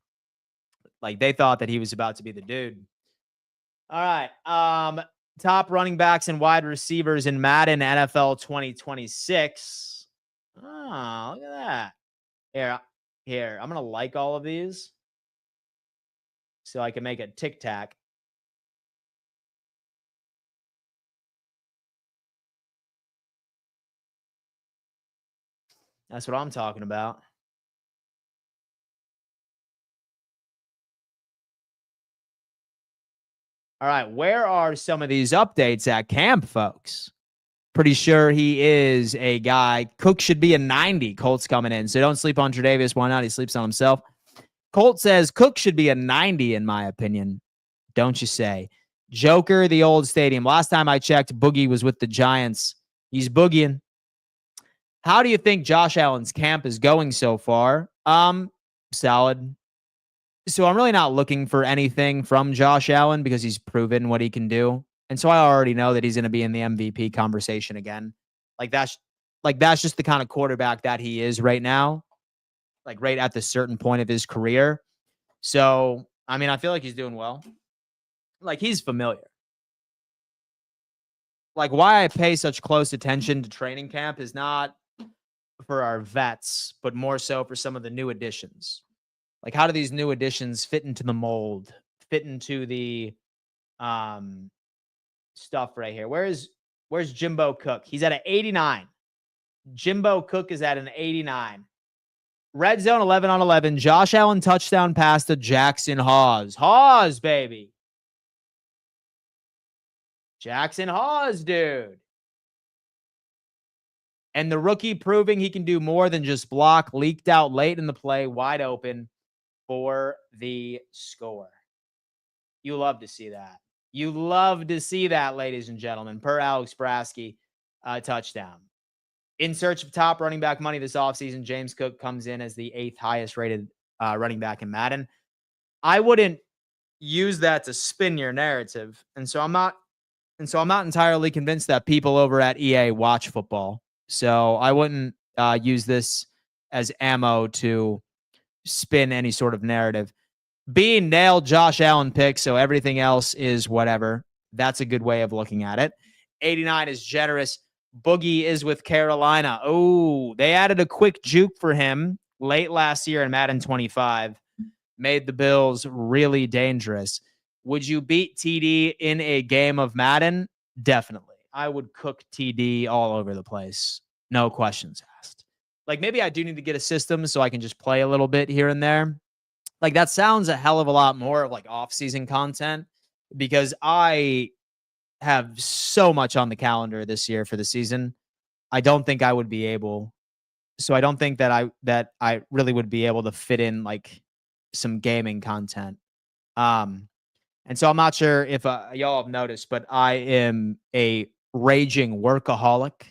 Like, they thought that he was about to be the dude. All right. Top running backs and wide receivers in Madden NFL 2026. Oh, look at that. Here. I'm going to like all of these so I can make a tic-tac. That's what I'm talking about. All right, where are some of these updates at camp, folks? Pretty sure he is a guy. Cook should be a 90. Colt's coming in. So don't sleep on Tre'Davious. Why not? He sleeps on himself. Colt says Cook should be a 90, in my opinion. Don't you say? Joker, the old stadium. Last time I checked, Boogie was with the Giants. He's boogieing. How do you think Josh Allen's camp is going so far? Solid. So I'm really not looking for anything from Josh Allen because he's proven what he can do. And so I already know that he's going to be in the MVP conversation again. That's just the kind of quarterback that he is right now. Like right at the certain point of his career. So, I mean, I feel like he's doing well. Like he's familiar. Like why I pay such close attention to training camp is not for our vets, but more so for some of the new additions. Like, how do these new additions fit into the mold, fit into the stuff right here? Where's Jimbo Cook? He's at an 89. Jimbo Cook is at an 89. Red zone 11 on 11. Josh Allen touchdown pass to Jackson Hawes. Hawes, baby. Jackson Hawes, dude. And the rookie proving he can do more than just block, leaked out late in the play, wide open for the score. You love to see that. You love to see that, ladies and gentlemen. Per Alex Brasky, touchdown. In search of top running back money this offseason, James Cook comes in as the 8th highest rated running back in Madden. I wouldn't use that to spin your narrative. And so I'm not entirely convinced that people over at EA watch football. So I wouldn't use this as ammo to spin any sort of narrative. B nailed Josh Allen pick, so everything else is whatever. That's a good way of looking at it. 89 is generous. Boogie is with Carolina. Oh, they added a quick juke for him late last year in Madden 25. Made the Bills really dangerous. Would you beat TD in a game of Madden? Definitely. I would cook TD all over the place. No questions asked. Like maybe I do need to get a system so I can just play a little bit here and there. Like that sounds a hell of a lot more of like off-season content because I have so much on the calendar this year for the season. I don't think I would be able. So I don't think that I really would be able to fit in like some gaming content. And so I'm not sure if y'all have noticed, but I am a raging workaholic.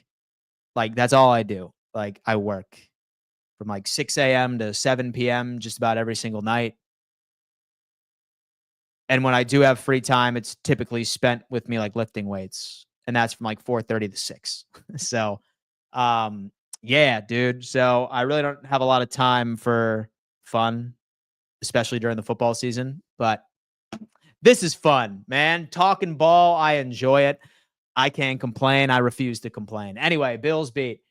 Like that's all I do. Like I work from like 6 a.m. to 7 p.m. just about every single night. And when I do have free time, it's typically spent with me like lifting weights. And that's from like 4:30 to 6. So yeah, dude. So I really don't have a lot of time for fun, especially during the football season. But this is fun, man. Talking ball, I enjoy it. I can't complain. I refuse to complain. Anyway, Bills beat.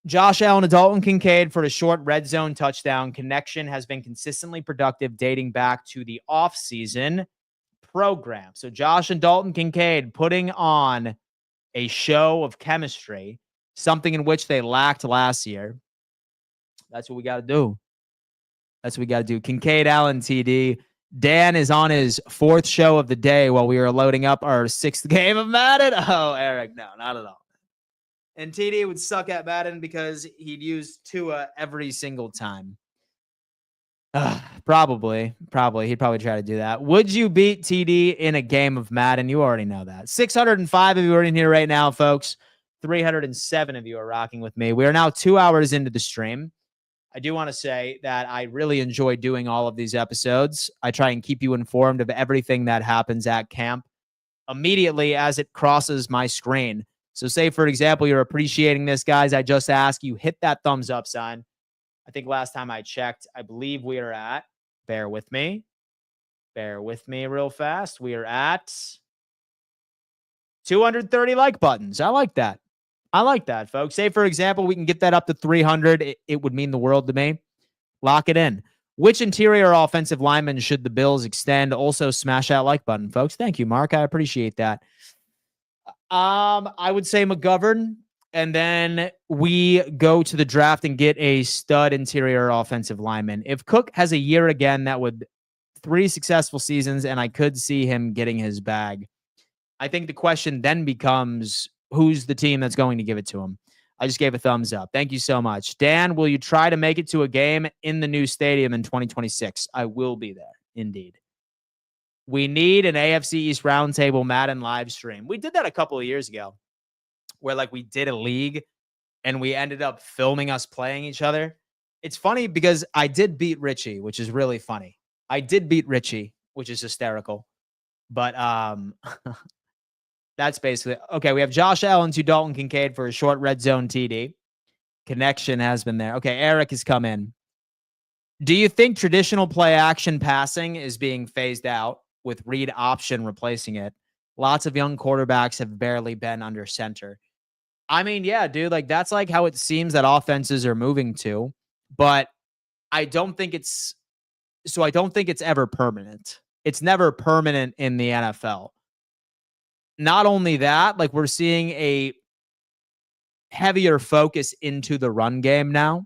Josh Allen and Dalton Kincaid for a short red zone touchdown. Connection has been consistently productive dating back to the offseason program. So Josh and Dalton Kincaid putting on a show of chemistry, something in which they lacked last year. That's what we got to do. That's what we got to do. Kincaid, Allen, TD. Dan is on his 4th show of the day while we are loading up our 6th game of Madden. Oh, Eric, no, not at all. And TD would suck at Madden because he'd use Tua every single time. Probably. He'd probably try to do that. Would you beat TD in a game of Madden? You already know that. 605 of you are in here right now, folks. 307 of you are rocking with me. We are now 2 hours into the stream. I do want to say that I really enjoy doing all of these episodes. I try and keep you informed of everything that happens at camp immediately as it crosses my screen. So say, for example, you're appreciating this, guys. I just ask you hit that thumbs up sign. I think last time I checked, I believe we are at, bear with me real fast. We are at 230 like buttons. I like that. Folks. Say, for example, we can get that up to 300. It would mean the world to me. Lock it in. Which interior offensive lineman should the Bills extend? Also, smash that like button, folks. Thank you, Mark. I appreciate that. I would say McGovern, and then we go to the draft and get a stud interior offensive lineman. If Cook has a year again, that would 3 successful seasons, and I could see him getting his bag. I think the question then becomes, who's the team that's going to give it to him? I just gave a thumbs up. Thank you so much. Dan, will you try to make it to a game in the new stadium in 2026? I will be there, indeed. We need an AFC East roundtable Madden live stream. We did that a couple of years ago where like we did a league and we ended up filming us playing each other. It's funny because I did beat Richie, which is really funny. I did beat Richie, which is hysterical. But that's basically okay. We have Josh Allen to Dalton Kincaid for a short red zone TD. Connection has been there. Okay, Eric has come in. Do you think traditional play action passing is being phased out with read option replacing it? Lots of young quarterbacks have barely been under center. I mean, yeah, dude, like that's like how it seems that offenses are moving to, but I don't think it's ever permanent. It's never permanent in the NFL. Not only that, like we're seeing a heavier focus into the run game now,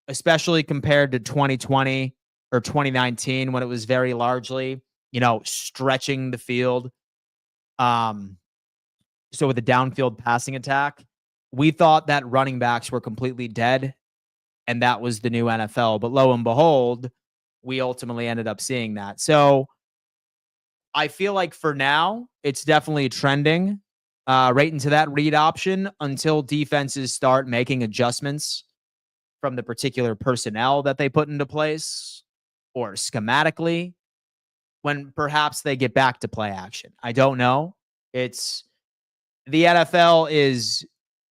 especially compared to 2020 or 2019 when it was very largely, stretching the field. So with the downfield passing attack, we thought that running backs were completely dead and that was the new NFL. But lo and behold, we ultimately ended up seeing that. So I feel like for now, it's definitely trending right into that read option until defenses start making adjustments from the particular personnel that they put into place or schematically when perhaps they get back to play action. I don't know. The NFL is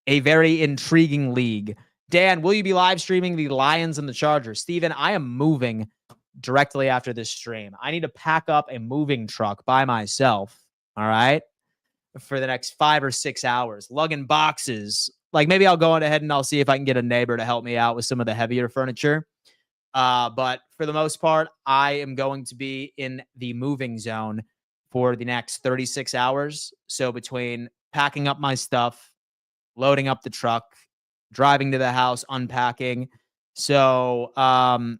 a very intriguing league. Dan, will you be live streaming the Lions and the Chargers? Steven, I am moving directly after this stream. I need to pack up a moving truck by myself, all right, for the next 5 or 6 hours, lugging boxes. Like maybe I'll go on ahead and I'll see if I can get a neighbor to help me out with some of the heavier furniture. But for the most part, I am going to be in the moving zone for the next 36 hours. So between packing up my stuff, loading up the truck, driving to the house, unpacking. So I'm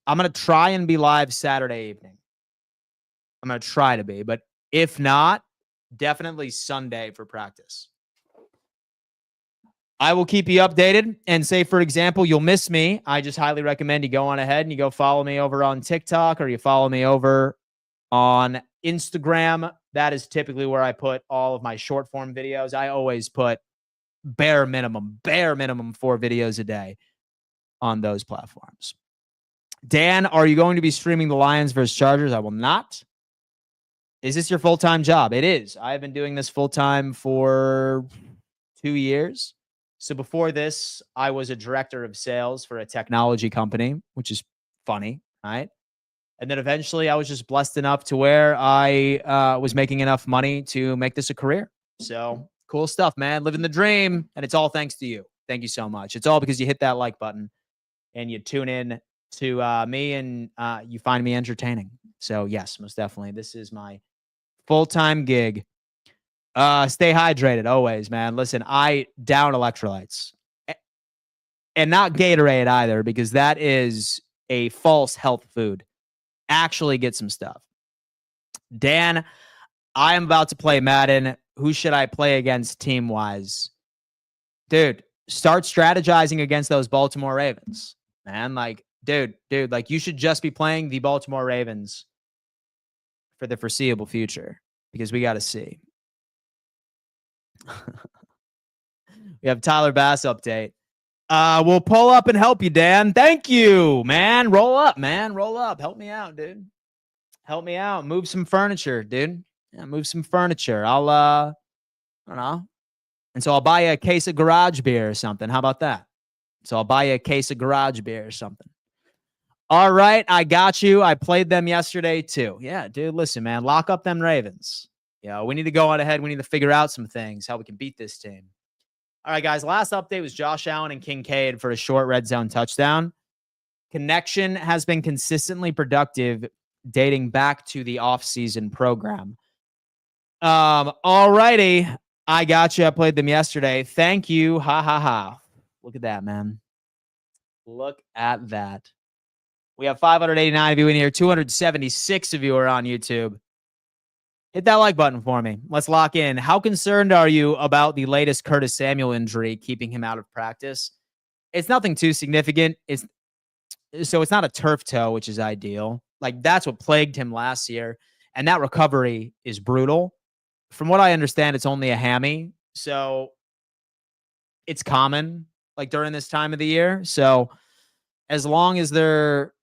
going to try and be live Saturday evening. I'm going to try to be, but if not, definitely Sunday for practice. I will keep you updated and say, for example, you'll miss me. I just highly recommend you go on ahead and you go follow me over on TikTok or you follow me over on Instagram. That is typically where I put all of my short form videos. I always put bare minimum 4 videos a day on those platforms. Dan, are you going to be streaming the Lions versus Chargers? I will not. Is this your full-time job? It is. I've been doing this full-time for 2 years. So before this, I was a director of sales for a technology company, which is funny, right? And then eventually I was just blessed enough to where I was making enough money to make this a career. So cool stuff, man. Living the dream. And it's all thanks to you. Thank you so much. It's all because you hit that like button and you tune in to me and you find me entertaining. So yes, most definitely. This is my full-time gig. Stay hydrated always, man. Listen, I down electrolytes and not Gatorade either, because that is a false health food. Actually get some stuff. Dan, I am about to play Madden. Who should I play against team-wise? Dude, start strategizing against those Baltimore Ravens, man. Like, dude, like you should just be playing the Baltimore Ravens for the foreseeable future because we got to see. We have Tyler Bass update. We'll pull up and help you, Dan. Thank you, man. Roll up, man. Roll up. Help me out, dude. Help me out. Move some furniture, dude. Yeah, move some furniture. I don't know. And so I'll buy you a case of garage beer or something. How about that? So I'll buy you a case of garage beer or something. All right, I got you. I played them yesterday too. Yeah, dude, listen, man. Lock up them Ravens. Yeah, we need to go on ahead. We need to figure out some things, how we can beat this team. All right, guys, last update was Josh Allen and Kincaid for a short red zone touchdown. Connection has been consistently productive dating back to the offseason program. All righty. I got you. I played them yesterday. Thank you. Ha, ha, ha. Look at that, man. Look at that. We have 589 of you in here. 276 of you are on YouTube. Hit that like button for me. Let's lock in. How concerned are you about the latest Curtis Samuel injury keeping him out of practice? It's nothing too significant. So it's not a turf toe, which is ideal. Like that's what plagued him last year. And that recovery is brutal. From what I understand, it's only a hammy. So it's common like during this time of the year. So as long as they're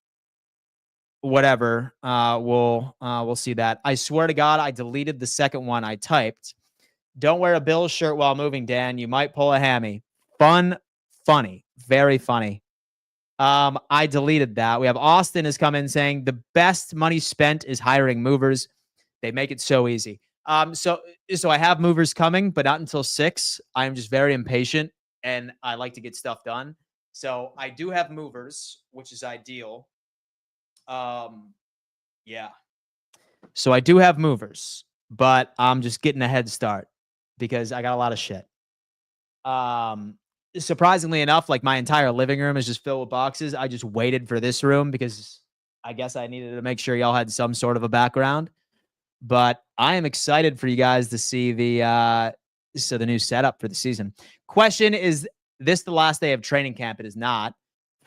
whatever, we'll see that. I swear to God, I deleted the second one I typed. Don't wear a Bills shirt while moving, Dan. You might pull a hammy. Funny, very funny. I deleted that. We have Austin has come in saying the best money spent is hiring movers. They make it so easy. So I have movers coming, but not until 6. I'm just very impatient and I like to get stuff done. So I do have movers, which is ideal. Yeah. So I do have movers, but I'm just getting a head start because I got a lot of shit. Surprisingly enough, like my entire living room is just filled with boxes. I just waited for this room because I guess I needed to make sure y'all had some sort of a background. But I am excited for you guys to see the new setup for the season. Question, is this the last day of training camp? It is not.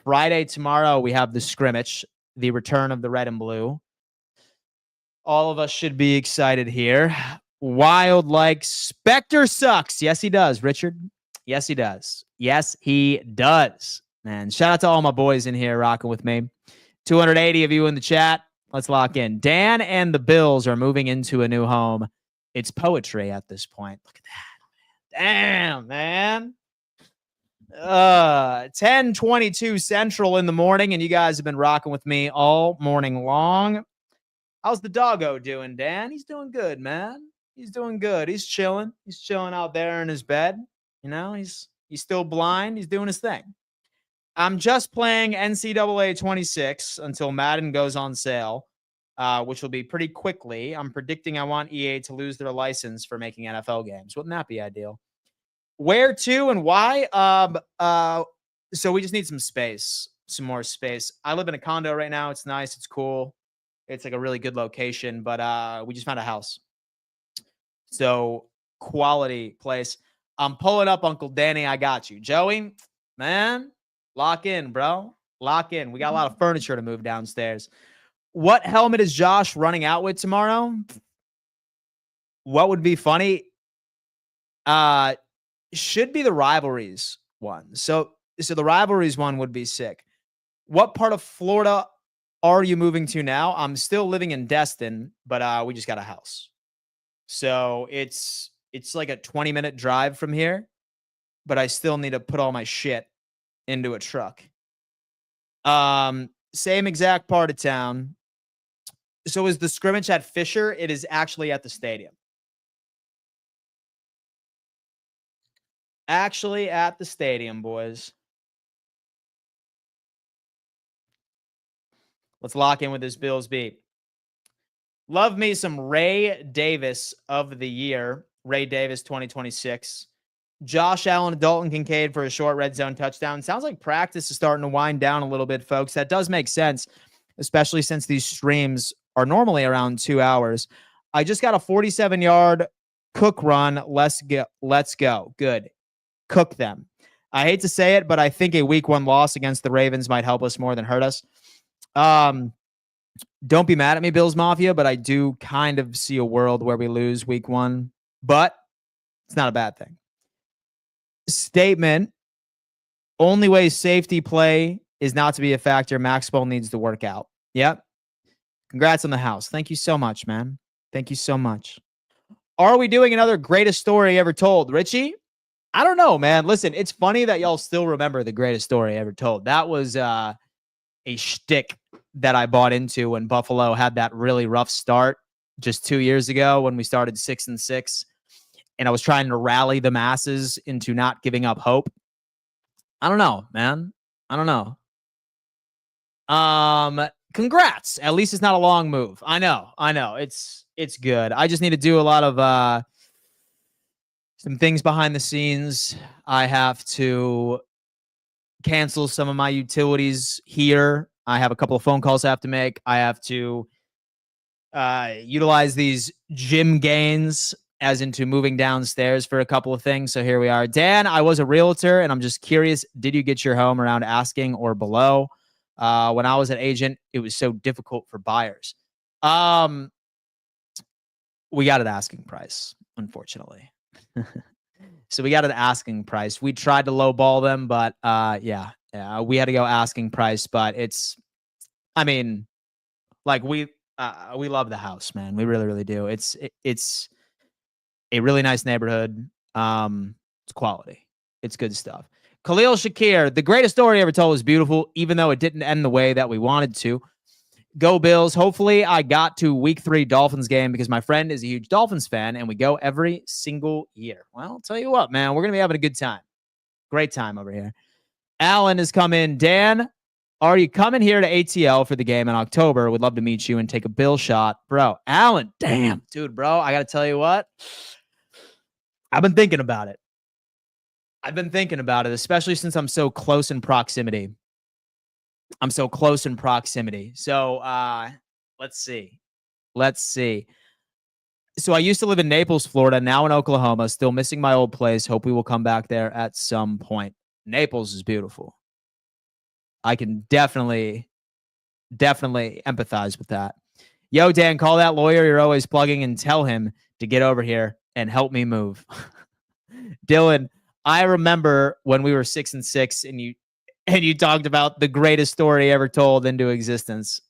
Friday tomorrow we have the scrimmage, the return of the red and blue. All of us should be excited here. Wild like Spectre sucks. Yes, he does, Richard. Yes, he does. Yes, he does. Man, shout out to all my boys in here rocking with me. 280 of you in the chat. Let's lock in. Dan and the Bills are moving into a new home. It's poetry at this point. Look at that. Damn, man. 10:22 Central in the morning, and you guys have been rocking with me all morning long. How's the doggo doing, Dan? He's doing good, man. He's doing good. He's chilling. He's chilling out there in his bed. You know, he's still blind. He's doing his thing. I'm just playing NCAA 26 until Madden goes on sale, which will be pretty quickly. I'm predicting I want EA to lose their license for making NFL games. Wouldn't that be ideal? Where to and why? So we just need some space, some more space. I live in a condo right now. It's nice. It's cool. It's like a really good location, but we just found a house. So quality place. I'm pulling up, Uncle Danny. I got you. Joey, man, lock in, bro. Lock in. We got a lot of furniture to move downstairs. What helmet is Josh running out with tomorrow? What would be funny? Should be the rivalries one. So the rivalries one would be sick. What part of Florida are you moving to now? I'm still living in Destin, but we just got a house. So it's like a 20-minute drive from here, but I still need to put all my shit into a truck. Same exact part of town. So is the scrimmage at Fisher? It is actually at the stadium. Actually at the stadium, boys. Let's lock in with this Bills beat. Love me some Ray Davis of the year. Ray Davis 2026. Josh Allen and Dalton Kincaid for a short red zone touchdown. Sounds like practice is starting to wind down a little bit, folks. That does make sense, especially since these streams are normally around 2 hours. I just got a 47-yard cook run. Let's go. Good. Cook them. I hate to say it, but I think a week 1 loss against the Ravens might help us more than hurt us. Don't be mad at me, Bills Mafia, but I do kind of see a world where we lose week 1, but it's not a bad thing. Statement. Only way safety play is not to be a factor. Maxwell needs to work out. Yep. Congrats on the house. Thank you so much, man. Thank you so much. Are we doing another greatest story ever told? Richie? I don't know, man. Listen, it's funny that y'all still remember the greatest story ever told. That was a shtick that I bought into when Buffalo had that really rough start just 2 years ago when we started 6-6. And I was trying to rally the masses into not giving up hope. I don't know, man. I don't know. Congrats. At least it's not a long move. I know. It's good. I just need to do a lot of some things behind the scenes. I have to cancel some of my utilities here. I have a couple of phone calls I have to make. I have to utilize these gym gains as into moving downstairs for a couple of things. So here we are. Dan, I was a realtor, and I'm just curious, did you get your home around asking or below? When I was an agent, it was so difficult for buyers. we got an asking price, unfortunately. So we got an asking price. We tried to lowball them, but yeah, we had to go asking price. But I mean, like we love the house, man. We really, really do. It's a really nice neighborhood. It's quality. It's good stuff. Khalil Shakir, the greatest story ever told was beautiful, even though it didn't end the way that we wanted to. Go Bills. Hopefully I got to week 3 Dolphins game because my friend is a huge Dolphins fan and we go every single year. Well, I'll tell you what, man, we're going to be having a good time. Great time over here. Alan has come in. Dan, are you coming here to ATL for the game in October? Would love to meet you and take a Bill shot. Bro, Alan, damn. Dude, bro, I got to tell you what. I've been thinking about it. Especially since I'm so close in proximity. So, let's see. So I used to live in Naples, Florida, now in Oklahoma, still missing my old place. Hope we will come back there at some point. Naples is beautiful. I can definitely empathize with that. Yo, Dan, call that lawyer you're always plugging and tell him to get over here and help me move. Dylan, I remember when we were 6-6 and you talked about the greatest story ever told into existence.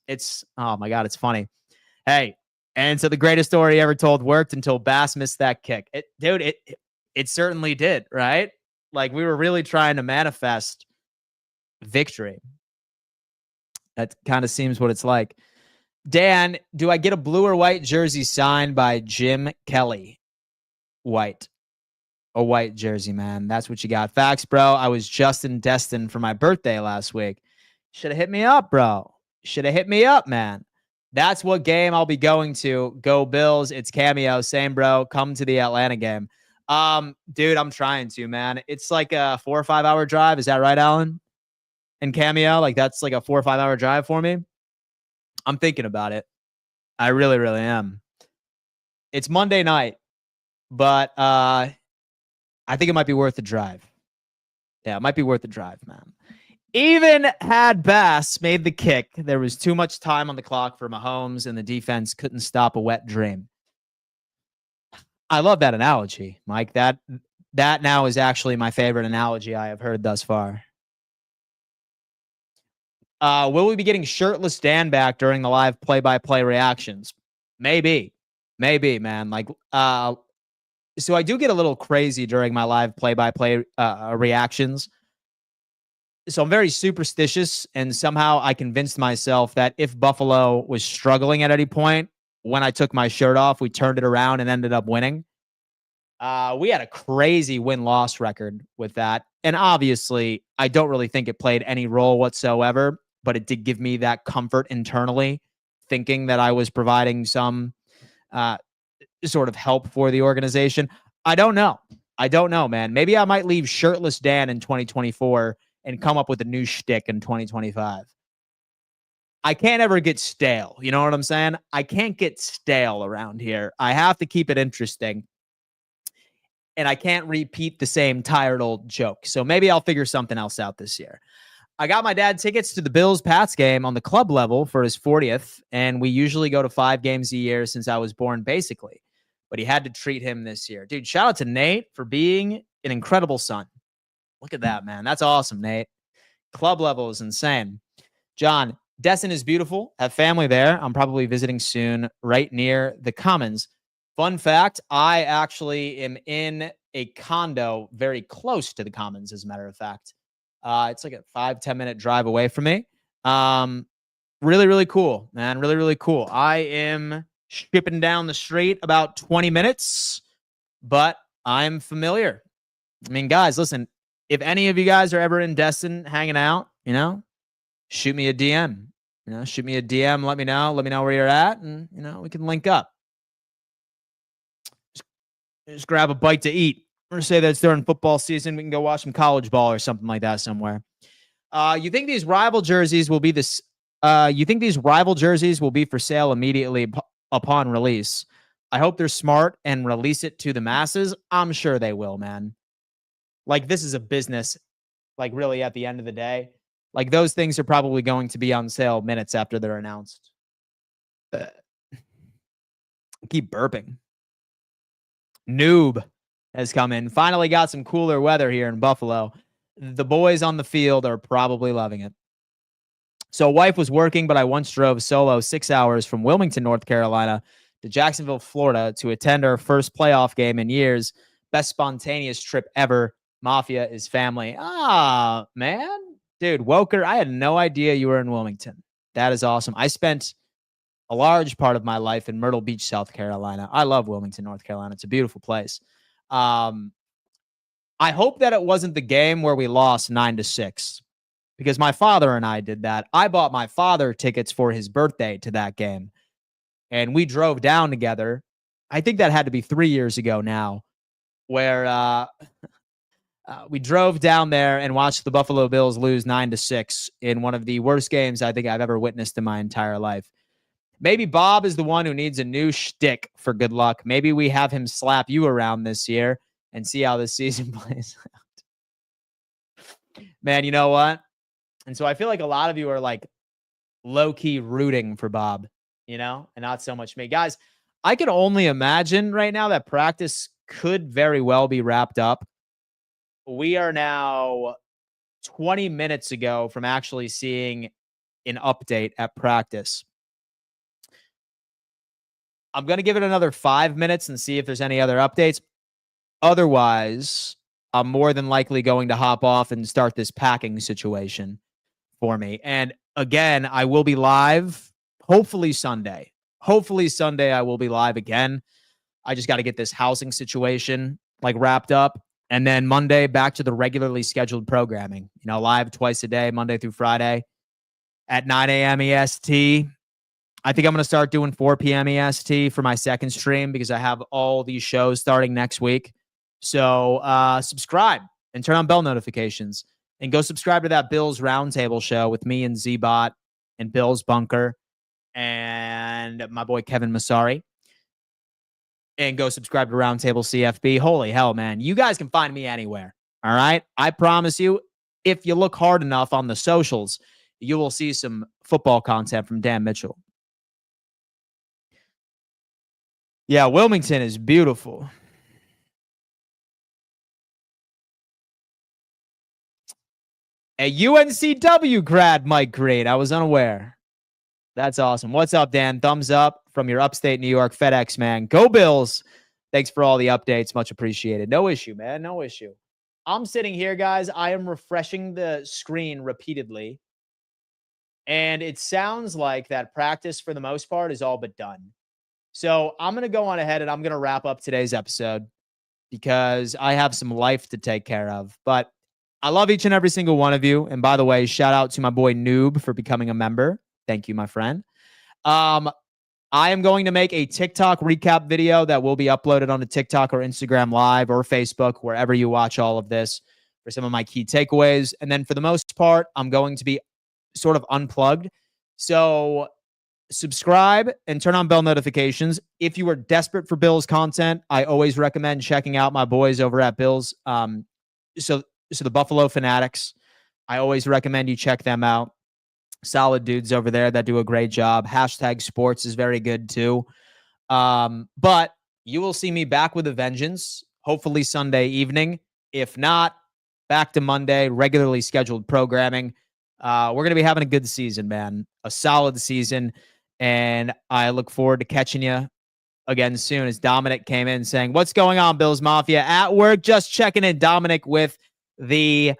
Oh my God, it's funny. Hey, and so the greatest story ever told worked until Bass missed that kick. It certainly did, right? Like we were really trying to manifest victory. That kind of seems what it's like. Dan, do I get a blue or white jersey signed by Jim Kelly? White. A white jersey, man. That's what you got. Facts, bro. I was just in Destin for my birthday last week. Should have hit me up, bro. Should have hit me up, man. That's what game I'll be going to. Go Bills. It's Cameo. Same, bro. Come to the Atlanta game. Dude, I'm trying to, man. It's like a 4 or 5 hour drive. Is that right, Alan? And Cameo, like that's like a 4 or 5 hour drive for me. I'm thinking about it. I really, really am. It's Monday night, but I think it might be worth the drive. Yeah, it might be worth the drive, man. Even had Bass made the kick, there was too much time on the clock for Mahomes, and the defense couldn't stop a wet dream. I love that analogy, Mike. That now is actually my favorite analogy I have heard thus far. Will we be getting shirtless Dan back during the live play-by-play reactions? Maybe, man. Like, so I do get a little crazy during my live play-by-play reactions. So I'm very superstitious, and somehow I convinced myself that if Buffalo was struggling at any point, when I took my shirt off, we turned it around and ended up winning. We had a crazy win-loss record with that. And obviously, I don't really think it played any role whatsoever, but it did give me that comfort internally, thinking that I was providing some sort of help for the organization. I don't know, man. Maybe I might leave shirtless Dan in 2024 and come up with a new shtick in 2025. I can't ever get stale. You know what I'm saying? I can't get stale around here. I have to keep it interesting. And I can't repeat the same tired old joke. So maybe I'll figure something else out this year. I got my dad tickets to the Bills-Pats game on the club level for his 40th, and we usually go to 5 games a year since I was born, basically. But he had to treat him this year. Dude, shout out to Nate for being an incredible son. Look at that, man. That's awesome, Nate. Club level is insane. John, Destin is beautiful. Have family there. I'm probably visiting soon, right near the Commons. Fun fact, I actually am in a condo very close to the Commons, as a matter of fact. It's like a 5-10 minute drive away from me. Really, really cool, man. Really, really cool. I am shipping down the street about 20 minutes, but I'm familiar. I mean, guys, listen, if any of you guys are ever in Destin hanging out, shoot me a DM. Shoot me a DM. Let me know where you're at, and we can link up. Just grab a bite to eat. Or say that's during football season. We can go watch some college ball or something like that somewhere. You think these rival jerseys will be this? You think these rival jerseys will be for sale immediately upon release? I hope they're smart and release it to the masses. I'm sure they will, man. Like, this is a business. Like, really, at the end of the day, like, those things are probably going to be on sale minutes after they're announced. Keep burping. Noob has come in. Finally got some cooler weather here in Buffalo. The boys on the field are probably loving it. So wife was working, but I once drove solo 6 hours from Wilmington, North Carolina to Jacksonville, Florida to attend our first playoff game in years. Best spontaneous trip ever. Mafia is family. Ah, man. Dude, Woker, I had no idea you were in Wilmington. That is awesome. I spent a large part of my life in Myrtle Beach, South Carolina. I love Wilmington, North Carolina. It's a beautiful place. I hope that it wasn't the game where we lost 9-6 because my father and I did that. I bought my father tickets for his birthday to that game, and we drove down together. I think that had to be 3 years ago now, where we drove down there and watched the Buffalo Bills lose 9-6 in one of the worst games I think I've ever witnessed in my entire life. Maybe Bob is the one who needs a new shtick for good luck. Maybe we have him slap you around this year and see how this season plays out. Man, you know what? And so I feel like a lot of you are like low-key rooting for Bob, you know, and not so much me. Guys, I can only imagine right now that practice could very well be wrapped up. We are now 20 minutes ago from actually seeing an update at practice. I'm going to give it another 5 minutes and see if there's any other updates. Otherwise, I'm more than likely going to hop off and start this packing situation for me. And again, I will be live, hopefully Sunday. Hopefully Sunday I will be live again. I just got to get this housing situation like wrapped up. And then Monday, back to the regularly scheduled programming. You know, live twice a day, Monday through Friday at 9 a.m. EST. I think I'm going to start doing 4 p.m. EST for my second stream because I have all these shows starting next week. So subscribe and turn on bell notifications and go subscribe to that Bills Roundtable show with me and Z-Bot and Bill's Bunker and my boy Kevin Masari. And go subscribe to Roundtable CFB. Holy hell, man. You guys can find me anywhere. All right? I promise you, if you look hard enough on the socials, you will see some football content from Dan Mitchell. Yeah, Wilmington is beautiful. A UNCW grad, Mike Green. I was unaware. That's awesome. What's up, Dan? Thumbs up from your upstate New York FedEx man. Go Bills. Thanks for all the updates. Much appreciated. No issue, man. No issue. I'm sitting here, guys. I am refreshing the screen repeatedly. And it sounds like that practice, for the most part, is all but done. So I'm going to go on ahead and I'm going to wrap up today's episode because I have some life to take care of. But I love each and every single one of you. And by the way, shout out to my boy Noob for becoming a member. Thank you, my friend. I am going to make a TikTok recap video that will be uploaded onto TikTok or Instagram Live or Facebook, wherever you watch all of this, for some of my key takeaways. And then for the most part, I'm going to be sort of unplugged. So subscribe and turn on bell notifications. If you are desperate for Bills content, I always recommend checking out my boys over at Bills. So the Buffalo Fanatics, I always recommend you check them out. Solid dudes over there that do a great job. Hashtag Sports is very good too. But you will see me back with a vengeance, hopefully Sunday evening. If not, back to Monday, regularly scheduled programming. We're going to be having a good season, man. A solid season. And I look forward to catching you again soon. As Dominic came in saying, what's going on, Bills Mafia? At work, just checking in. Dominic with the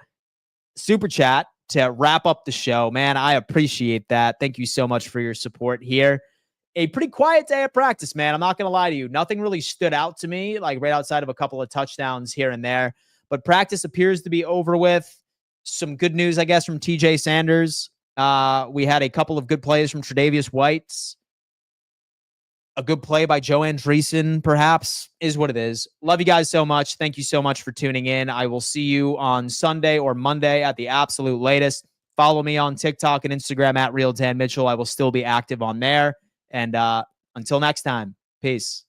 super chat to wrap up the show. Man, I appreciate that. Thank you so much for your support here. A pretty quiet day of practice, man. I'm not going to lie to you. Nothing really stood out to me, like right outside of a couple of touchdowns here and there. But practice appears to be over with. Some good news, I guess, from TJ Sanders. We had a couple of good plays from Tre'Davious White. A good play by Joe Andreessen, perhaps, is what it is. Love you guys so much. Thank you so much for tuning in. I will see you on Sunday or Monday at the absolute latest. Follow me on TikTok and Instagram at RealDanMitchell. I will still be active on there. And until next time, peace.